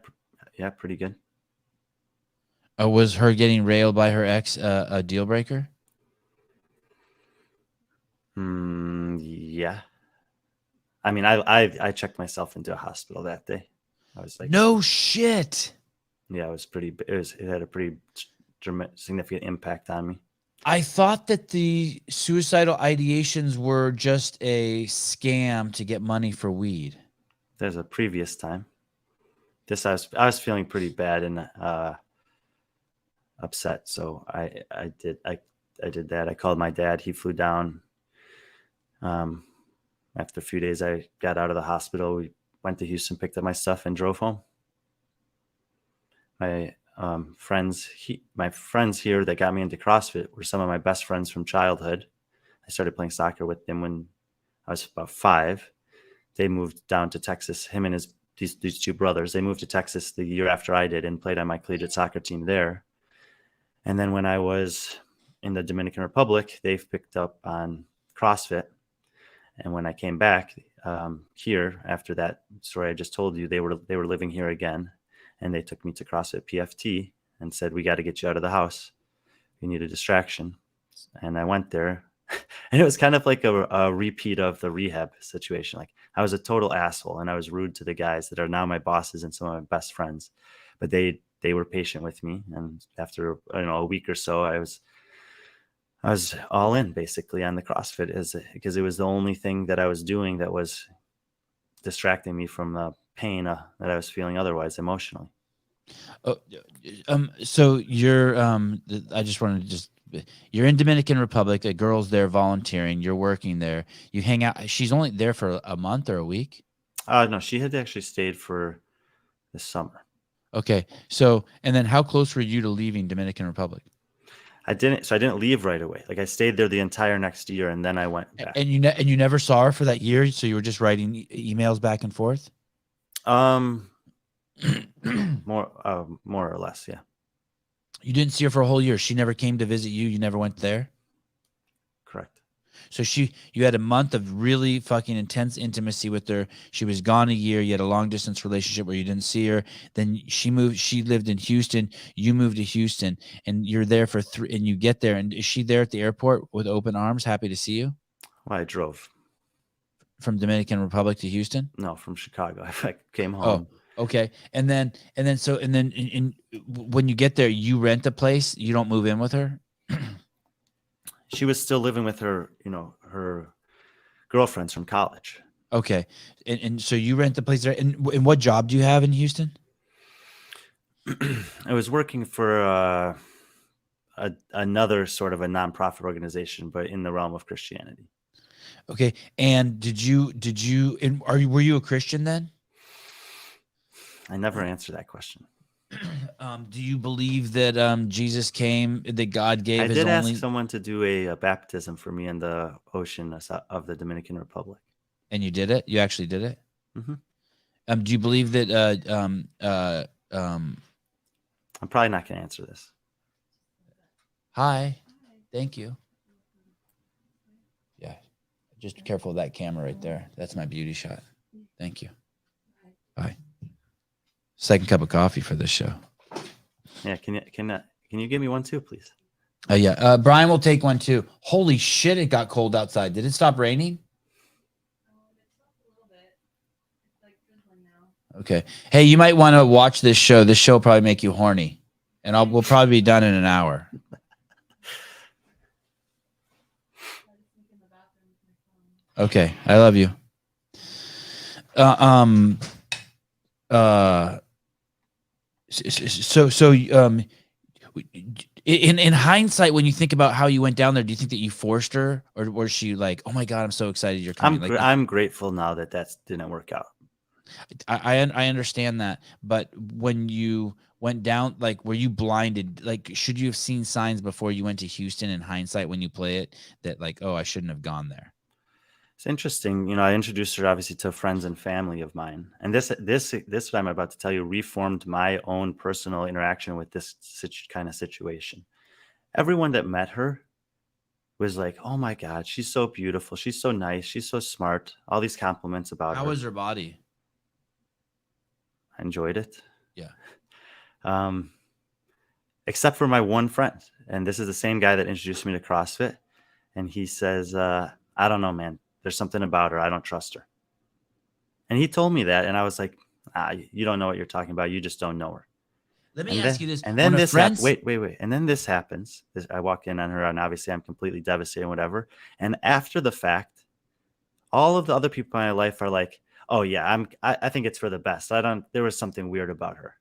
pretty good. Was her getting railed by her ex a deal breaker? Yeah. I mean, I checked myself into a hospital that day. I was like, no shit. Yeah, it had a pretty significant impact on me. I thought that the suicidal ideations were just a scam to get money for weed. There's a previous time. I was feeling pretty bad and upset, so I did that. I called my dad. He flew down. After a few days, I got out of the hospital. We went to Houston, picked up my stuff, and drove home. My friends here that got me into CrossFit were some of my best friends from childhood. I started playing soccer with them when I was about 5. They moved down to Texas. Him and these two brothers, they moved to Texas the year after I did and played on my collegiate soccer team there. And then when I was in the Dominican Republic, they've picked up on CrossFit. And when I came back here after that story I just told you, they were living here again, and they took me to CrossFit PFT and said, "We got to get you out of the house. You need a distraction." And I went there, and it was kind of like a repeat of the rehab situation. Like, I was a total asshole, and I was rude to the guys that are now my bosses and some of my best friends, but they were patient with me. And after a week or so, I was all in basically on the CrossFit, because it was the only thing that I was doing that was distracting me from the pain that I was feeling otherwise emotionally. Oh, so you're I just wanted to just you're in Dominican Republic, a girl's there volunteering, you're working there, you hang out. She's only there for a month or a week? No, she had actually stayed for the summer. Okay. So, and then how close were you to leaving Dominican Republic? I didn't leave right away. Like, I stayed there the entire next year, and then I went back. And you never saw her for that year, so you were just writing emails back and forth? More or less, yeah. You didn't see her for a whole year. She never came to visit you. You never went there. Correct. So you had a month of really fucking intense intimacy with her. She was gone a year. You had a long distance relationship where you didn't see her. Then she moved. She lived in Houston. You moved to Houston, and you're there for and you get there, and is she there at the airport with open arms, happy to see you? Well, I drove from Dominican Republic to Houston. No, from Chicago. I came home. Oh. Okay. And then when you get there, you rent a place. You don't move in with her. She was still living with her, her girlfriends from college. Okay. And so you rent the place there. And what job do you have in Houston? I was working for another sort of a nonprofit organization, but in the realm of Christianity. Okay. And were you a Christian then? I never answered that question. Do you believe that Jesus came, that God gave his only... I did ask someone to do a baptism for me in the ocean of the Dominican Republic. And you did it? You actually did it? Mm-hmm. Do you believe that... I'm probably not going to answer this. Hi. Thank you. Yeah. Just be careful of that camera right there. That's my beauty shot. Thank you. Bye. Second cup of coffee for this show. Yeah, can you give me one too, please? Yeah. Brian will take one too. Holy shit! It got cold outside. Did it stop raining? It stopped a little bit. It's like good one now. Okay. Hey, you might want to watch this show. This show will probably make you horny, and we'll probably be done in an hour. Okay. I love you. So in hindsight, when you think about how you went down there, do you think that you forced her, or was she like, "Oh my God, I'm so excited you're coming"? I'm grateful now that didn't work out. I understand that, but when you went down, like, were you blinded? Like, should you have seen signs before you went to Houston? In hindsight, when you play it, that like, oh, I shouldn't have gone there. It's interesting. I introduced her obviously to friends and family of mine. And this what I'm about to tell you reformed my own personal interaction with this kind of situation. Everyone that met her was like, "Oh my God, she's so beautiful. She's so nice. She's so smart." All these compliments about her. How was her body? I enjoyed it. Yeah. Except for my one friend. And this is the same guy that introduced me to CrossFit. And he says, "I don't know, man. There's something about her. I don't trust her." And he told me that. And I was like, you don't know what you're talking about. You just don't know her. Let me ask you this. And then wait. And then this happens. I walk in on her, and obviously I'm completely devastated and whatever. And after the fact, all of the other people in my life are like, "Oh yeah, I think it's for the best. There was something weird about her."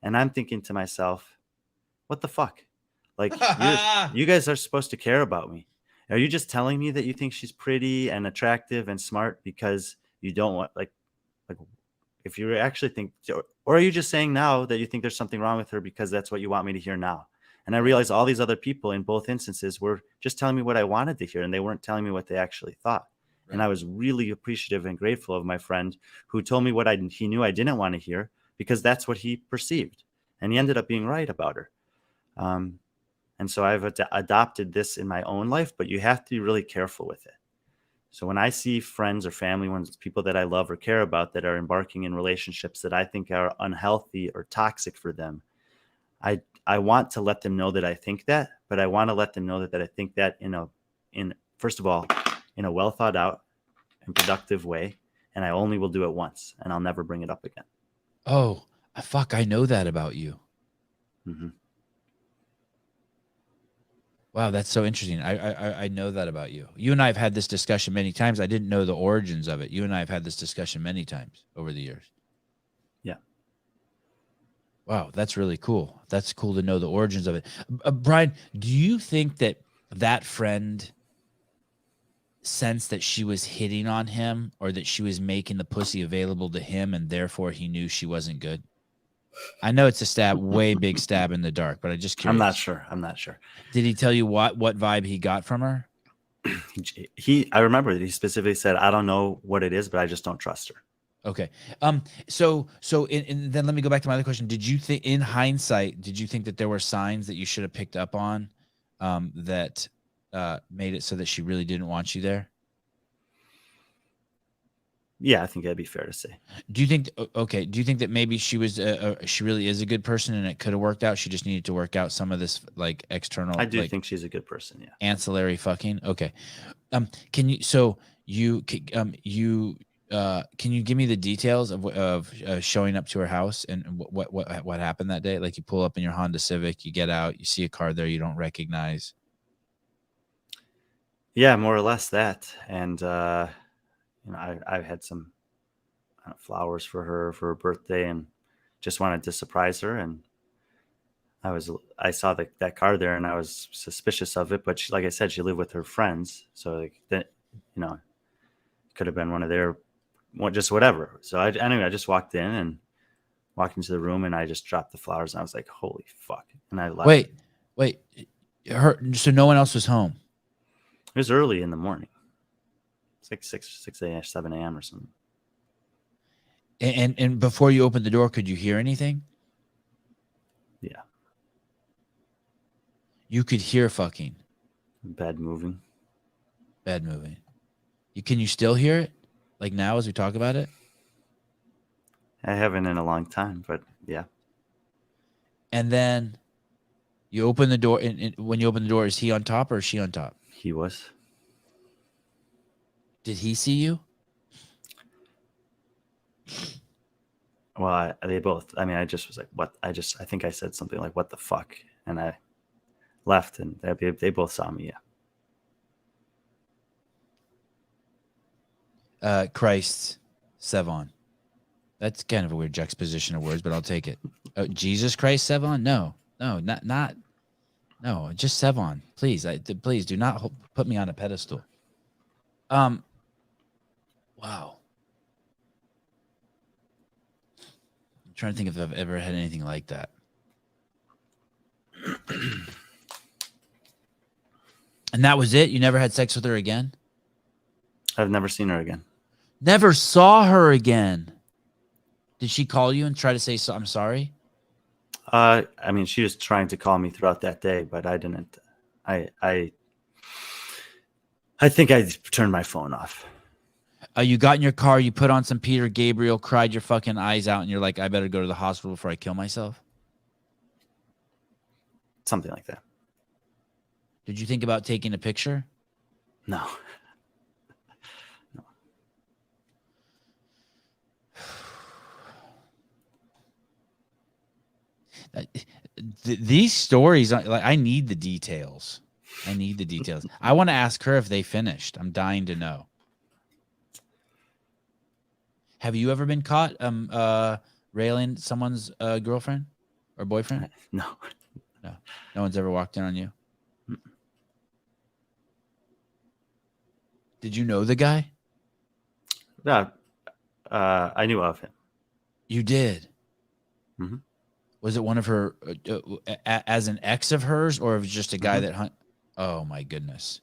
And I'm thinking to myself, what the fuck? Like, you guys are supposed to care about me. Are you just telling me that you think she's pretty and attractive and smart because you don't want, like if you actually think, or are you just saying now that you think there's something wrong with her because that's what you want me to hear now? And I realized all these other people in both instances were just telling me what I wanted to hear, and they weren't telling me what they actually thought. Right. And I was really appreciative and grateful of my friend who told me what he knew I didn't want to hear, because that's what he perceived. And he ended up being right about her. And so I've adopted this in my own life, but you have to be really careful with it. So when I see friends or family ones, people that I love or care about that are embarking in relationships that I think are unhealthy or toxic for them, I want to let them know that I think that, but I want to let them know that I think that in first of all, in a well thought out and productive way, and I only will do it once, and I'll never bring it up again. Oh, fuck! I know that about you. Hmm. Wow, that's so interesting. I know that about you. You and I have had this discussion many times. I didn't know the origins of it. You and I have had this discussion many times over the years. Yeah. Wow, that's really cool. That's cool to know the origins of it. Brian, do you think that that friend sensed that she was hitting on him, or that she was making the pussy available to him, and therefore he knew she wasn't good? I know it's a stab, way big stab in the dark, but I'm just curious. I'm not sure. Did he tell you what vibe he got from her? I remember that he specifically said, I don't know what it is, but I just don't trust her. Okay. So then let me go back to my other question. Did you think, in hindsight, did you think that there were signs that you should have picked up on, that made it so that she really didn't want you there? Yeah, I think that'd be fair to say. Do you think, okay, do you think that maybe she was, she really is a good person and it could have worked out? She just needed to work out some of this like external, I do like, think she's a good person. Yeah. ancillary fucking. Okay. Can you, so you, can you give me the details of showing up to her house and what happened that day? Like, you pull up in your Honda Civic, you get out, you see a car there you don't recognize. Yeah, more or less that. And, I had some flowers for her birthday and just wanted to surprise her. And I saw that car there and I was suspicious of it, but like I said, she lived with her friends. So like that, it could have been one of their, just whatever. So anyway, I just walked into the room and I just dropped the flowers and I was like, holy fuck. And I left. Wait, so no one else was home? It was early in the morning. It's like 6 a.m., 7 a.m. or something. And before you opened the door, could you hear anything? Yeah. You could hear fucking. Bed moving. Can you still hear it? Like now as we talk about it? I haven't in a long time, but yeah. And then you open the door, and when you open the door, is he on top or is she on top? He was. Did he see you? Well, they both. I mean, I just was like, "What?" I think I said something like, "What the fuck?" And I left, and they both saw me. Yeah. Christ, Sevon. That's kind of a weird juxtaposition of words, but I'll take it. Jesus Christ, Sevon? No, not. No, just Sevon. Please, please do not put me on a pedestal. Wow. I'm trying to think if I've ever had anything like that. And that was it? You never had sex with her again? I've never seen her again. Never saw her again. Did she call you and try to say, I'm sorry? I mean, she was trying to call me throughout that day, but I didn't. I think I turned my phone off. You got in your car, you put on some Peter Gabriel, cried your fucking eyes out, and you're like, I better go to the hospital before I kill myself? Something like that. Did you think about taking a picture? No. These stories, like, I need the details. I want to ask her if they finished. I'm dying to know. Have you ever been caught railing someone's girlfriend or boyfriend? No. No one's ever walked in on you? Did you know the guy? No. I knew of him. You did? Mm-hmm. Was it one of her, as an ex of hers, or was it just a guy that hunt? Oh my goodness.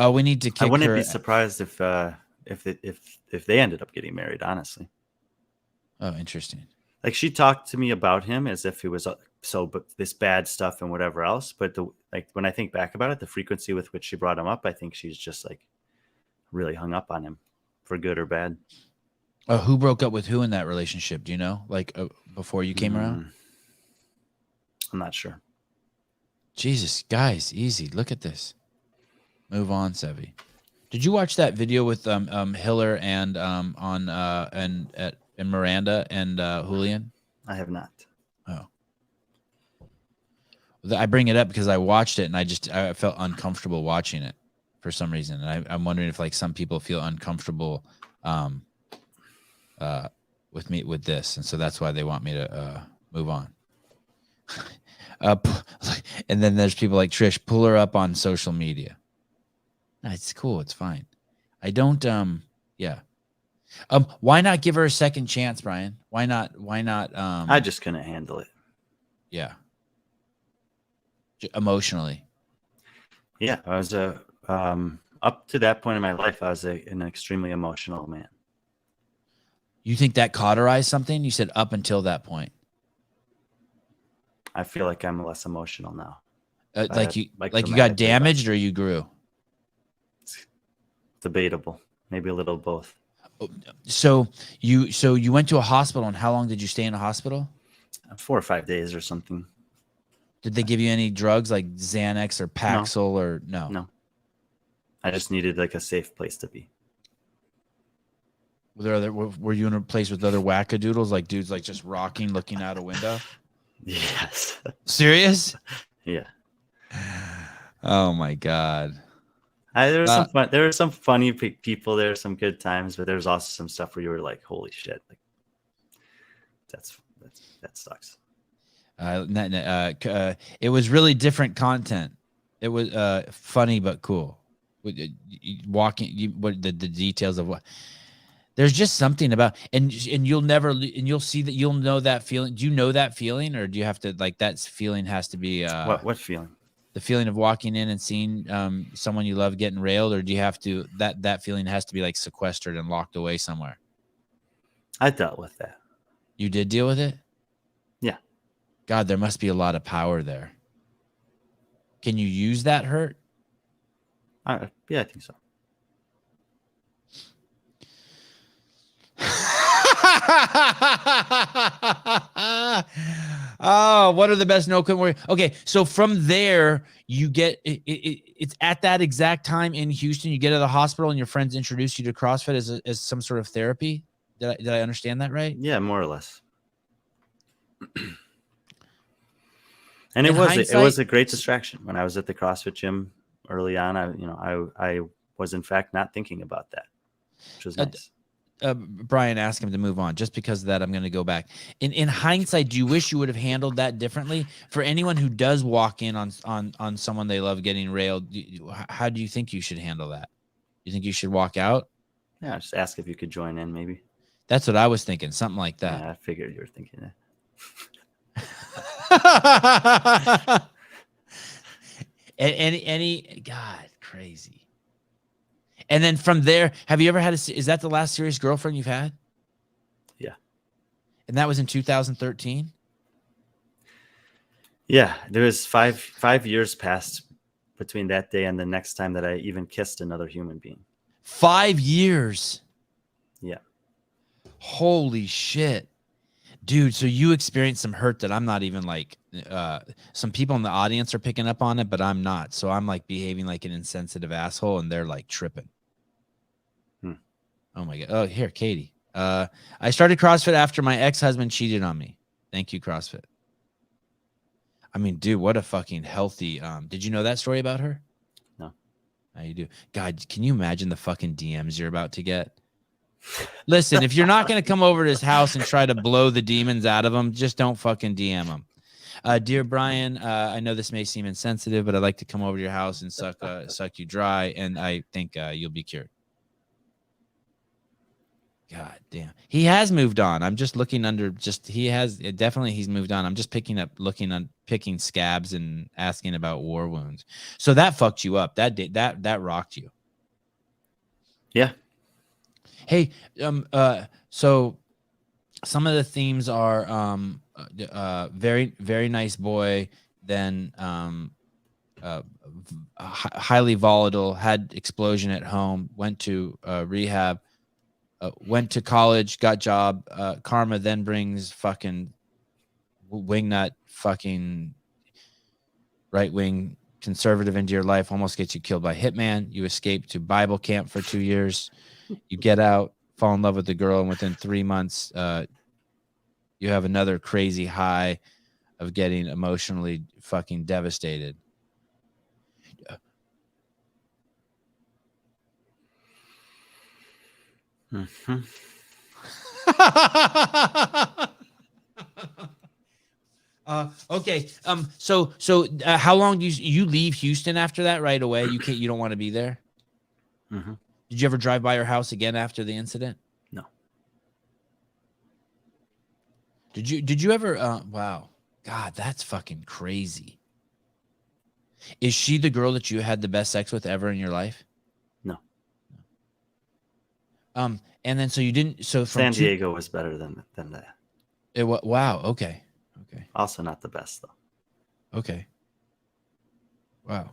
Oh, we need to kick her. I wouldn't be surprised if they ended up getting married, honestly. Oh, interesting. Like she talked to me about him as if it was but this bad stuff and whatever else. But when I think back about it, the frequency with which she brought him up, I think she's just like really hung up on him for good or bad. Who broke up with who in that relationship? Do you know? Like before you came around? I'm not sure. Jesus, guys, easy. Look at this. Move on, Sevi. Did you watch that video with Hiller and and Miranda and Julian? I have not. Oh, I bring it up because I watched it and I felt uncomfortable watching it for some reason, and I'm wondering if like some people feel uncomfortable with me with this, and so that's why they want me to move on. And then there's people like Trish, pull her up on social media. No, it's cool. It's fine. I don't, yeah. Why not give her a second chance, Brian? Why not, I just couldn't handle it. Yeah. Emotionally. Yeah. I was up to that point in my life, I was an extremely emotional man. You think that cauterized something? You said up until that point. I feel like I'm less emotional now. Like you got damaged or you grew? It's debatable. Maybe a little both. So you went to a hospital, and how long did you stay in a hospital? 4 or 5 days or something. Did they give you any drugs like Xanax or Paxil or no? No. I just needed like a safe place to be. Were you in a place with other wackadoodles, like dudes like just rocking, looking out a window? Yes. Serious? Yeah. Oh my God. There was some fun. There were some funny people. There were some good times, but there was also some stuff where you were like, "Holy shit!" Like, that sucks. It was really different content. It was funny but cool. Walking, what the details of what. There's just something about, and you'll see that you'll know that feeling. Do you know that feeling, or do you have to like that feeling has to be what feeling? The feeling of walking in and seeing someone you love getting railed, or do you have to that feeling has to be like sequestered and locked away somewhere? I dealt with that. You did deal with it? Yeah. God, there must be a lot of power there. Can you use that hurt? Yeah, I think so. Oh, what are the best no couldn't worry? Okay, so from there you get it's at that exact time in Houston you get to the hospital and your friends introduce you to CrossFit as some sort of therapy. Did I understand that right? Yeah, more or less. And In it was a great distraction when I was at the CrossFit gym early on. I was in fact not thinking about that, which was nice. Brian asked him to move on. Just because of that, I'm going to go back. In hindsight, do you wish you would have handled that differently? For anyone who does walk in on someone they love getting railed, how do you think you should handle that? You think you should walk out? Yeah, just ask if you could join in, maybe. That's what I was thinking. Something like that. Yeah, I figured you were thinking that. any God, crazy. And then from there, have you ever had is that the last serious girlfriend you've had? Yeah. And that was in 2013? Yeah, there was five years passed between that day and the next time that I even kissed another human being. 5 years. Yeah. Holy shit. Dude, so you experienced some hurt that I'm not even like some people in the audience are picking up on it, but I'm not. So I'm like behaving like an insensitive asshole and they're like tripping. Oh my God. Oh, here, Katie. I started CrossFit after my ex-husband cheated on me. Thank you, CrossFit. I mean, dude, what a fucking healthy did you know that story about her? No. How you do? God, can you imagine the fucking DMs you're about to get? Listen, if you're not going to come over to his house and try to blow the demons out of him, just don't fucking DM him. Dear Brian, I know this may seem insensitive, but I'd like to come over to your house and suck you dry, and I think you'll be cured. God damn. He has moved on. I'm just looking under he's moved on. I'm just picking scabs and asking about war wounds. So that fucked you up. That rocked you. Yeah. Hey, so some of the themes are very very nice boy, then highly volatile, had explosion at home, went to rehab, went to college, got job, karma, then brings fucking wingnut fucking right wing conservative into your life, almost gets you killed by hitman. You escape to Bible camp for 2 years. You get out, fall in love with the girl, and within 3 months, you have another crazy high of getting emotionally fucking devastated. Mhm. Okay. So how long do you leave Houston after that right away? You can't. You don't want to be there. Mhm. Did you ever drive by her house again after the incident? No. Did you ever? Wow. God, that's fucking crazy. Is she the girl that you had the best sex with ever in your life? No. And then so you didn't. So from San Diego was better than that. Wow. Okay. Okay. Also not the best though. Okay. Wow.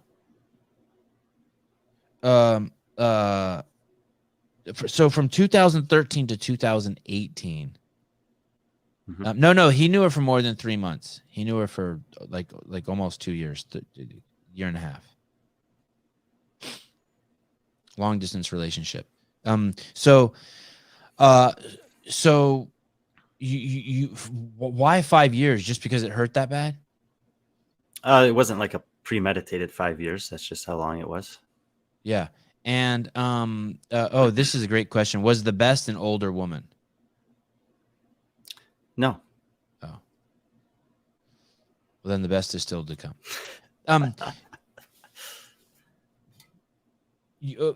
Um. So from 2013 to 2018. Mhm. No, he knew her for more than 3 months. He knew her for like almost 2 years, year and a half. Long distance relationship. So, so you why 5 years? Just because it hurt that bad? It wasn't like a premeditated 5 years. That's just how long it was. Yeah. And oh, this is a great question. Was the best an older woman? No. Oh. Well, then the best is still to come.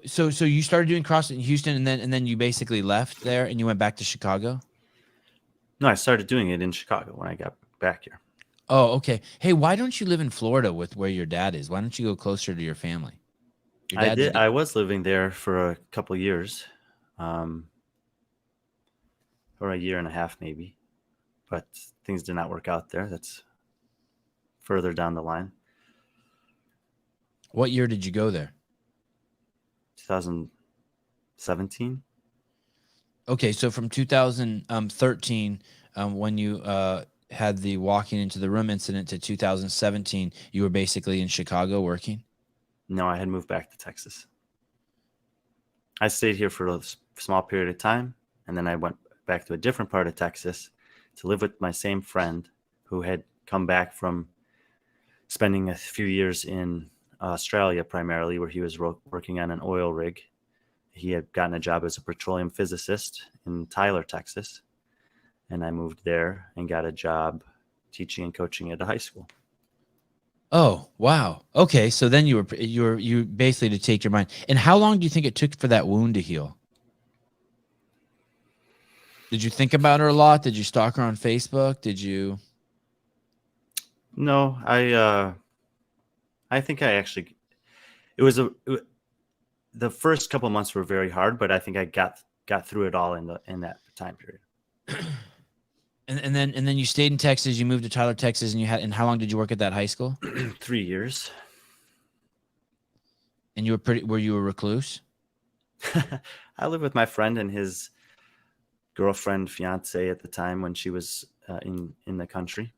So you started doing CrossFit in Houston, and then you basically left there and you went back to Chicago? No, I started doing it in Chicago when I got back here. Oh, okay. Hey, why don't you live in Florida with where your dad is? Why don't you go closer to your family? Your I dad's did. I was living there for a couple years, or a year and a half maybe, but things did not work out there. That's further down the line. What year did you go there? 2017. Okay, so from 2013, when you had the walking into the room incident, to 2017, you were basically in Chicago working? No, I had moved back to Texas. I stayed here for a small period of time, and then I went back to a different part of Texas to live with my same friend who had come back from spending a few years in Australia primarily, where he was working on an oil rig. He had gotten a job as a petroleum physicist in Tyler, Texas, and I moved there and got a job teaching and coaching at a high school. Oh, wow. Okay, so then you basically to take your mind. And how long do you think it took for that wound to heal? Did you think about her a lot? Did you stalk her on Facebook? Did you? No, I think I actually, the first couple of months were very hard, but I think I got through it all in that time period. And then you stayed in Texas. You moved to Tyler, Texas, and how long did you work at that high school? 3 years. And were you a recluse? I lived with my friend and his girlfriend, fiance at the time when she was in the country.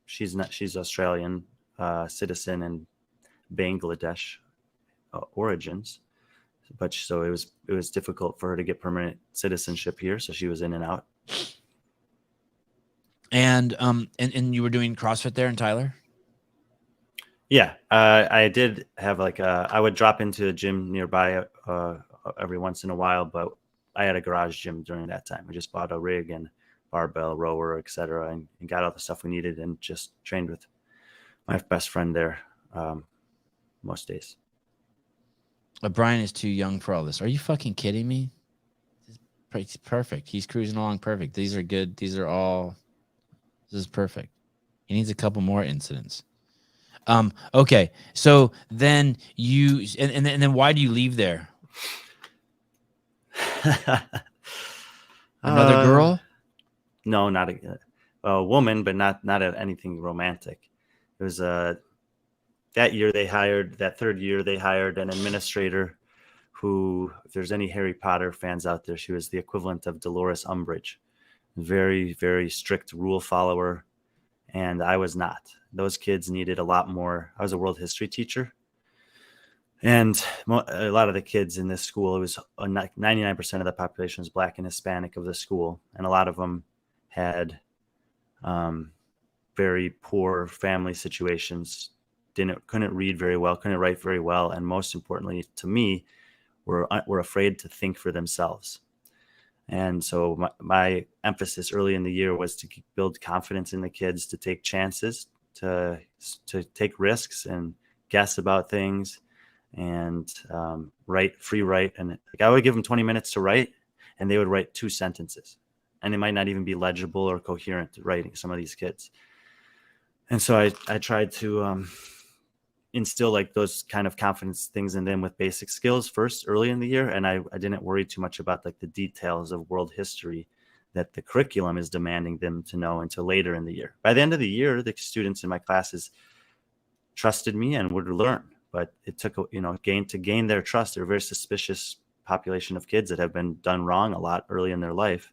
She's Australian citizen and Bangladesh origins, but so it was difficult for her to get permanent citizenship here, so she was in and out. And you were doing CrossFit there in Tyler? Yeah, I did have I would drop into a gym nearby every once in a while, but I had a garage gym during that time. We just bought a rig and barbell, rower, etc., and got all the stuff we needed, and just trained with my best friend there most days. Brian is too young for all this. Are you fucking kidding me? It's perfect. He's cruising along perfect. These are good. This is perfect. He needs a couple more incidents. Okay. So then you and then why do you leave there? Another girl? no, not a woman, but not anything romantic. It was that third year they hired an administrator who, if there's any Harry Potter fans out there, she was the equivalent of Dolores Umbridge. Very, very strict rule follower. And I was not. Those kids needed a lot more. I was a world history teacher. And a lot of the kids in this school, it was 99% of the population was Black and Hispanic of the school. And a lot of them had very poor family situations, couldn't read very well, couldn't write very well. And most importantly to me, were afraid to think for themselves. And so my emphasis early in the year was to build confidence in the kids, to take chances, to take risks and guess about things, and free write. And I would give them 20 minutes to write, and they would write 2 sentences, and it might not even be legible or coherent writing, some of these kids. And so I tried to instill like those kind of confidence things in them with basic skills first early in the year. And I didn't worry too much about like the details of world history that the curriculum is demanding them to know until later in the year. By the end of the year, the students in my classes trusted me and would learn, but it took, to gain their trust. They're a very suspicious population of kids that have been done wrong a lot early in their life.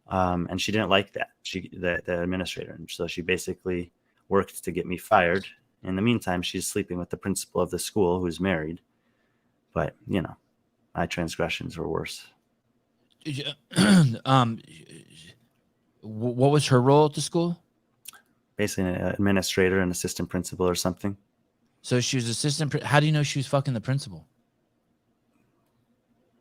And she didn't like that, the administrator. And so she basically worked to get me fired. In the meantime, she's sleeping with the principal of the school, who's married. But, my transgressions were worse. What was her role at the school? Basically an administrator, an assistant principal or something. So she was assistant. How do you know she was fucking the principal?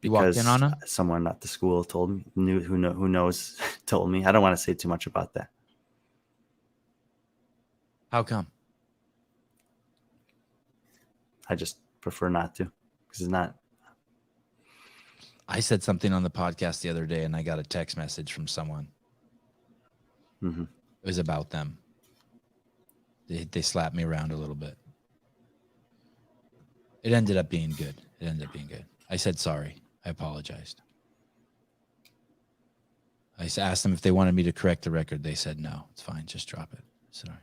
You Because walked in on her? someone at the school told me, who knows, told me. I don't want to say too much about that. How come? I just prefer not to, because it's not. I said something on the podcast the other day, and I got a text message from someone. Mm-hmm. It was about them. They slapped me around a little bit. It ended up being good. I said sorry. I apologized. I asked them if they wanted me to correct the record. They said no. It's fine. Just drop it. Sorry.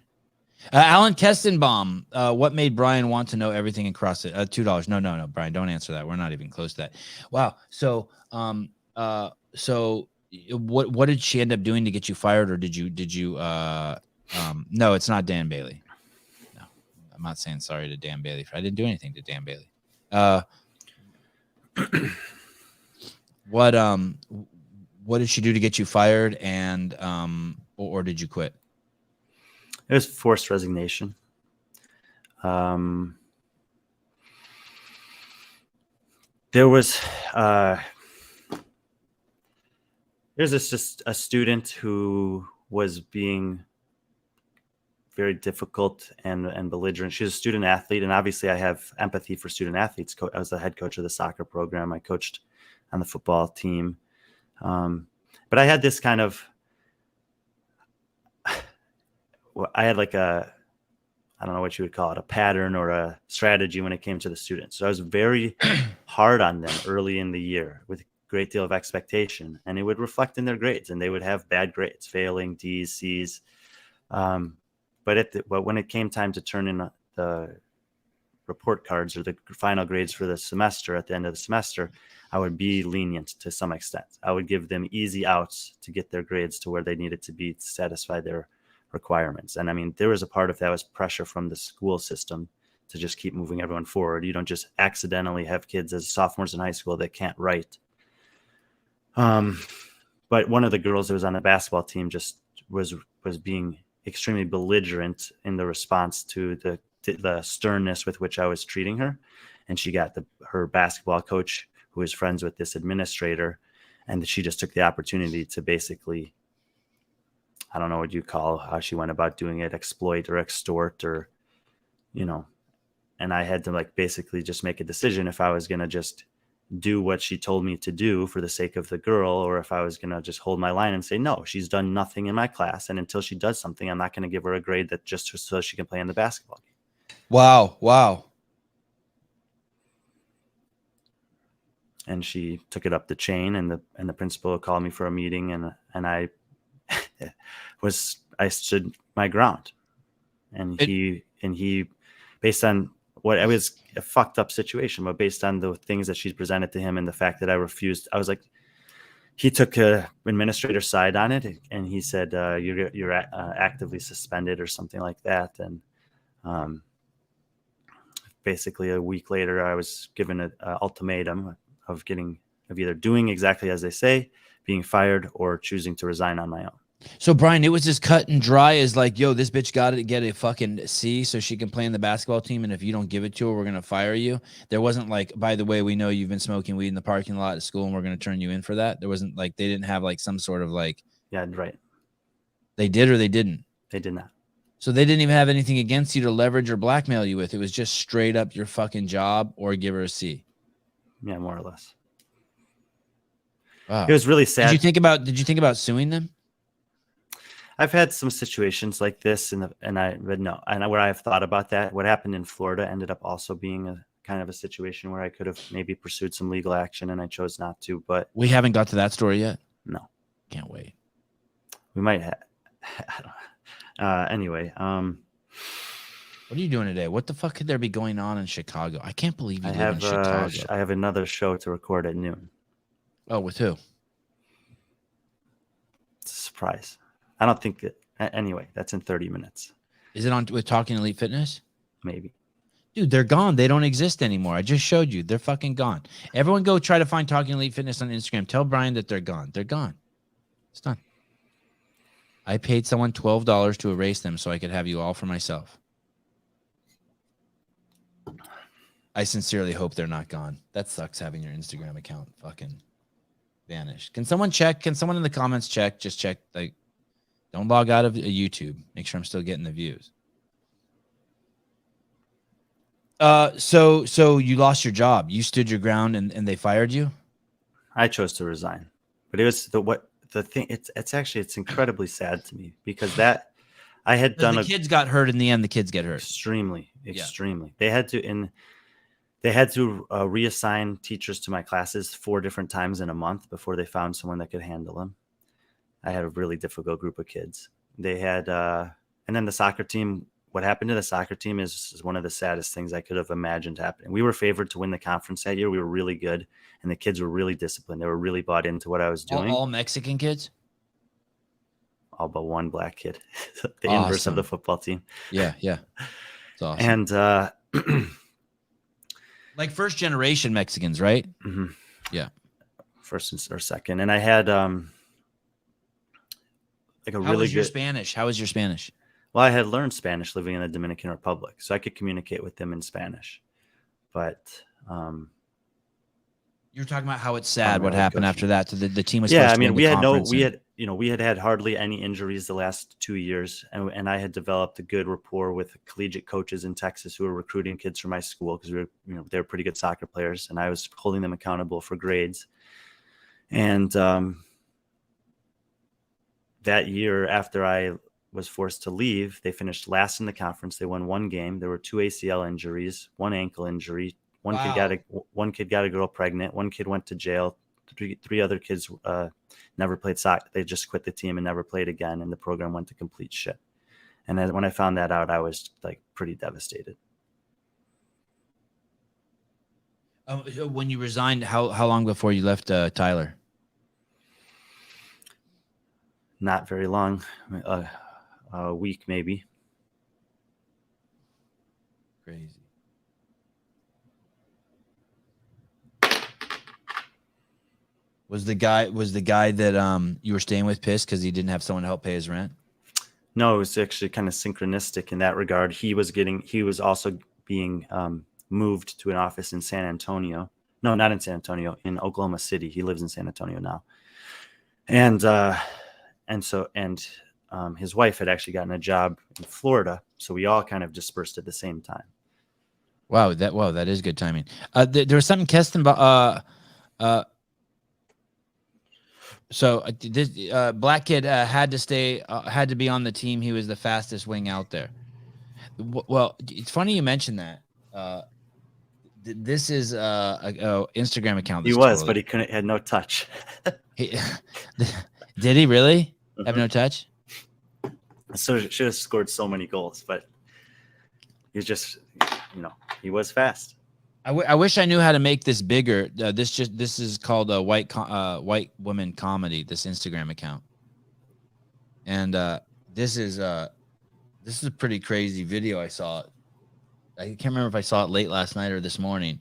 Alan Kestenbaum, what made Brian want to know everything in CrossFit? $2. No, Brian, don't answer that. We're not even close to that. Wow. So, what did she end up doing to get you fired, or did you? No, it's not Dan Bailey. No, I'm not saying sorry to Dan Bailey. I didn't do anything to Dan Bailey. What did she do to get you fired, and or did you quit? It was forced resignation. There's just a student who was being very difficult and belligerent. She's a student athlete, and obviously I have empathy for student athletes. I was the head coach of the soccer program. I coached on the football team. But I had this kind of, I had like I don't know what you would call it, a pattern or a strategy when it came to the students. So I was very hard on them early in the year with a great deal of expectation, and it would reflect in their grades, and they would have bad grades, failing D's, C's. But when it came time to turn in the report cards or the final grades for the semester at the end of the semester, I would be lenient to some extent. I would give them easy outs to get their grades to where they needed to be to satisfy their requirements. And I mean, there was a part of that was pressure from the school system to just keep moving everyone forward. You don't just accidentally have kids as sophomores in high school that can't write. But one of the girls that was on the basketball team just was being extremely belligerent in the response to the sternness with which I was treating her. And she got her basketball coach, who is friends with this administrator, and she just took the opportunity to basically, I don't know what you call how she went about doing it, exploit or extort, or, and I had to basically just make a decision if I was going to just do what she told me to do for the sake of the girl, or if I was going to just hold my line and say, no, she's done nothing in my class. And until she does something, I'm not going to give her a grade that just so she can play in the basketball game. Wow. And she took it up the chain, and the principal called me for a meeting, and I I stood my ground, and he based on what it was a fucked up situation, but based on the things that she presented to him and the fact that I refused, I was like, he took a administrator's side on it, and he said, you're actively suspended or something like that. And basically a week later, I was given an ultimatum of either doing exactly as they say, being fired, or choosing to resign on my own. So Brian, it was just cut and dry as like, yo, this bitch got to get a fucking C so she can play in the basketball team. And if you don't give it to her, we're going to fire you. There wasn't like, by the way, we know you've been smoking weed in the parking lot at school and we're going to turn you in for that. There wasn't like, they didn't have like some sort of like. Yeah, right. They did or they didn't? They did not. So they didn't even have anything against you to leverage or blackmail you with. It was just straight up your fucking job or give her a C. Yeah, more or less. Wow. It was really sad. Did you think about suing them? I've had some situations like this, but no, and where I've thought about that. What happened in Florida ended up also being a kind of a situation where I could have maybe pursued some legal action, and I chose not to. But we haven't got to that story yet. No, can't wait. We might have. Anyway, what are you doing today? What the fuck could there be going on in Chicago? I can't believe you live in Chicago. I have another show to record at noon. Oh, with who? It's a surprise. I don't think that. Anyway, that's in 30 minutes. Is it on with Talking Elite Fitness? Maybe. Dude, they're gone. They don't exist anymore. I just showed you. They're fucking gone. Everyone go try to find Talking Elite Fitness on Instagram. Tell Brian that they're gone. They're gone. It's done. I paid someone $12 to erase them so I could have you all for myself. I sincerely hope they're not gone. That sucks having your Instagram account fucking vanished. Can someone check? Can someone in the comments check? Just check. Like, don't log out of YouTube. Make sure I'm still getting the views. So you lost your job. You stood your ground and they fired you? I chose to resign. But it was the thing. It's incredibly sad to me because that I had done. The kids got hurt in the end. The kids get hurt. Extremely. They had to reassign teachers to my classes 4 different times in a month before they found someone that could handle them. I had a really difficult group of kids. They had, and then the soccer team. What happened to the soccer team is one of the saddest things I could have imagined happening. We were favored to win the conference that year. We were really good, and the kids were really disciplined. They were really bought into what I was doing. All Mexican kids? All but one black kid. The inverse of the football team. Yeah. It's awesome. And like first generation Mexicans, right? Mm-hmm. Yeah. First or second. And I had How was your Spanish? Well, I had learned Spanish living in the Dominican Republic, so I could communicate with them in Spanish. But you're talking about how it's sad what happened after that. So the team was we had hardly any injuries the last 2 years, and I had developed a good rapport with collegiate coaches in Texas who were recruiting kids from my school because they were pretty good soccer players, and I was holding them accountable for grades. And that year, after I was forced to leave, they finished last in the conference. They won 1 game. There were 2 ACL injuries, 1 ankle injury. One kid got a girl pregnant. 1 kid went to jail. Three other kids never played soccer. They just quit the team and never played again. And the program went to complete shit. And then when I found that out, I was like pretty devastated. When you resigned, how long before you left Tyler? Not very long. A week maybe. Crazy. Was the guy that you were staying with pissed because he didn't have someone to help pay his rent? No, it was actually kind of synchronistic in that regard. He was also being moved to an office in San Antonio. No, not in San Antonio, in Oklahoma City. He lives in San Antonio now. And his wife had actually gotten a job in Florida, so we all kind of dispersed at the same time. Wow, that is good timing. There was something Keston, this black kid had to be on the team. He was the fastest wing out there. Well, it's funny you mentioned that. This is a Instagram account. He was, but he had no touch. Did he really? Have no touch? So should have scored so many goals, but he's just, he was fast. I wish I knew how to make this bigger. This is called a white woman comedy. This Instagram account, and this is a pretty crazy video. I saw it. I can't remember if I saw it late last night or this morning,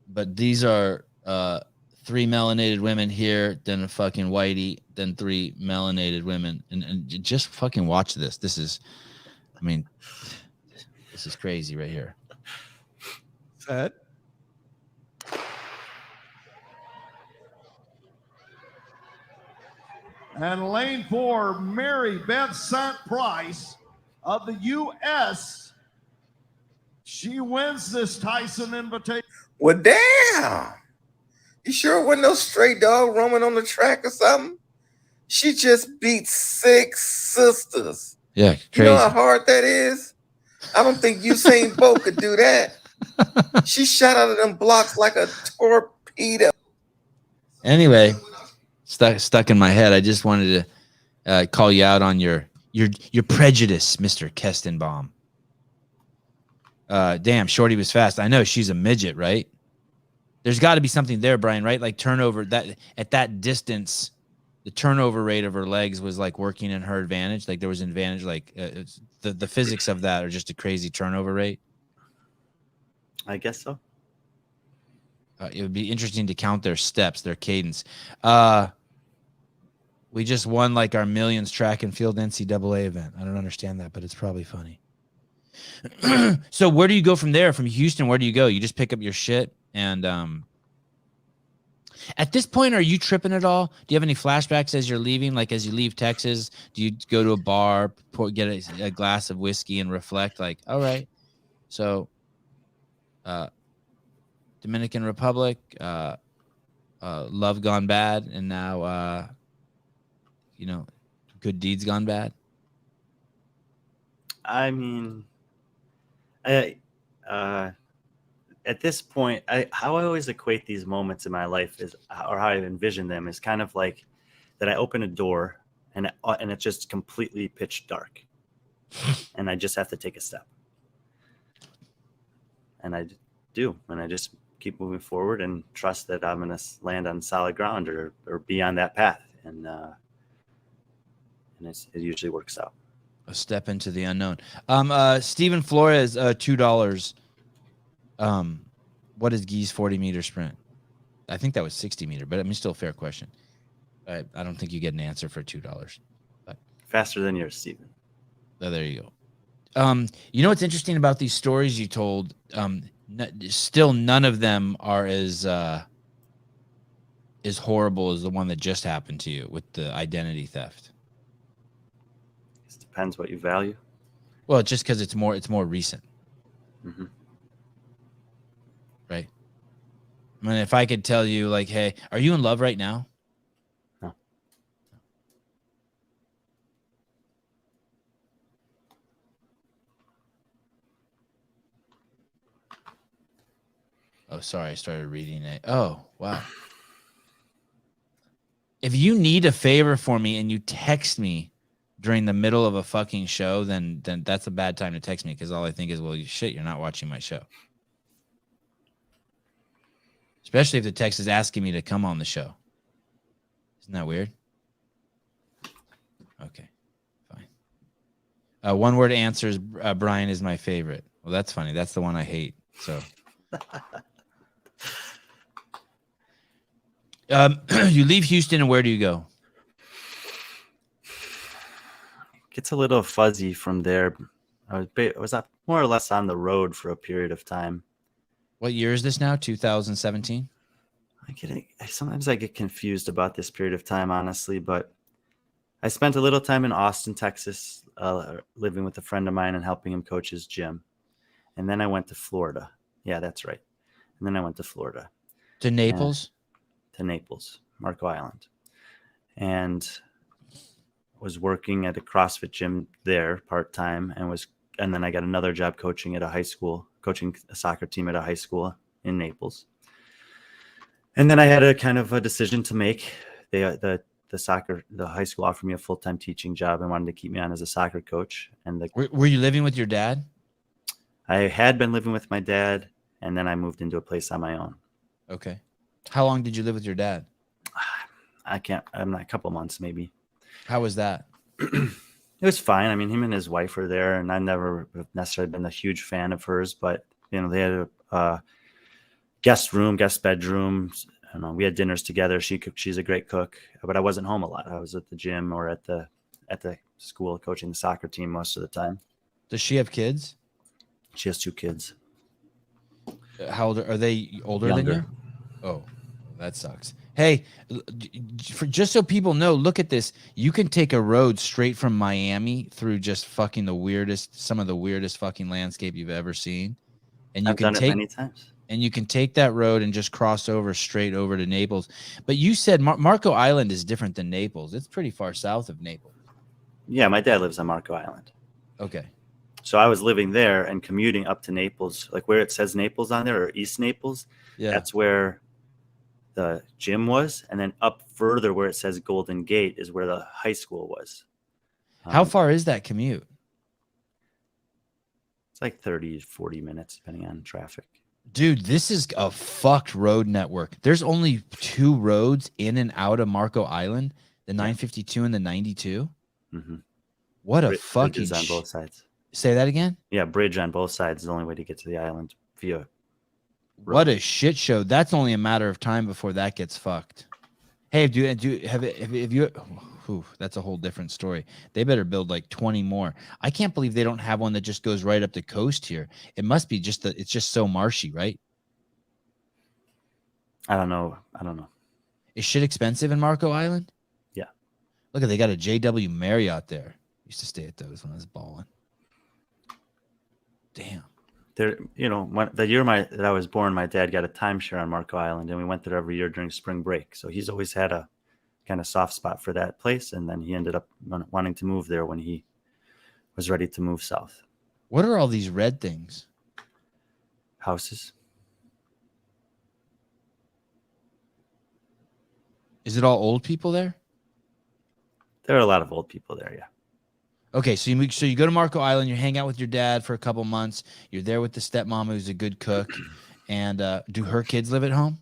but these are 3 melanated women here, then a fucking whitey, then 3 melanated women, and just fucking watch this. This is crazy right here. Set. And lane 4, Mary Beth Sant Price of the U.S. She wins this Tyson invitation. Well, damn. You sure it wasn't no stray dog roaming on the track or something? She just beat 6 sisters. Yeah, You crazy. know how hard that is? I don't think Usain Bolt could do that. She shot out of them blocks like a torpedo. Anyway, stuck in my head. I just wanted to call you out on your prejudice, Mr. Kestenbaum. Damn, Shorty was fast. I know she's a midget, right? There's got to be something there, Brian, right? Like turnover, that at that distance, the turnover rate of her legs was like working in her advantage. Like there was an advantage. Like the physics of that are just a crazy turnover rate. I guess so. It would be interesting to count their steps, their cadence. We just won like our millions track and field NCAA event. I don't understand that, but it's probably funny. So where do you go from there? From Houston, where do you go? You just pick up your shit and at this point, are you tripping at all? Do you have any flashbacks as you're leaving? Like as you leave Texas, do you go to a bar, get a glass of whiskey and reflect like, all right, so Dominican Republic, love gone bad, and now good deeds gone bad? I mean, at this point, how I always equate these moments in my life is, or how I envision them, is kind of like that I open a door and it's just completely pitch dark, and I just have to take a step, and I do, and I just keep moving forward and trust that I'm going to land on solid ground or be on that path, and it usually works out. A step into the unknown. Steven Flores, $2. What is Guy's 40-meter sprint? I think that was 60-meter, but I mean, still a fair question. I don't think you get an answer for $2. But Faster than yours, Steven. there you go. You know what's interesting about these stories you told? Still, none of them are as horrible as the one that just happened to you with the identity theft. It depends what you value. Well, just because it's more recent. Mm-hmm. Right. I mean, if I could tell you, like, hey, are you in love right now? No. Oh, sorry. I started reading it. Oh, wow. If you need a favor for me and you text me during the middle of a fucking show, then that's a bad time to text me, because all I think is, well, shit, you're not watching my show. Especially if the text is asking me to come on the show. Isn't that weird? Okay, fine. One word answers, Brian is my favorite. Well, that's funny. That's the one I hate. So, you leave Houston and where do you go? Gets a little fuzzy from there. I was up more or less on the road for a period of time. What year is this now? 2017? Sometimes I get confused about this period of time, honestly, but I spent a little time in Austin, Texas, living with a friend of mine and helping him coach his gym. And then I went to Florida. Yeah, that's right. And then I went to Florida. To Naples? To Naples, Marco Island. And was working at a CrossFit gym there part-time, and then I got another job coaching at a high school, coaching a soccer team at a high school in Naples. And then I had a kind of a decision to make. The the high school offered me a full-time teaching job and wanted to keep me on as a soccer coach. And Were you living with your dad? I had been living with my dad, and then I moved into a place on my own. Okay. How long did you live with your dad? I'm not, a couple months maybe. How was that? It was fine. I mean, him and his wife were there, and I've never necessarily been a huge fan of hers, but you know, they had a guest bedroom. I don't know, we had dinners together. She's a great cook, but I wasn't home a lot. I was at the gym or at the school coaching the soccer team most of the time. Does she have kids? She has 2 kids. How old are they? Older than Younger. you? Oh, that sucks. Hey, just so people know, look at this. You can take a road straight from Miami through just fucking some of the weirdest fucking landscape you've ever seen. And you I've can done it many times. And you can take that road and just cross over straight over to Naples. But you said Marco Island is different than Naples. It's pretty far south of Naples. Yeah, my dad lives on Marco Island. Okay. So I was living there and commuting up to Naples, like where it says Naples on there, or East Naples. Yeah. That's where the gym was. And then up further where it says Golden Gate is where the high school was. How far is that commute? It's like 30, 40 minutes, depending on traffic. Dude, this is a fucked road network. There's only 2 roads in and out of Marco Island, the 952 and the 92. Mm-hmm. What a Bridges fucking on both sides. Say that again? Yeah, bridge on both sides is the only way to get to the island via. What a shit show. That's only a matter of time before that gets fucked. Hey, have you that's a whole different story. They better build like 20 more. I can't believe they don't have one that just goes right up the coast here. It must be just that it's just so marshy, right? I don't know. Is shit expensive in Marco Island? Yeah. Look at, they got a JW Marriott there. Used to stay at those when I was balling. Damn. There, the year that I was born, my dad got a timeshare on Marco Island, and we went there every year during spring break. So he's always had a kind of soft spot for that place, and then he ended up wanting to move there when he was ready to move south. What are all these red things? Houses. Is it all old people there? There are a lot of old people there, yeah. Okay, so you go to Marco Island, you hang out with your dad for a couple months. You're there with the stepmom who's a good cook. And do her kids live at home?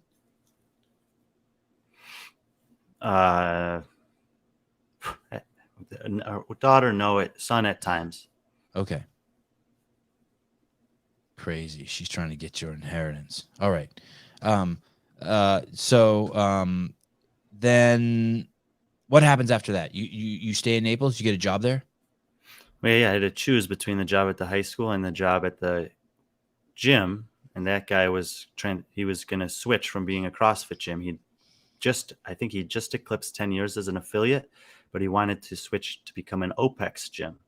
Daughter, no. Son at times. Okay. Crazy. She's trying to get your inheritance. All right. Then what happens after that? You stay in Naples? You get a job there? Well, yeah, I had to choose between the job at the high school and the job at the gym. And that guy was he was going to switch from being a CrossFit gym. I think he just eclipsed 10 years as an affiliate, but he wanted to switch to become an OPEX gym.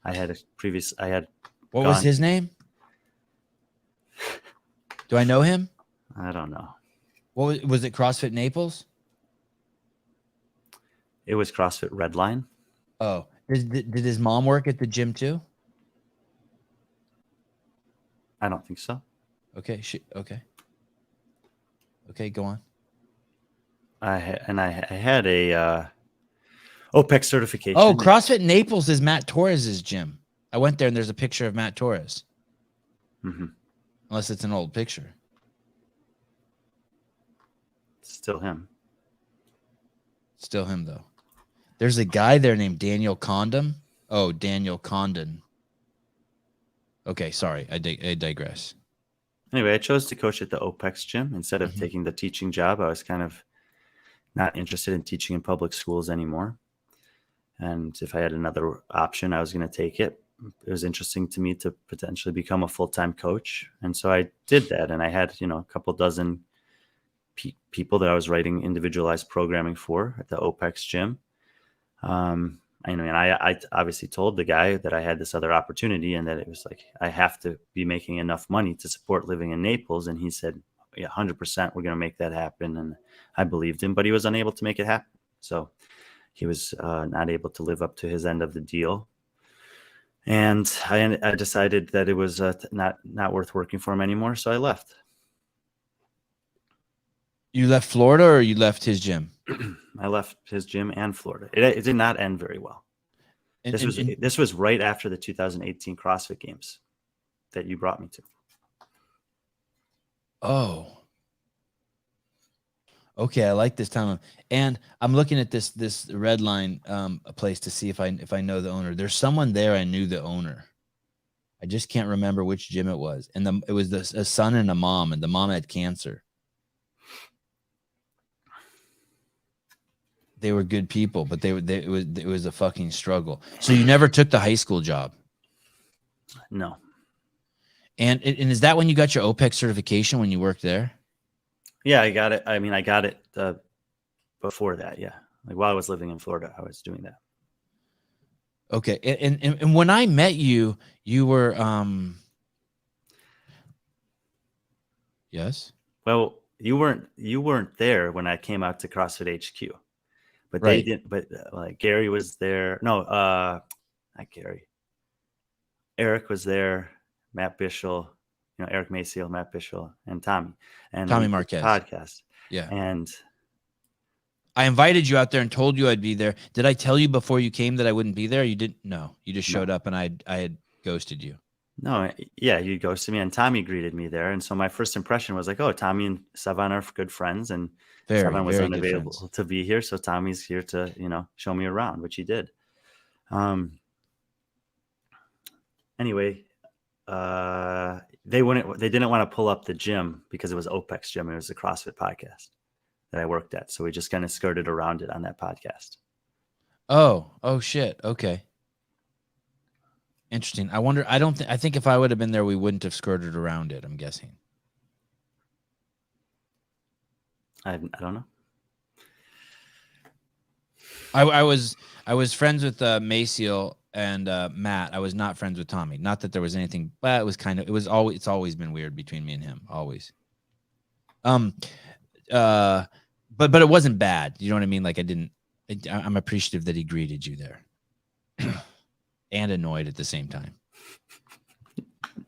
What was his name? Do I know him? I don't know. What was it? CrossFit Naples? It was CrossFit Redline. Oh, did his mom work at the gym too? I don't think so. Okay. Okay, go on. I had a OPEX certification. Oh, CrossFit Naples is Matt Torres's gym. I went there and there's a picture of Matt Torres. Mm-hmm. Unless it's an old picture. Still him. Still him, though. There's a guy there named Daniel Condon. Oh, Daniel Condon. Okay, sorry. I digress. Anyway, I chose to coach at the OPEX gym instead of taking the teaching job. I was kind of not interested in teaching in public schools anymore. And if I had another option, I was going to take it. It was interesting to me to potentially become a full-time coach. And so I did that. And I had, a couple dozen people that I was writing individualized programming for at the OPEX gym. I obviously told the guy that I had this other opportunity and that it was like, I have to be making enough money to support living in Naples. And he said, yeah, 100%, we're going to make that happen. And I believed him, but he was unable to make it happen. So he was not able to live up to his end of the deal. And I decided that it was not worth working for him anymore. So I left. You left Florida or you left his gym? I left his gym and Florida. It did not end very well. And, This was right after the 2018 CrossFit Games that you brought me to. oh, okay. I like this time. And I'm looking at this red line a place to see if I know the owner. There's someone there. I knew the owner. I just can't remember which gym it was. And it was a son and a mom, and the mom had cancer. They were good people, but it was a fucking struggle. So you never took the high school job. No. And is that when you got your OPEC certification, when you worked there? Yeah, I got it. I mean, I got it before that. Yeah. Like while I was living in Florida, I was doing that. Okay. And when I met you, you were, yes. Well, you weren't there when I came out to CrossFit HQ, but Right. they didn't, but like Gary was there. No, not Gary. Eric was there, Matt Bishel, Eric Maciel, Matt Bishel, and Tommy. And Tommy we did the Marquez. podcast. Yeah. And I invited you out there and told you I'd be there. Did I tell you before you came that I wouldn't be there? You didn't? No, you just showed up and I had ghosted you. no, yeah, you ghosted me, and Tommy greeted me there. And so my first impression was like, oh, Tommy and Sevan are good friends, and Very, Sevan was very good unavailable friends. to be here. So Tommy's here to, show me around, which he did. Anyway, they didn't want to pull up the gym because it was OPEC's gym. It was a CrossFit podcast that I worked at. So we just kind of skirted around it on that podcast. Oh shit. Okay. Interesting. I think if I would have been there, we wouldn't have skirted around it, I'm guessing. I don't know. I was friends with Maciel and Matt. I was not friends with Tommy. Not that there was anything, but it's always been weird between me and him. Always. But it wasn't bad. You know what I mean? Like I'm appreciative that he greeted you there. And annoyed at the same time.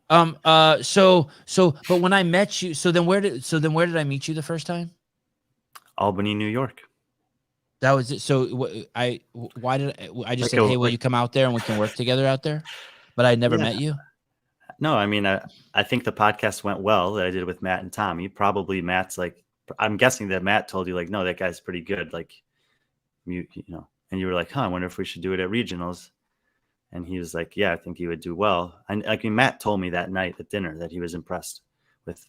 But when I met you, so then where did I meet you the first time? Albany, New York. That was it. So why did I just Like said, hey, will you come out there and we can work together out there? But I never met you. No, I mean, I think the podcast went well that I did with Matt and Tommy. Probably Matt's like, I'm guessing that Matt told you like, no, that guy's pretty good. Like, and you were like, huh, I wonder if we should do it at regionals. And he was like, yeah, I think he would do well. And I mean, Matt told me that night at dinner that he was impressed with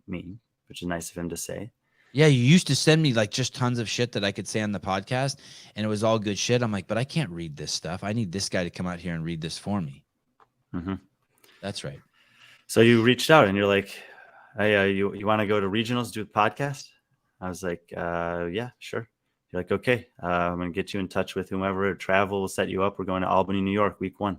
me, which is nice of him to say. Yeah, you used to send me like just tons of shit that I could say on the podcast, and it was all good shit. I'm like, but I can't read this stuff. I need this guy to come out here and read this for me. Mm-hmm. That's right. So you reached out and you're like, hey, you want to go to regionals, do a podcast? I was like, yeah, sure. You're like, okay, I'm going to get you in touch with whomever. Travel will set you up. We're going to Albany, New York, week 1.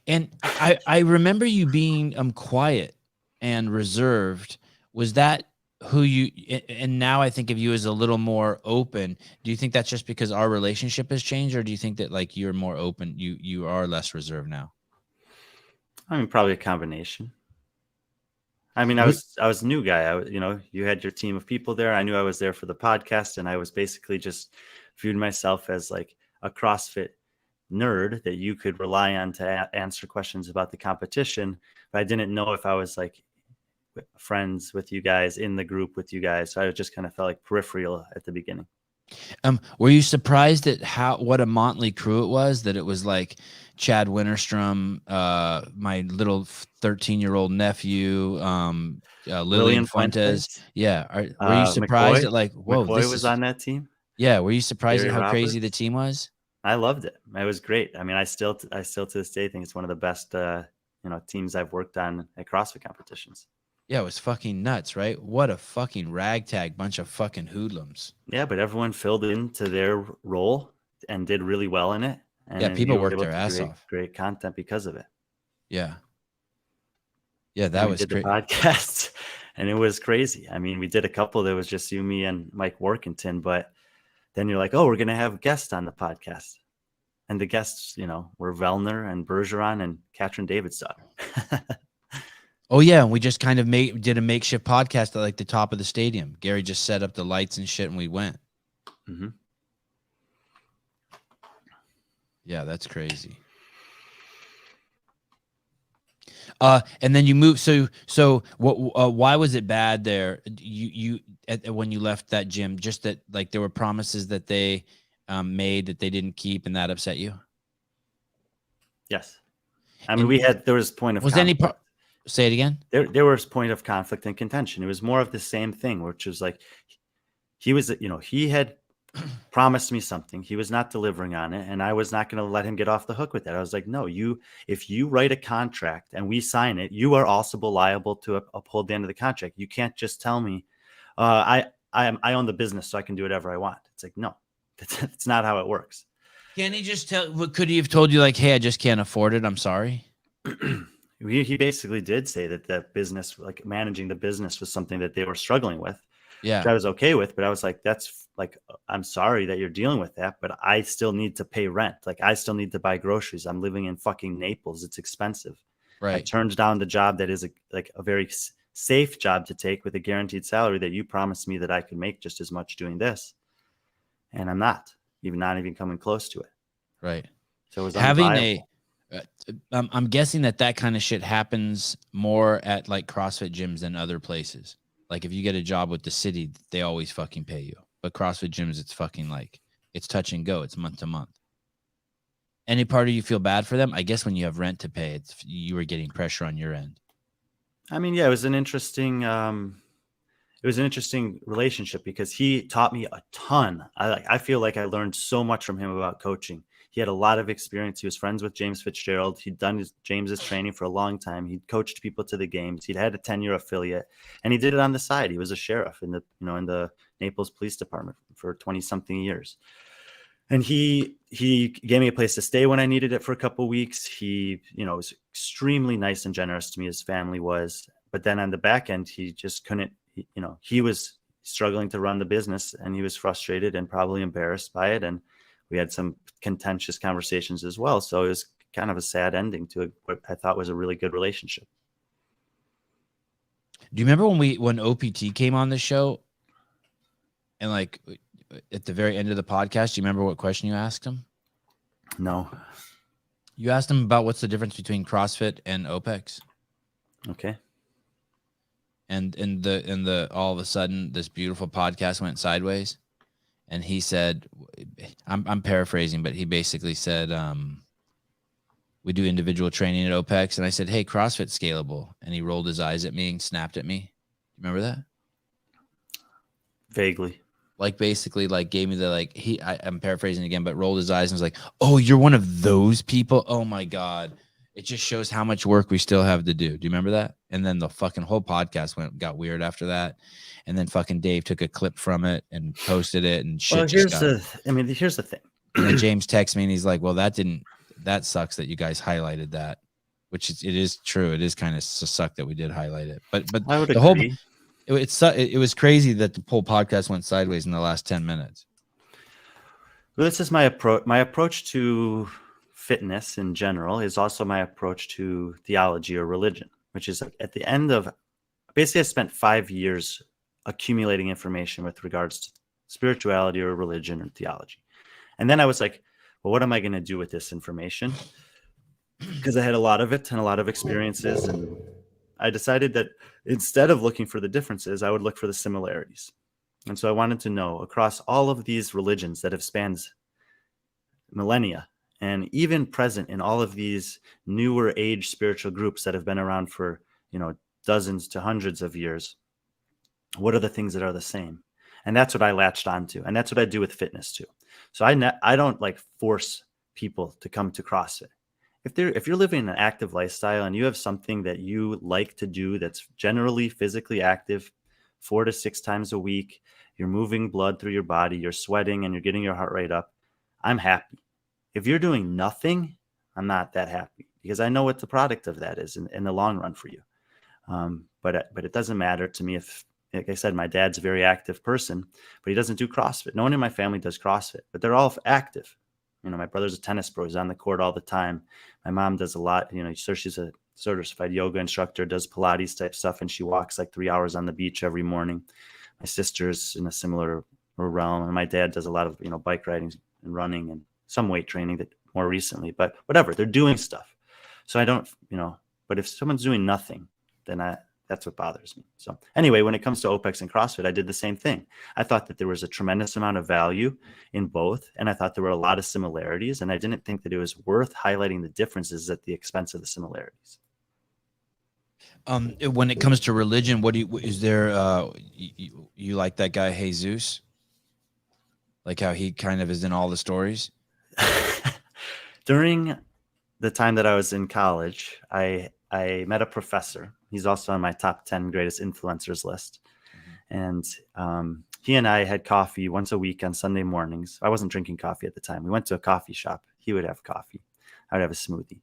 And I remember you being quiet and reserved. Was that who you, and now I think of you as a little more open. Do you think that's just because our relationship has changed, or do you think that like you're more open, you are less reserved now? I mean, probably a combination. I mean, I was a new guy. You had your team of people there. I knew I was there for the podcast, and I was basically just viewed myself as like a CrossFit nerd that you could rely on to answer questions about the competition. But I didn't know if I was like friends with you guys, in the group with you guys. So I just kind of felt like peripheral at the beginning. Were you surprised at what a motley crew it was? That it was like Chad Winterstrom, my little 13-year-old nephew, Lillian Fuentes. Yeah. Were you surprised at like, whoa, McCoy was on that team? Yeah. Were you surprised Gary at how crazy Roberts? the team was? I loved it. It was great. I mean, I still to this day think it's one of the best, teams I've worked on at CrossFit competitions. Yeah, it was fucking nuts, right? What a fucking ragtag bunch of fucking hoodlums. Yeah, but everyone filled into their role and did really well in it. And Yeah, people you were worked able their to ass create off. Great content because of it. Yeah. Yeah, that was did the great. podcast, and it was crazy. I mean, we did a couple that was just you, me, and Mike Workington, but then you're like, oh, we're gonna have guests on the podcast. And the guests, were Vellner and Bergeron and Katrin Davidsdottir. Oh yeah, and we just kind of did a makeshift podcast at like the top of the stadium. Gary just set up the lights and shit, and we went. Hmm. Yeah, that's crazy. And then you moved. So what? Why was it bad there? When you left that gym, just that like there were promises that they made that they didn't keep, and that upset you. Yes. I mean, And there was point of was any conflict. part? Say it again. There was point of conflict and contention. It was more of the same thing, which was like he was, he had promised me something. He was not delivering on it, and I was not going to let him get off the hook with that. I was like, no, if you write a contract and we sign it, you are also liable to uphold the end of the contract. You can't just tell me, I own the business, so I can do whatever I want. It's like, no, that's not how it works. Can he just tell? Could he have told you like, hey, I just can't afford it. I'm sorry. He basically did say that business, like managing the business, was something that they were struggling with. Yeah. Which I was okay with, but I was like, that's like, I'm sorry that you're dealing with that, but I still need to pay rent. Like, I still need to buy groceries. I'm living in fucking Naples. It's expensive. I Right. turned down the job that is a very safe job to take with a guaranteed salary that you promised me that I could make just as much doing this. And I'm not even coming close to it. Right. So it was Having unviable. I'm guessing that kind of shit happens more at like CrossFit gyms than other places. Like if you get a job with the city, they always fucking pay you. But CrossFit gyms, it's fucking like it's touch and go. It's month to month. Any part of you feel bad for them? I guess when you have rent to pay, you were getting pressure on your end. I mean, yeah, it was an interesting relationship because he taught me a ton. I feel like I learned so much from him about coaching. He had a lot of experience. He was friends with James Fitzgerald. He'd done James's training for a long time. He'd coached people to the games. He'd had a 10-year affiliate, and he did it on the side. He was a sheriff in the Naples Police Department for 20-something years. And he gave me a place to stay when I needed it for a couple of weeks. He, was extremely nice and generous to me. His family was, but then on the back end, he just couldn't. He was struggling to run the business, and he was frustrated and probably embarrassed by it. And we had some contentious conversations as well. So it was kind of a sad ending to what I thought was a really good relationship. Do you remember when OPT came on the show and like at the very end of the podcast, do you remember what question you asked him? No. You asked him about what's the difference between CrossFit and OPEX. Okay. And the all of a sudden this beautiful podcast went sideways. And he said, I'm paraphrasing, but he basically said, we do individual training at OPEX. And I said, hey, CrossFit's scalable. And he rolled his eyes at me and snapped at me. Remember that? Vaguely. Like basically like gave me the I'm paraphrasing again, but rolled his eyes and was like, oh, you're one of those people? Oh my God. It just shows how much work we still have to do. Do you remember that? And then the fucking whole podcast got weird after that. And then fucking Dave took a clip from it and posted it and shit. Well, here's the thing. And then James texts me and he's like, well, that sucks that you guys highlighted that, which it is true. It is kind of suck that we did highlight it. But I would agree. agree. It was crazy that the whole podcast went sideways in the last 10 minutes. Well, this is my approach. My approach to fitness in general is also my approach to theology or religion, which is at the end of basically I spent 5 years accumulating information with regards to spirituality or religion or theology. And then I was like, well, what am I going to do with this information? Because I had a lot of it and a lot of experiences. And I decided that instead of looking for the differences, I would look for the similarities. And so I wanted to know across all of these religions that have spanned millennia and even present in all of these newer age spiritual groups that have been around for, dozens to hundreds of years, what are the things that are the same? And that's what I latched onto. And that's what I do with fitness too. So I don't like force people to come to CrossFit. If you're living an active lifestyle and you have something that you like to do that's generally physically active 4 to 6 times a week, you're moving blood through your body, you're sweating and you're getting your heart rate up, I'm happy. If you're doing nothing, I'm not that happy because I know what the product of that is in the long run for you. But it doesn't matter to me if, like I said, my dad's a very active person, but he doesn't do CrossFit. No one in my family does CrossFit, but they're all active. My brother's a tennis pro. He's on the court all the time. My mom does a lot. So she's a certified yoga instructor, does Pilates type stuff, and she walks like 3 hours on the beach every morning. My sister's in a similar realm. And my dad does a lot of, bike riding and running and some weight training that more recently, but whatever, they're doing stuff. So I don't, but if someone's doing nothing, then that's what bothers me. So anyway, when it comes to OPEX and CrossFit, I did the same thing. I thought that there was a tremendous amount of value in both. And I thought there were a lot of similarities. And I didn't think that it was worth highlighting the differences at the expense of the similarities. When it comes to religion, is there, you like that guy, Jesus? Like how he kind of is in all the stories? During the time that I was in college, I met a professor. He's also on my top 10 greatest influencers list. And he and I had coffee once a week on Sunday mornings. I wasn't drinking coffee at the time. We went to a coffee shop. He would have coffee. I would have a smoothie.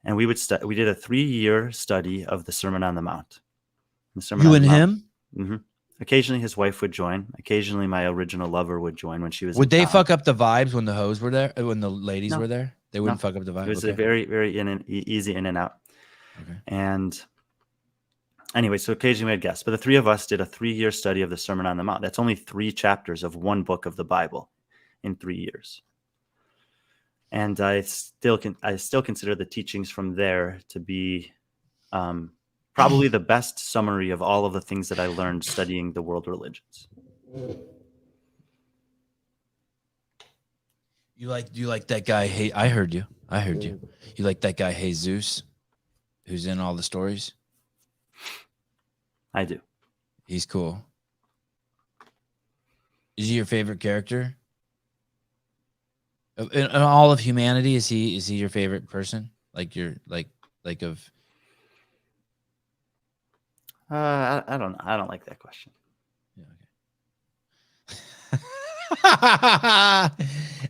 And we did a 3-year study of the Sermon on the Mount. You and him? Mm-hmm. Occasionally his wife would join. Occasionally my original lover would join when she was Would in they town. fuck up the vibes when the hoes were there? When the ladies No. were there? They wouldn't No. fuck up the vibe? It was Okay. a very, very easy in and out. Okay. And anyway, so occasionally we had guests, but the three of us did a 3-year study of the Sermon on the Mount. That's only 3 chapters of one book of the Bible in 3 years. And I still consider the teachings from there to be probably the best summary of all of the things that I learned studying the world religions. You like that guy? Hey, I heard you. You like that guy, Jesus, who's in all the stories? I do. He's cool. Is he your favorite character? In all of humanity, is he your favorite person? Like of. I don't know. I don't like that question. Yeah,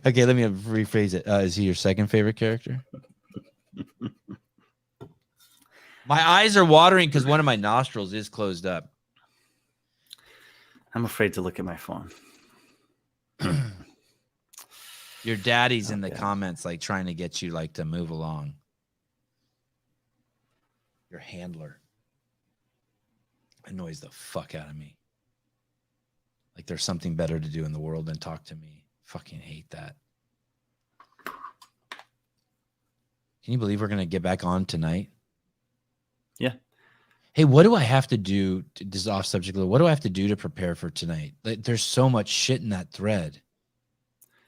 okay, let me rephrase it. Is he your second favorite character? My eyes are watering because one of my nostrils is closed up. I'm afraid to look at my phone. Your daddy's in the Okay. comments, like trying to get you like to move along. Your handler annoys the fuck out of me. Like there's something better to do in the world than talk to me. Fucking hate that. Can you believe we're gonna get back on tonight? Yeah. Hey, what do I have to do? This is off subject. What do I have to do to prepare for tonight? Like, there's so much shit in that thread.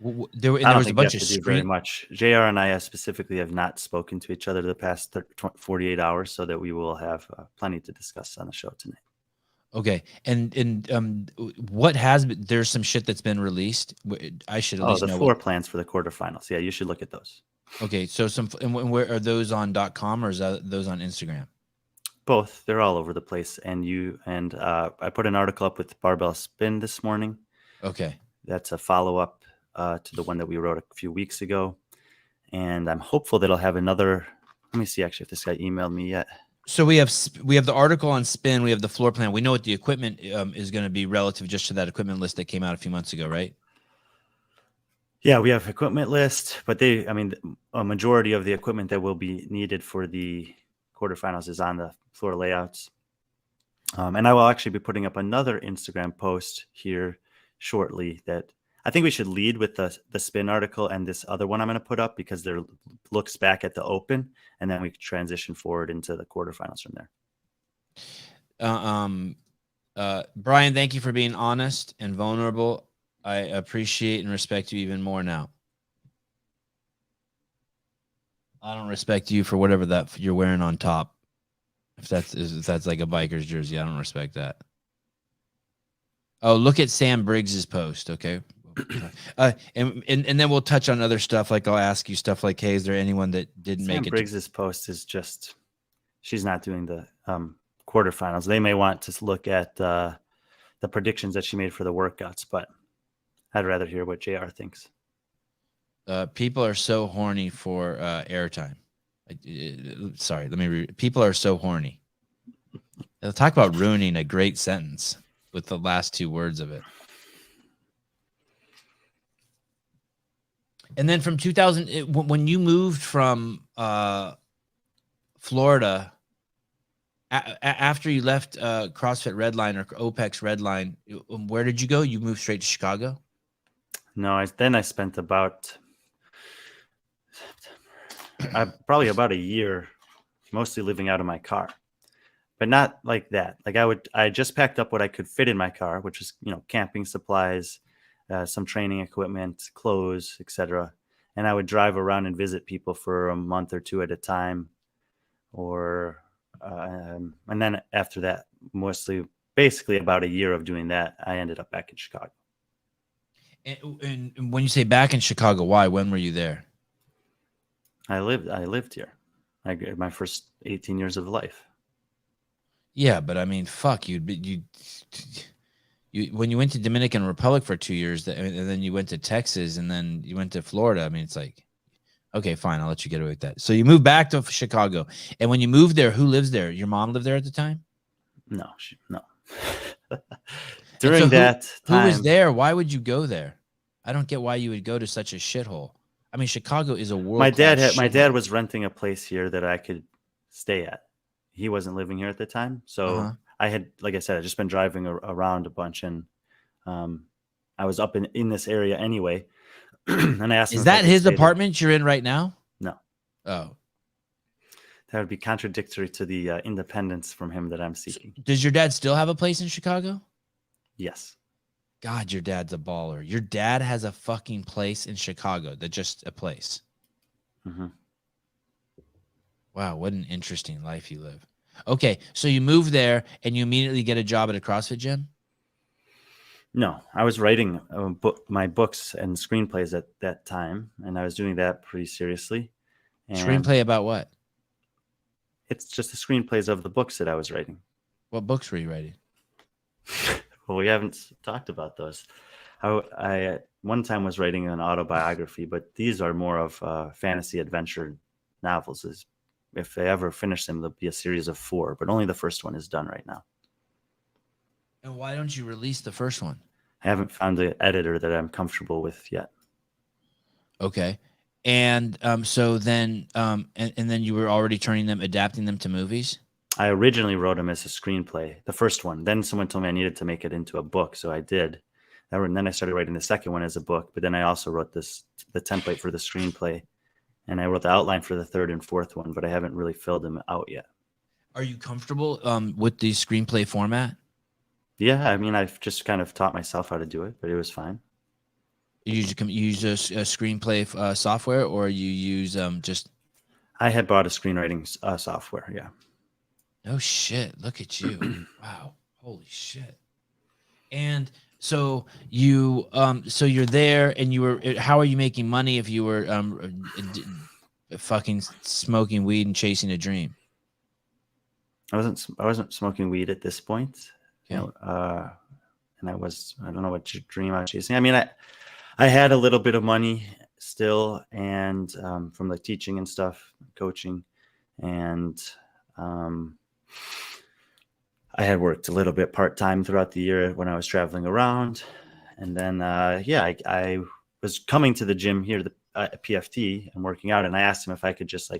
There I don't was a think bunch you of have to do very screen. much. JR and I specifically have not spoken to each other the past 48 hours, so that we will have plenty to discuss on the show tonight. Okay, and what has been? There's some shit that's been released. I should at least the know. floor plans for the quarterfinals. Yeah, you should look at those. Okay, so and where are those on .com or is that those on Instagram? Both. They're all over the place. And I put an article up with Barbell Spin this morning. Okay. That's a follow-up to the one that we wrote a few weeks ago. And I'm hopeful that I'll have another. Let me see actually if this guy emailed me yet. So we have the article on Spin. We have the floor plan. We know what the equipment is going to be relative just to that equipment list that came out a few months ago, right? Yeah, we have equipment list, but a majority of the equipment that will be needed for the quarterfinals is on the floor layouts. And I will actually be putting up another Instagram post here shortly that I think we should lead with the Spin article and this other one I'm going to put up because there looks back at the open and then we transition forward into the quarterfinals from there. Brian, thank you for being honest and vulnerable. I appreciate and respect you even more now. I don't respect you for whatever that you're wearing on top. If that's like a biker's jersey, I don't respect that. Oh, look at Sam Briggs's post. Okay. And then we'll touch on other stuff. Like I'll ask you stuff like, hey, is there anyone that didn't Sam make it? Briggs's post is just, she's not doing the quarterfinals. They may want to look at the predictions that she made for the workouts, but I'd rather hear what JR thinks. People are so horny for airtime. Sorry, let me read. People are so horny. They'll talk about ruining a great sentence with the last 2 words of it. And then from 2000, when you moved from Florida After you left CrossFit Redline or OPEX Redline, where did you go? You moved straight to Chicago? No, then I spent about probably about a year mostly living out of my car, but not like that. Like I just packed up what I could fit in my car, which is, camping supplies, some training equipment, clothes, etc. And I would drive around and visit people for a month or two at a time, and then after that, basically about a year of doing that, I ended up back in Chicago. And when you say back in Chicago, why? When were you there? I lived here. My first 18 years of life. Yeah, but I mean, fuck you. When you went to Dominican Republic for 2 years, and then you went to Texas, and then you went to Florida. I mean, it's like, okay, fine, I'll let you get away with that. So you moved back to Chicago, and when you moved there, who lives there? Your mom lived there at the time? No. During that time, who was there? Why would you go there? I don't get why you would go to such a shithole. I mean, Chicago is a world. My dad was renting a place here that I could stay at. He wasn't living here at the time, so I had, like I said, I just been driving around a bunch, and I was up in this area anyway. And I asked him, is that his apartment you're in right now? No. Oh, that would be contradictory to the independence from him that I'm seeking. Does your dad still have a place in Chicago? Yes. God, your dad's a baller. Your dad has a fucking place in Chicago. That's just a place. Mm-hmm. Wow, what an interesting life you live. Okay, so you move there and you immediately get a job at a CrossFit gym? No, I was writing my books and screenplays at that time, and I was doing that pretty seriously. And Screenplay about what? It's just the screenplays of the books that I was writing. What books were you writing? Well, we haven't talked about those. I one time was writing an autobiography, but these are more of fantasy adventure novels. If they ever finish them, there'll be a series of 4, but only the first one is done right now. And why don't you release the first one? I haven't found the editor that I'm comfortable with yet. Okay. And so then and then you were already adapting them to movies? I originally wrote them as a screenplay, the first one. Then someone told me I needed to make it into a book, so I did. And then I started writing the second one as a book, but then I also wrote the template for the screenplay, and I wrote the outline for the third and fourth one, but I haven't really filled them out yet. Are you comfortable with the screenplay format? Yeah, I mean, I've just kind of taught myself how to do it, but it was fine. You use a screenplay software, or you use just... I had bought a screenwriting software, yeah. Oh, shit. Look at you. Wow. Holy shit. And so you're there, and how are you making money if you were fucking smoking weed and chasing a dream? I wasn't smoking weed at this point. Okay. And I don't know what dream I was chasing. I mean, I had a little bit of money still, and from the teaching and stuff, coaching, and I had worked a little bit part-time throughout the year when I was traveling around. And then, I was coming to the gym here at PFT and working out. And I asked him if I could just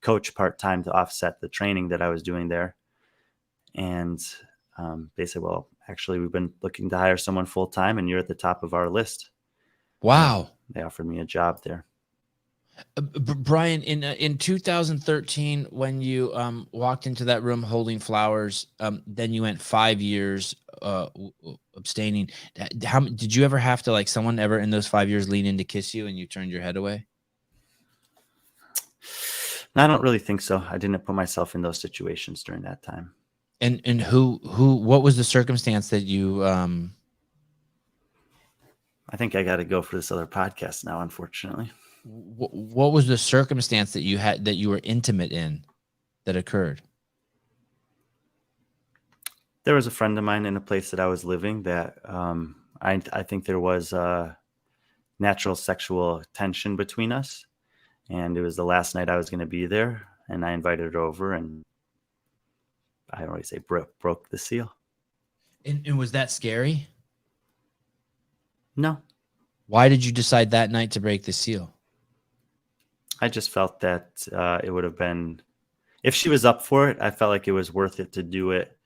coach part-time to offset the training that I was doing there. And they said, well, actually, we've been looking to hire someone full-time, and you're at the top of our list. Wow. They offered me a job there. Brian, in 2013, when you walked into that room holding flowers, then you went 5 years abstaining. Did you ever have to, someone ever in those 5 years lean in to kiss you and you turned your head away? I don't really think so. I didn't put myself in those situations during that time. And what was the circumstance that you I think I got to go for this other podcast now, unfortunately. What was the circumstance that you were intimate in that occurred? There was a friend of mine in a place that I was living that I think there was natural sexual tension between us, and it was the last night I was going to be there, and I invited her over, and I don't really say broke the seal. And was that scary? No. Why did you decide that night to break the seal? I just felt that it if she was up for it, I felt like it was worth it to do it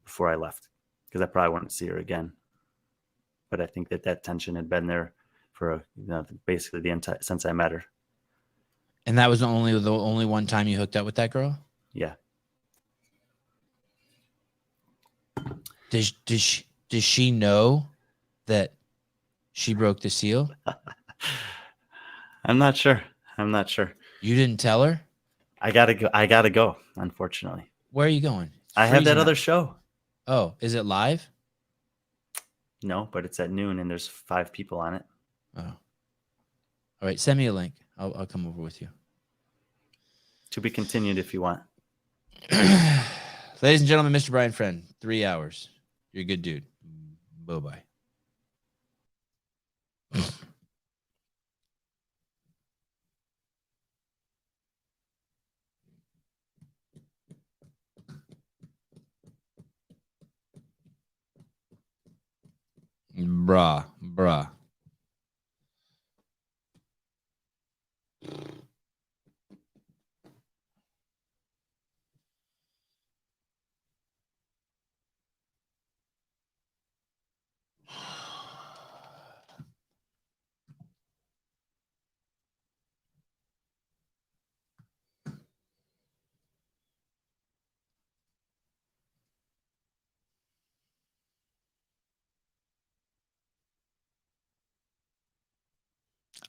before I left, because I probably wouldn't see her again. But I think that tension had been there for basically the entire since I met her. And that was the only one time you hooked up with that girl? Yeah. Does she know that she broke the seal? I'm not sure. You didn't tell her? I gotta go, unfortunately. Where are you going? I have that Freezing other out. show. Oh, is it live? No, but it's at noon and there's 5 people on it. Oh. All right, send me a link. I'll come over with you. To be continued if you want. Ladies and gentlemen, Mr. Brian Friend, 3 hours. You're a good dude. Bye-bye. Bruh.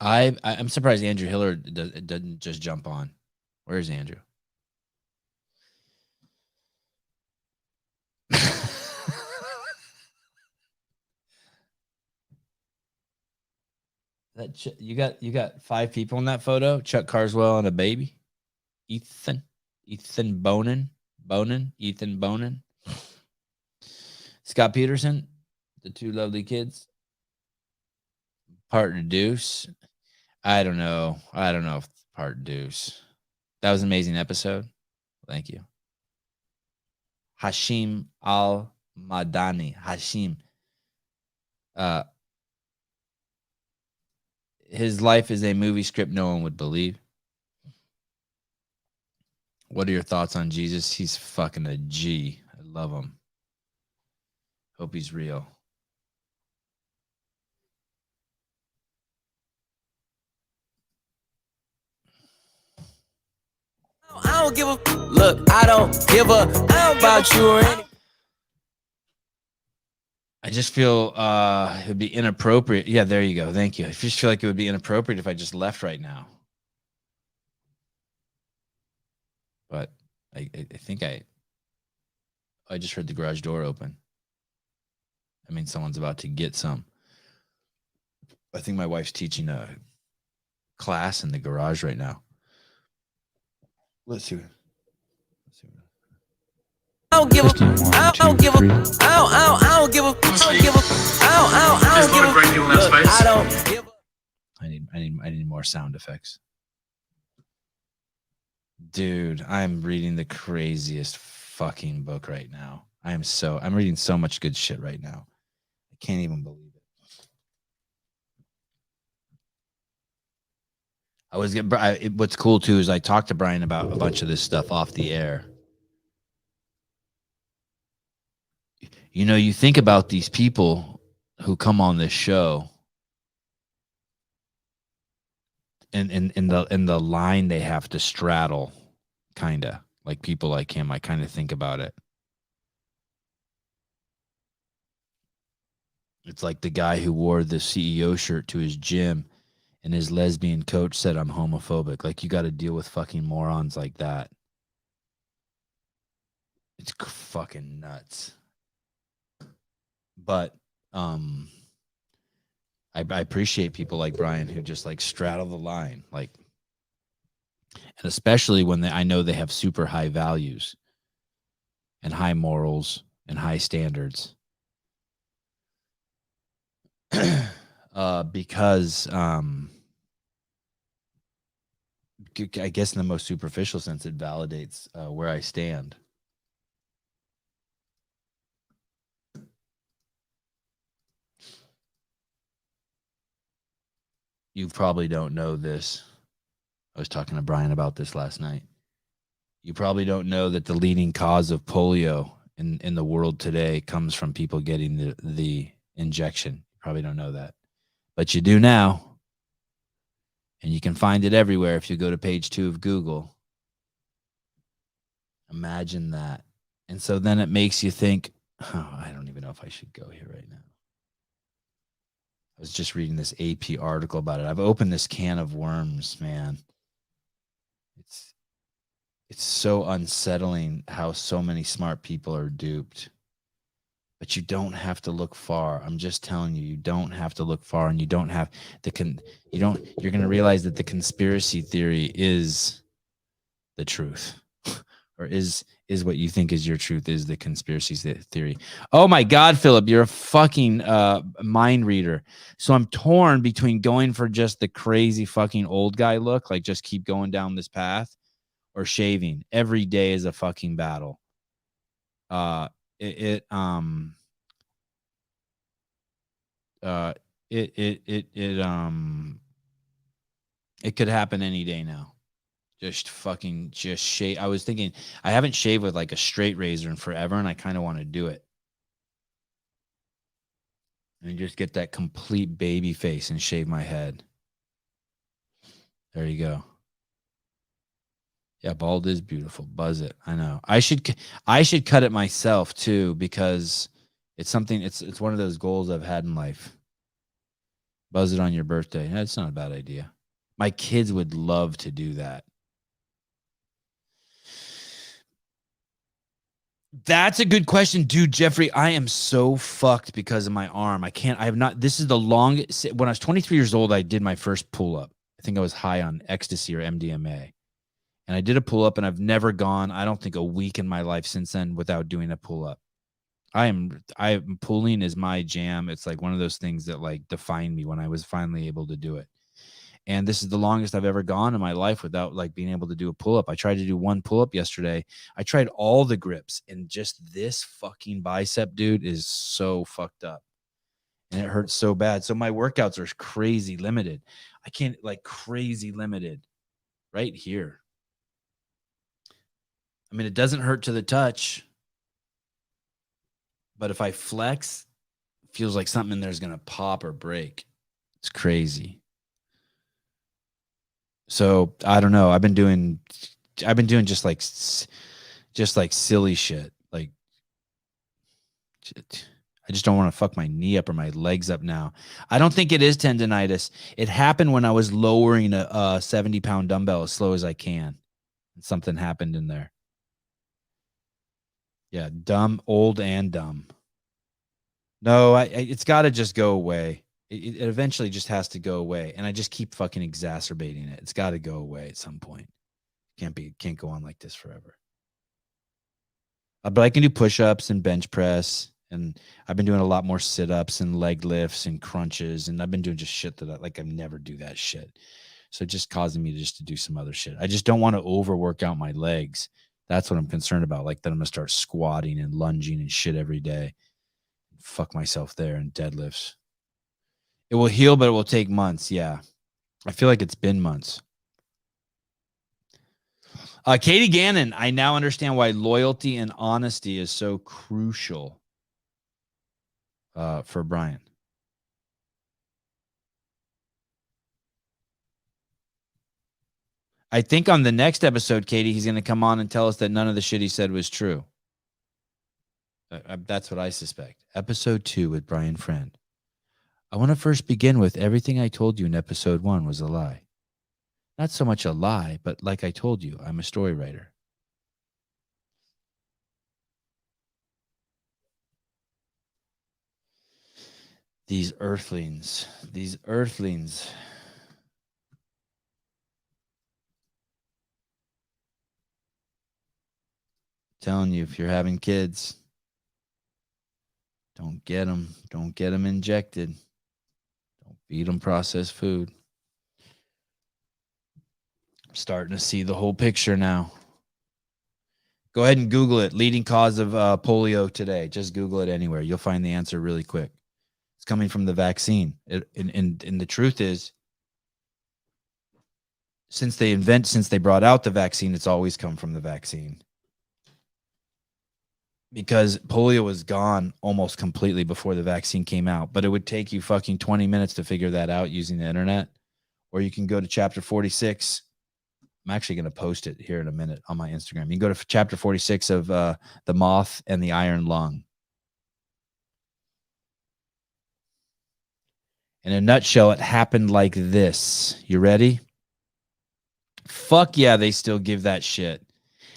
I'm surprised Andrew Hiller doesn't just jump on. Where's Andrew? You got 5 people in that photo. Chuck Carswell and a baby. Ethan Bonin. Scott Peterson, the 2 lovely kids. Partner Deuce. I don't know if Part Deuce. That was an amazing episode. Thank you. Hashim Al-Madani. Hashim. His life is a movie script no one would believe. What are your thoughts on Jesus? He's fucking a G. I love him. Hope he's real. I don't give a look. I don't give a about you or anything. I just feel it would be inappropriate. Yeah, there you go. Thank you. I just feel like it would be inappropriate if I just left right now. But I think I just heard the garage door open. I mean, someone's about to get some. I think my wife's teaching a class in the garage right now. Let's see. I don't give a. I don't give a. I don't give a. I don't give a. I need more sound effects. Dude, I'm reading the craziest fucking book right now. I'm reading so much good shit right now. I can't even believe it. What's cool too is I talked to Brian about a bunch of this stuff off the air. You know, you think about these people who come on this show and in the line they have to straddle, kind of like people like him. I kind of think about it. It's like the guy who wore the CEO shirt to his gym and his lesbian coach said, I'm homophobic. Like, you got to deal with fucking morons like that. It's fucking nuts. But I appreciate people like Brian who just like straddle the line, like, and especially when I know they have super high values and high morals and high standards. Because I guess in the most superficial sense, it validates where I stand. You probably don't know this. I was talking to Brian about this last night. You probably don't know that the leading cause of polio in the world today comes from people getting the injection. You probably don't know that, but you do now. And you can find it everywhere if you go to page 2 of Google. Imagine that. And so then it makes you think, oh, I don't even know if I should go here right now. I was just reading this AP article about it. I've opened this can of worms, man. It's so unsettling how so many smart people are duped. But you don't have to look far. I'm just telling you, you don't have to look far, and you don't have you're going to realize that the conspiracy theory is the truth. Or is what you think is your truth is the conspiracy theory. Oh my God, Philip, you're a fucking mind reader. So I'm torn between going for just the crazy fucking old guy look, like just keep going down this path, or shaving. Every day is a fucking battle. It could happen any day now. Just shave. I was thinking, I haven't shaved with like a straight razor in forever, and I kind of want to do it. And just get that complete baby face and shave my head. There you go. Yeah, bald is beautiful. Buzz it. I know. I should cut it myself too, because it's something. It's one of those goals I've had in life. Buzz it on your birthday. That's not a bad idea. My kids would love to do that. That's a good question, dude. Jeffrey, I am so fucked because of my arm. This is the longest. When I was 23 years old, I did my first pull-up. I think I was high on ecstasy or MDMA. And I did a pull-up, and I've never gone, I don't think, a week in my life since then without doing a pull-up. Pulling is my jam. It's like one of those things that like defined me when I was finally able to do it. And this is the longest I've ever gone in my life without like being able to do a pull-up. I tried to do one pull-up yesterday. I tried all the grips, and just this fucking bicep, dude, is so fucked up. And it hurts so bad. So my workouts are crazy limited. I can't like crazy limited right here. I mean, it doesn't hurt to the touch, but if I flex, it feels like something in there is going to pop or break. It's crazy. So I don't know. I've been doing just like silly shit. Like, I just don't want to fuck my knee up or my legs up now. I don't think it is tendonitis. It happened when I was lowering a 70-pound dumbbell as slow as I can. Something happened in there. Yeah, dumb, old and dumb. No, it's got to just go away. It eventually just has to go away, and I just keep fucking exacerbating it. It's got to go away at some point. Can't go on like this forever. But I can do push-ups and bench press, and I've been doing a lot more sit-ups and leg lifts and crunches, and I've been doing just shit that I never do that shit. So just causing me to do some other shit. I just don't want to overwork out my legs. That's what I'm concerned about. Like that I'm gonna start squatting and lunging and shit every day. Fuck myself there and deadlifts. It will heal, but it will take months. Yeah. I feel like it's been months. Katie Gannon, I now understand why loyalty and honesty is so crucial for Brian. I think on the next episode, Katie, he's going to come on and tell us that none of the shit he said was true. That's what I suspect. Episode 2 with Brian Friend. I want to first begin with everything I told you in episode 1 was a lie. Not so much a lie, but like I told you, I'm a story writer. These earthlings. Telling you, if you're having kids, don't get them injected. Don't feed them processed food. I'm starting to see the whole picture now. Go ahead and Google it. Leading cause of polio today. Just Google it anywhere. You'll find the answer really quick. It's coming from the vaccine. And the truth is, since they brought out the vaccine, it's always come from the vaccine. Because polio was gone almost completely before the vaccine came out, but it would take you fucking 20 minutes to figure that out using the internet. Or you can go to chapter 46. I'm actually going to post it here in a minute on my Instagram. You can go to chapter 46 of The Moth and the Iron Lung. In a nutshell, it happened like this. You ready? Fuck yeah, they still give that shit.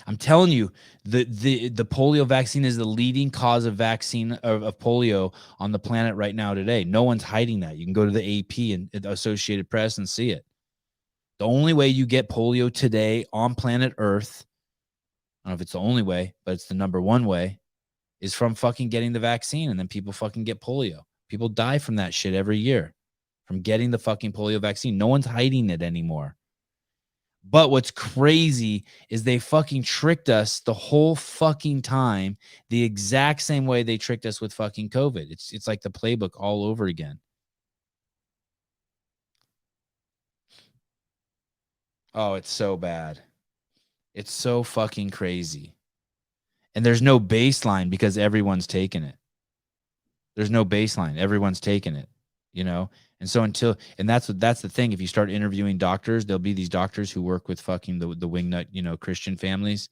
I'm telling you, the polio vaccine is the leading cause of vaccine of polio on the planet right now today. No one's hiding that. You can go to the AP and the Associated Press and see it. The only way you get polio today on planet Earth, I don't know if it's the only way, but it's the number one way, is from fucking getting the vaccine, and then people fucking get polio. People die from that shit every year, from getting the fucking polio vaccine. No one's hiding it anymore. But what's crazy is they fucking tricked us the whole fucking time, the exact same way they tricked us with fucking COVID. It's like the playbook all over again. Oh, it's so bad. It's so fucking crazy. And there's no baseline because everyone's taking it. There's no baseline. Everyone's taking it, you know? And so that's the thing. If you start interviewing doctors, there'll be these doctors who work with fucking the wingnut, you know, Christian families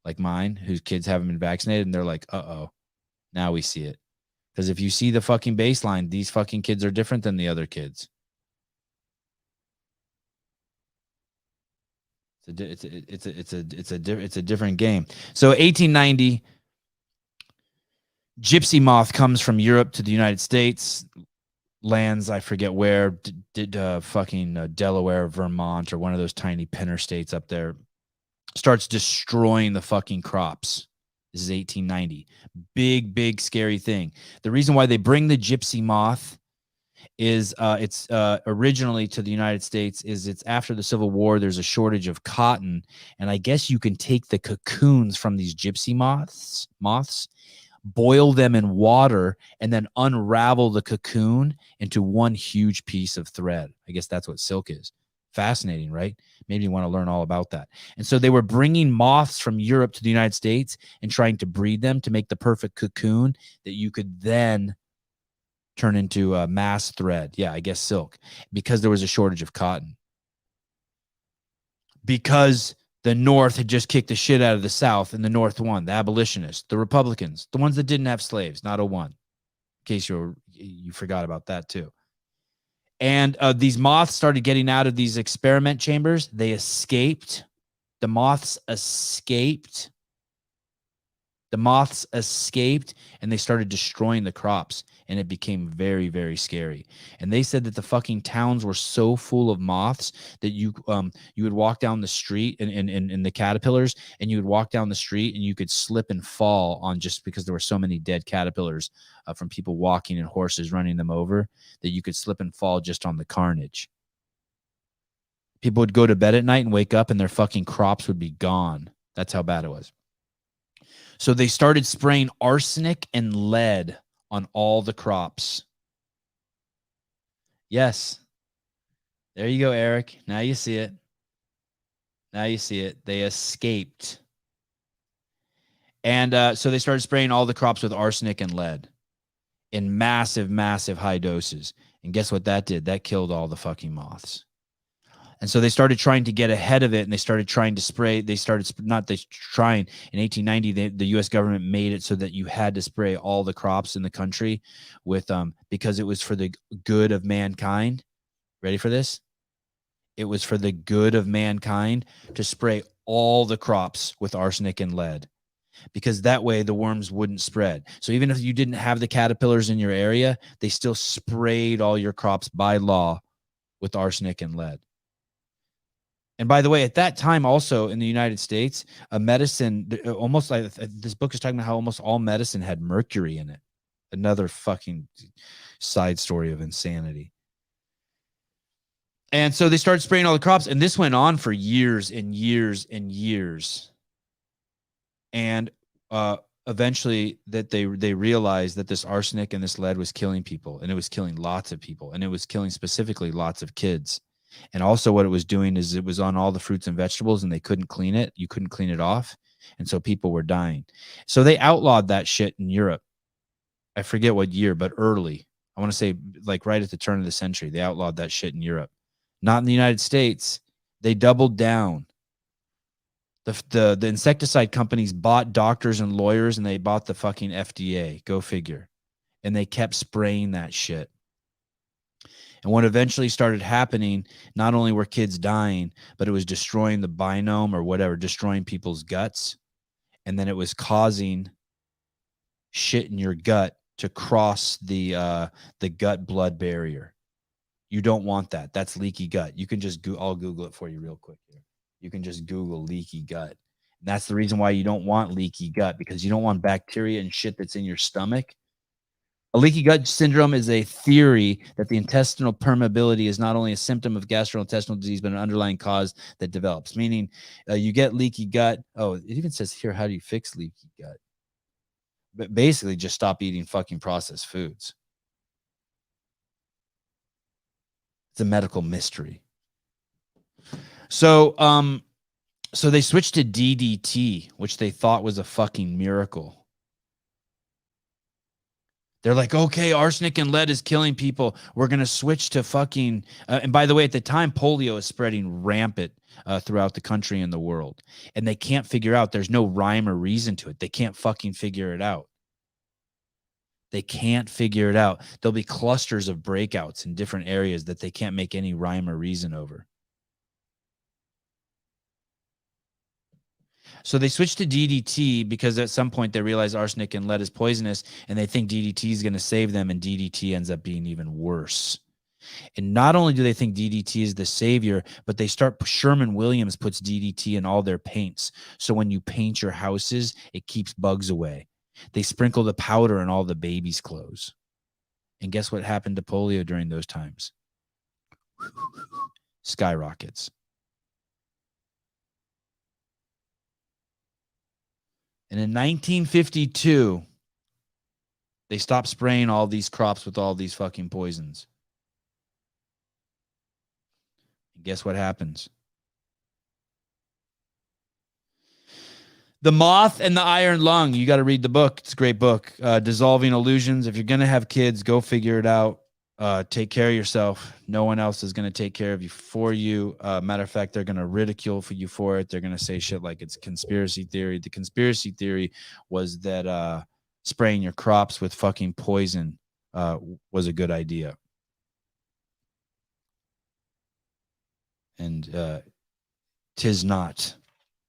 like mine whose kids haven't been vaccinated. And they're like, uh-oh, now we see it. Because if you see the fucking baseline, these fucking kids are different than the other kids. It's a different game. So 1890, gypsy moth comes from Europe to the United States. Lands, I forget where, Delaware, Vermont, or one of those tiny pinner states up there, starts destroying the fucking crops. This is 1890. Big, scary thing. The reason why they bring the gypsy moth is it's originally to the United States is it's after the Civil War. There's a shortage of cotton, and I guess you can take the cocoons from these gypsy moths, boil them in water, and then unravel the cocoon into one huge piece of thread. I guess that's what silk is. Fascinating, right? Maybe you want to learn all about that. And so they were bringing moths from Europe to the United States and trying to breed them to make the perfect cocoon that you could then turn into a mass thread. Yeah, I guess silk, because there was a shortage of cotton. Because the North had just kicked the shit out of the South, and the North won. The abolitionists, the Republicans, the ones that didn't have slaves, not a one. In case you forgot about that too. And these moths started getting out of these experiment chambers. They escaped. The moths escaped. And they started destroying the crops, and it became very, very scary. And they said that the fucking towns were so full of moths that you would walk down the street in the caterpillars, and you would walk down the street and you could slip and fall on, just because there were so many dead caterpillars from people walking and horses running them over, that you could slip and fall just on the carnage. People would go to bed at night and wake up and their fucking crops would be gone. That's how bad it was. So they started spraying arsenic and lead on all the crops. Yes. There you go, Eric. Now you see it. They escaped. And so they started spraying all the crops with arsenic and lead in massive, massive high doses. And guess what that did? That killed all the fucking moths. And so they started trying to get ahead of it, and they started trying to spray. In 1890, the U.S. government made it so that you had to spray all the crops in the country with, because it was for the good of mankind. Ready for this? It was for the good of mankind to spray all the crops with arsenic and lead, because that way the worms wouldn't spread. So even if you didn't have the caterpillars in your area, they still sprayed all your crops by law with arsenic and lead. And by the way, at that time, also in the United States, medicine, almost like this book is talking about how almost all medicine had mercury in it. Another fucking side story of insanity. And so they started spraying all the crops, and this went on for years and years and years. And eventually that they realized that this arsenic and this lead was killing people, and it was killing lots of people, and it was killing specifically lots of kids. And also what it was doing is it was on all the fruits and vegetables and they couldn't clean it. You couldn't clean it off. And so people were dying. So they outlawed that shit in Europe. I forget what year, but early. I want to say like right at the turn of the century, they outlawed that shit in Europe. Not in the United States. They doubled down. The insecticide companies bought doctors and lawyers and they bought the fucking FDA. Go figure. And they kept spraying that shit. And what eventually started happening, not only were kids dying, but it was destroying the biome or whatever, destroying people's guts. And then it was causing shit in your gut to cross the gut blood barrier. You don't want that. That's leaky gut. You can just I'll Google it for you real quick here. You can just Google leaky gut. And that's the reason why you don't want leaky gut, because you don't want bacteria and shit that's in your stomach. A leaky gut syndrome is a theory that the intestinal permeability is not only a symptom of gastrointestinal disease, but an underlying cause that develops. Meaning you get leaky gut. Oh, it even says here, how do you fix leaky gut? But basically just stop eating fucking processed foods. It's a medical mystery. So, so they switched to DDT, which they thought was a fucking miracle. They're like, okay, arsenic and lead is killing people. We're going to switch to fucking, and by the way, at the time, polio is spreading rampant throughout the country and the world. And they can't figure out, there's no rhyme or reason to it. They can't fucking figure it out. They can't figure it out. There'll be clusters of breakouts in different areas that they can't make any rhyme or reason over. So they switched to DDT because at some point they realize arsenic and lead is poisonous and they think DDT is going to save them, and DDT ends up being even worse. And not only do they think DDT is the savior, but they start, Sherwin-Williams puts DDT in all their paints. So when you paint your houses, it keeps bugs away. They sprinkle the powder in all the babies' clothes. And guess what happened to polio during those times? Skyrockets. And in 1952, they stopped spraying all these crops with all these fucking poisons. And guess what happens? The Moth and the Iron Lung. You got to read the book. It's a great book. Dissolving Illusions. If you're going to have kids, go figure it out. Take care of yourself. No one else is going to take care of you for you. Matter of fact, they're going to ridicule for you for it. They're going to say shit like it's conspiracy theory. The conspiracy theory was that spraying your crops with fucking poison was a good idea. And tis not.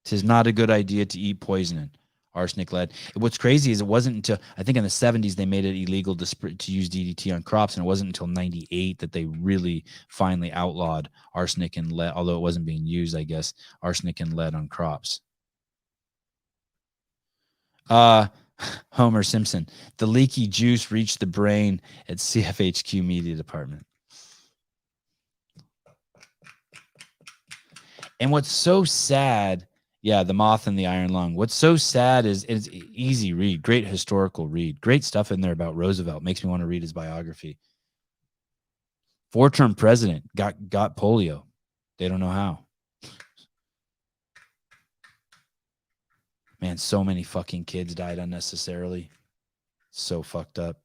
Tis not a good idea to eat poison. Arsenic, lead. What's crazy is it wasn't until, I think in the 70s, they made it illegal to use DDT on crops. And it wasn't until 98 that they really finally outlawed arsenic and lead, although it wasn't being used, I guess, arsenic and lead on crops. Homer Simpson. The leaky juice reached the brain at CFHQ Media Department. And what's so sad, yeah, The Moth and the Iron Lung. What's so sad is it's easy read, great historical read, great stuff in there about Roosevelt. Makes me want to read his biography. 4-term president got polio. They don't know how. Man, so many fucking kids died unnecessarily. So fucked up.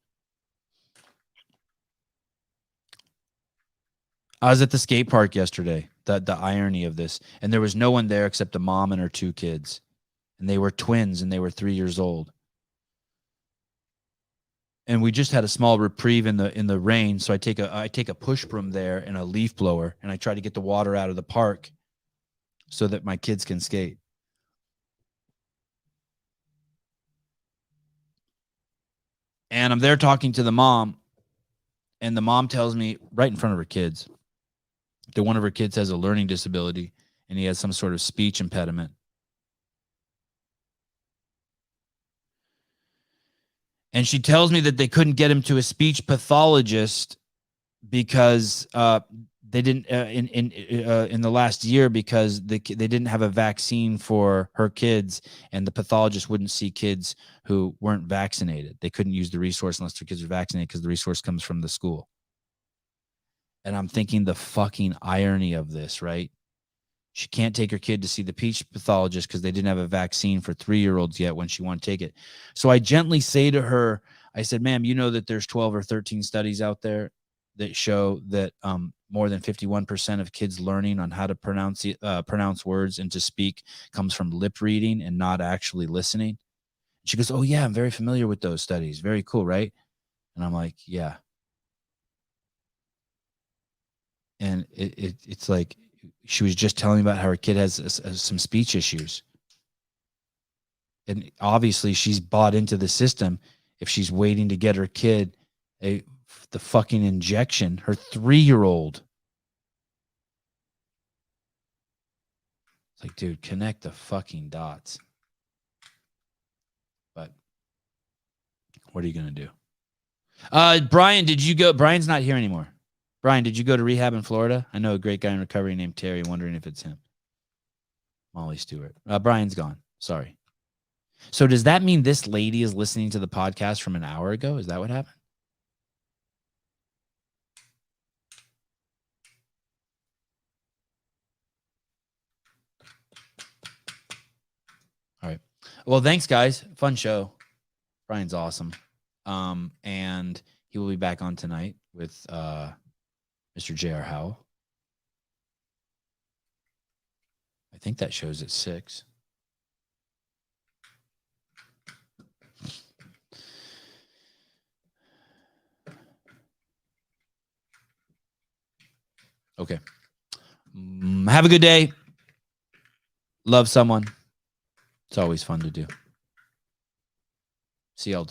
I was at the skate park yesterday. The irony of this. And there was no one there except a mom and her 2 kids. And they were twins and they were 3 years old. And we just had a small reprieve in the rain. So I take a push broom there and a leaf blower, and I try to get the water out of the park so that my kids can skate. And I'm there talking to the mom, and the mom tells me right in front of her kids that one of her kids has a learning disability and he has some sort of speech impediment. And she tells me that they couldn't get him to a speech pathologist because they didn't in the last year, because they didn't have a vaccine for her kids, and the pathologist wouldn't see kids who weren't vaccinated. They couldn't use the resource unless their kids were vaccinated because the resource comes from the school. And I'm thinking the fucking irony of this, right? She can't take her kid to see the peach pathologist because they didn't have a vaccine for 3-year-olds yet when she wanted to take it. So I gently say to her, I said, ma'am, you know that there's 12 or 13 studies out there that show that more than 51% of kids learning on how to pronounce words and to speak comes from lip reading and not actually listening. She goes, oh, yeah, I'm very familiar with those studies. Very cool, right? And I'm like, yeah. And it's like, she was just telling me about how her kid has some speech issues. And obviously she's bought into the system if she's waiting to get her kid the fucking injection, her 3-year-old. It's like, dude, connect the fucking dots. But what are you going to do? Brian, did you go? Brian's not here anymore. Brian, did you go to rehab in Florida? I know a great guy in recovery named Terry, wondering if it's him. Molly Stewart. Brian's gone. Sorry. So does that mean this lady is listening to the podcast from an hour ago? Is that what happened? All right. Well, thanks, guys. Fun show. Brian's awesome. And he will be back on tonight with Mr. J.R. Howell. I think that shows at 6. Okay. Have a good day. Love someone. It's always fun to do. See y'all.